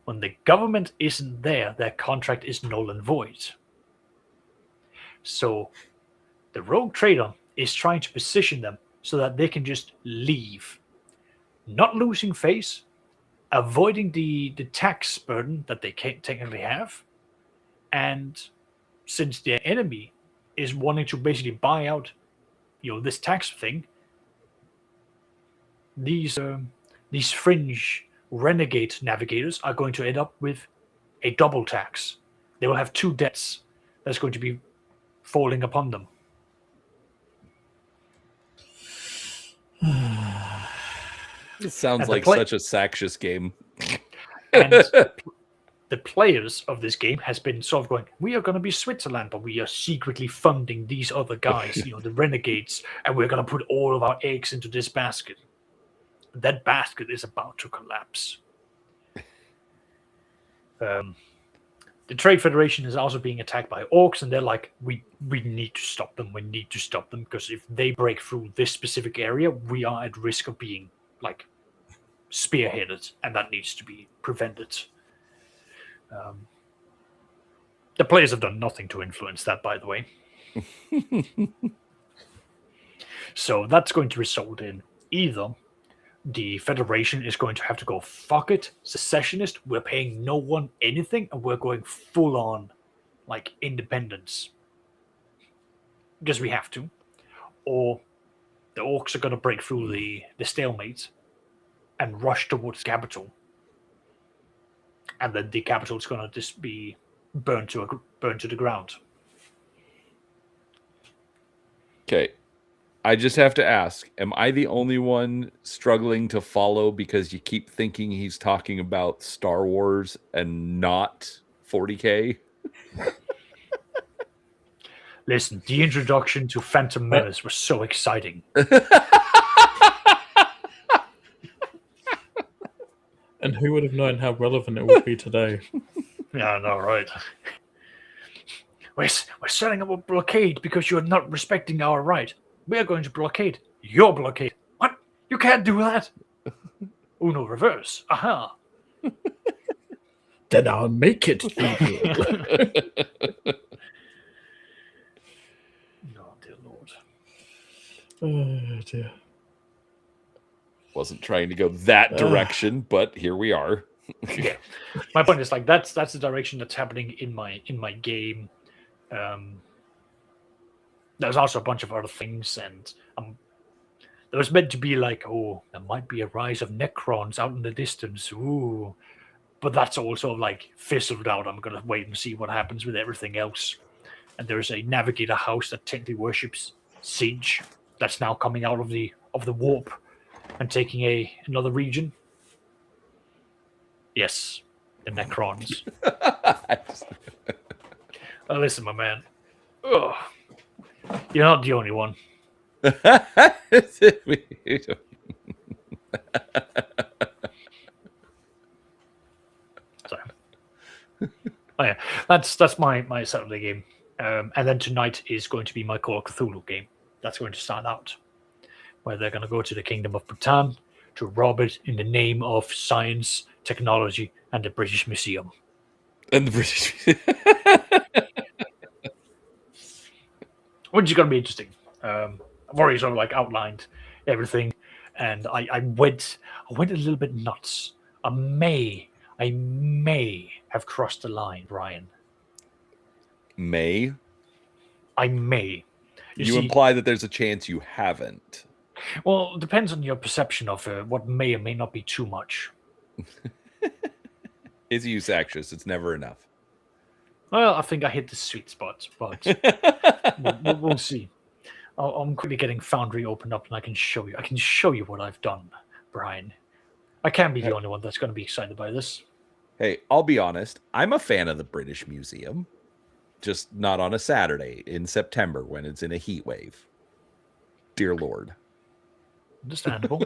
When the government isn't there, their contract is null and void. So the rogue trader is trying to position them so that they can just leave, not losing face, avoiding the tax burden that they can't technically have, and since their enemy is wanting to basically buy out, this tax thing, these fringe renegade navigators are going to end up with a double tax. They will have two debts that's going to be falling upon them. It sounds And like such a Saxious game. And the players of this game has been sort of going, we are going to be Switzerland, but we are secretly funding these other guys, the renegades, and we're going to put all of our eggs into this basket. That basket is about to collapse. The Trade Federation is also being attacked by orcs, and they're like, we need to stop them. We need to stop them, because if they break through this specific area, we are at risk of being, like, spearheaded, and that needs to be prevented. The players have done nothing to influence that, by the way. So that's going to result in either the Federation is going to have to go, fuck it, secessionist, we're paying no one anything, and we're going full on, like, independence. Because we have to. Or the orcs are going to break through the stalemate and rush towards the capital. And then the capital is going to just be burned to the ground. Okay. I just have to ask, am I the only one struggling to follow because you keep thinking he's talking about Star Wars and not 40K? Listen, the introduction to Phantom Menace was so exciting. And who would have known how relevant it would be today? Yeah, I know, right? We're setting up a blockade because you're not respecting our right. We're going to blockade your blockade. What? You can't do that. Uno reverse. Aha. Then I'll make it. Oh, dear Lord. Oh, dear. Wasn't trying to go that direction, but here we are. Yeah. My point is, like, that's the direction that's happening in my game. There's also a bunch of other things, and there was meant to be like, oh, there might be a rise of Necrons out in the distance. Ooh. But that's all sort of like fizzled out. I'm gonna wait and see what happens with everything else. And there's a navigator house that technically worships Siege that's now coming out of the warp and taking another region. Yes, the Necrons. Listen, my man. Ugh. You're not the only one. Sorry. Oh yeah, that's my Saturday game, and then tonight is going to be my Call of Cthulhu game. That's going to start out, where they're going to go to the Kingdom of Bhutan to rob it in the name of science, technology, and the British Museum. And the British, which is going to be interesting. I've already sort of like outlined everything, and I went a little bit nuts. I may have crossed the line, Brian. May? I may. You imply that there's a chance you haven't. Well, it depends on your perception of what may or may not be too much. It's use actress. It's never enough. Well, I think I hit the sweet spot, but we'll see. I'm quickly getting Foundry opened up, and I can show you. I can show you what I've done, Brian. I can't be the only one that's going to be excited by this. Hey, I'll be honest. I'm a fan of the British Museum, just not on a Saturday in September when it's in a heat wave. Dear Lord. Understandable.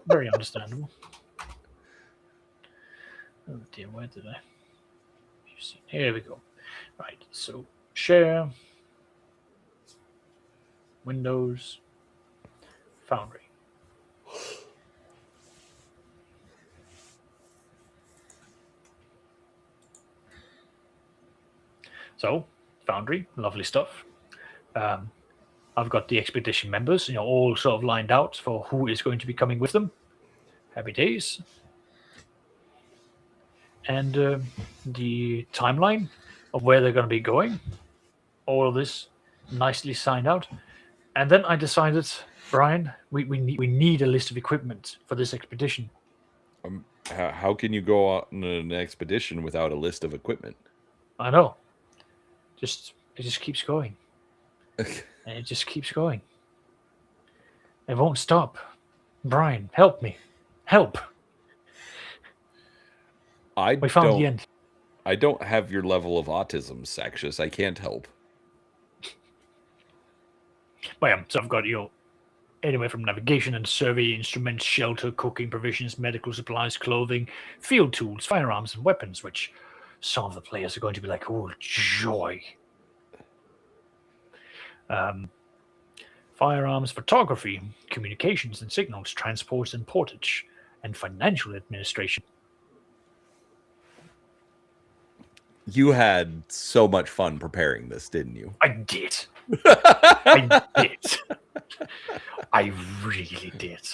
Very understandable. Oh dear, where did I? Here we go. Right, so share, Windows, Foundry. So, Foundry, lovely stuff. I've got the expedition members, all sort of lined out for who is going to be coming with them. Happy days. And the timeline of where they're going to be going. All of this nicely signed out. And then I decided, Brian, we need a list of equipment for this expedition. How can you go on an expedition without a list of equipment? I know. It just keeps going. And it just keeps going. It won't stop. Brian, help me. Help. We found the end. I don't have your level of autism, Saxious. I can't help. But yeah, so I've got anywhere from navigation and survey, instruments, shelter, cooking provisions, medical supplies, clothing, field tools, firearms, and weapons, which some of the players are going to be like, oh, joy. Firearms, photography, communications and signals, transport and portage, and financial administration. You had so much fun preparing this, didn't you? I did. I did. I really did.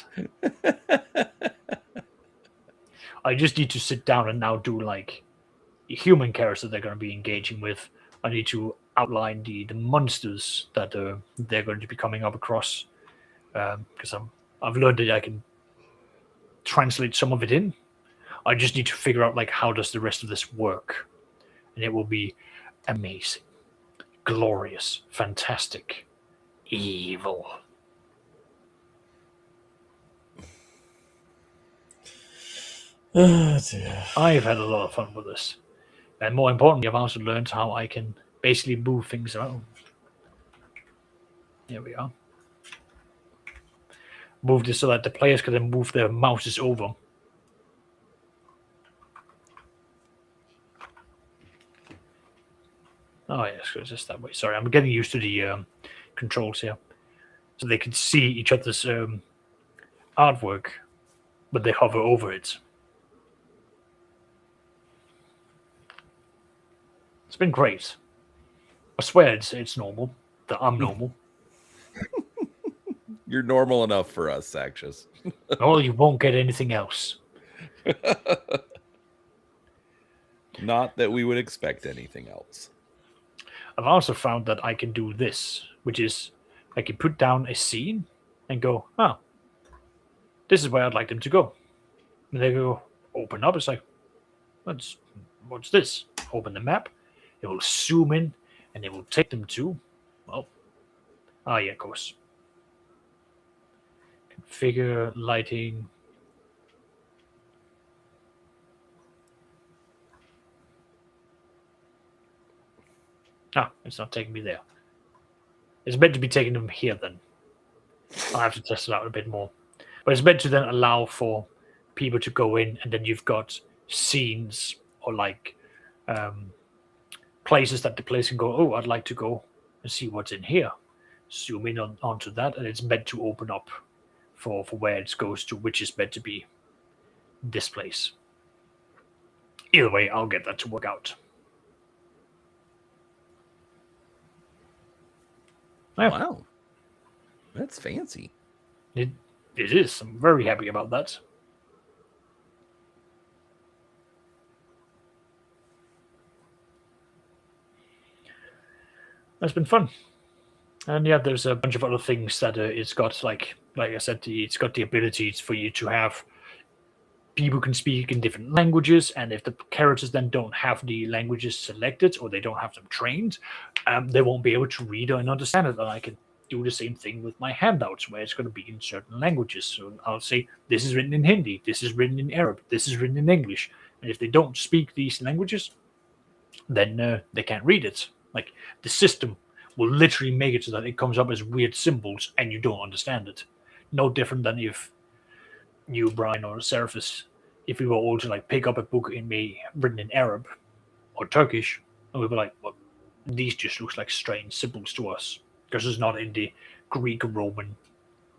I just need to sit down and now do like human characters they're going to be engaging with. I need to outline the monsters that they're going to be coming up across, because I've learned that I can translate some of it in. I just need to figure out like how does the rest of this work, and it will be amazing, glorious, fantastic, evil. Oh dear. I've had a lot of fun with this. And more importantly, I've also learned how I can basically move things around. There we are. Move this so that the players can then move their mouses over. Oh, yes, it's just that way. Sorry, I'm getting used to the controls here. So they can see each other's artwork, but they hover over it. It's been great. I swear it's normal, that I'm normal. You're normal enough for us, Saxious. Oh, you won't get anything else. Not that we would expect anything else. I've also found that I can do this, which is I can put down a scene and go, oh, this is where I'd like them to go. And they go, open up. It's like, what's this? Open the map. It will zoom in and it will take them to, well, yeah, of course. Configure lighting. Ah, it's not taking me there. It's meant to be taking them here then. I'll have to test it out a bit more. But it's meant to then allow for people to go in and then you've got scenes or like places that the players can go, oh, I'd like to go and see what's in here. Zoom in onto that and it's meant to open up for where it goes to, which is meant to be this place. Either way, I'll get that to work out. Yeah. Wow. That's fancy. It is. I'm very happy about that. That's been fun. And yeah, there's a bunch of other things that it's got, like I said, it's got the abilities for you to have people can speak in different languages, and if the characters then don't have the languages selected or they don't have them trained, they won't be able to read and understand it. And I can do the same thing with my handouts, where it's going to be in certain languages. So I'll say, this is written in Hindi, this is written in Arab, this is written in English. And if they don't speak these languages, then they can't read it. Like, the system will literally make it so that it comes up as weird symbols and you don't understand it. No different than if you, Brian, or Seraphis, if we were all to like pick up a book written in Arab or Turkish, and we were like, well, these just looks like strange symbols to us because it's not in the Greek or Roman,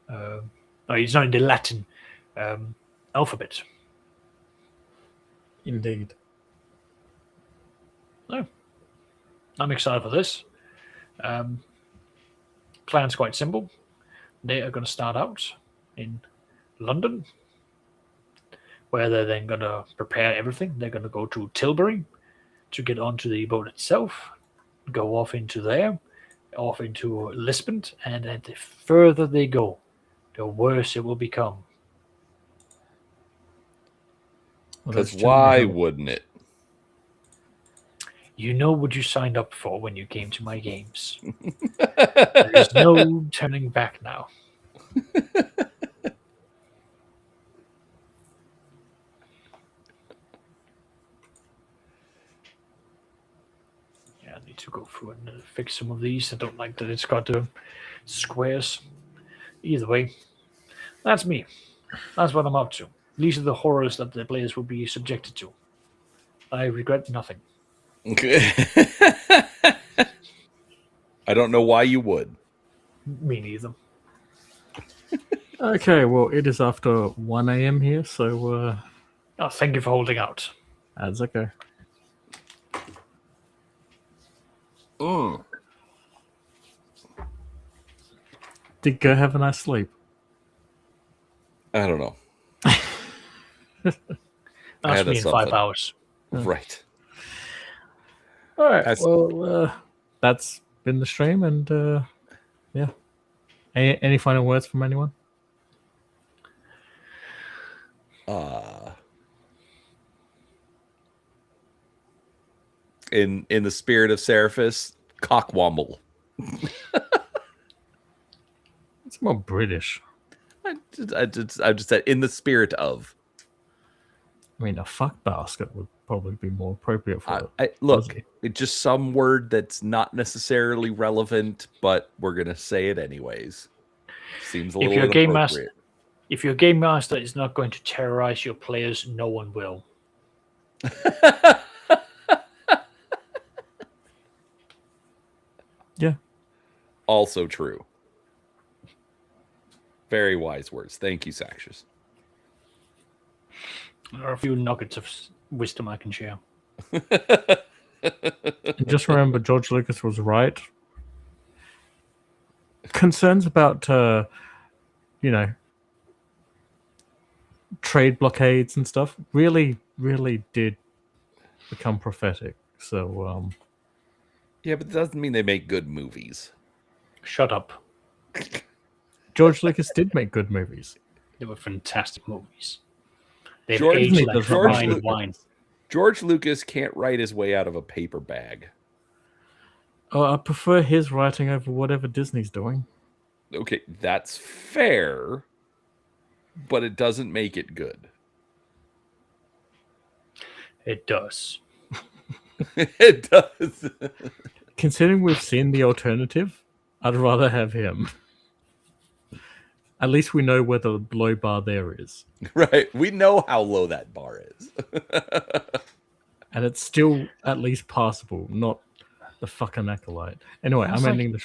no, it's not in the Latin alphabet. Indeed. No, I'm excited for this. Plan's quite simple. They are going to start out in London, where they're then going to prepare everything. They're going to go to Tilbury to get onto the boat itself, go off into there, off into Lisbon, and the further they go, the worse it will become. Because why wouldn't it? You know what you signed up for when you came to my games. There's no turning back now. to go through and fix some of these. I don't like that it's got squares. Either way, that's me. That's what I'm up to. These are the horrors that the players will be subjected to. I regret nothing. I don't know why you would. Me neither. Okay, well, it is after 1 a.m. here, so Oh, thank you for holding out. that's okay. Did go have a nice sleep? I don't know. That's had me in 5 something. hours. Right. All right. That's- Well, that's been the stream, and yeah. Any final words from anyone? In the spirit of Seraphis, cockwomble. It's more British. I just said in the spirit of. I mean, a fuck basket would probably be more appropriate for it. Look, it's just some word that's not necessarily relevant, but we're gonna say it anyways. Seems a If little your game inappropriate. If your game master is not going to terrorize your players, no one will. Yeah. Also true. Very wise words. Thank you, Saxious. There are a few nuggets of wisdom I can share. And just remember, George Lucas was right. Concerns about, trade blockades and stuff really did become prophetic. So, Yeah, but it doesn't mean they make good movies. Shut up. George Lucas did make good movies. They were fantastic movies. They've George- aged like George fine Lucas- wine. George Lucas can't write his way out of a paper bag. I prefer his writing over whatever Disney's doing. Okay, that's fair, but it doesn't make it good. It does. It does. Considering we've seen the alternative, I'd rather have him. At least we know where the low bar there is. Right. We know how low that bar is. And it's still at least passable, not the fucking acolyte. Anyway, I'm It's like- ending the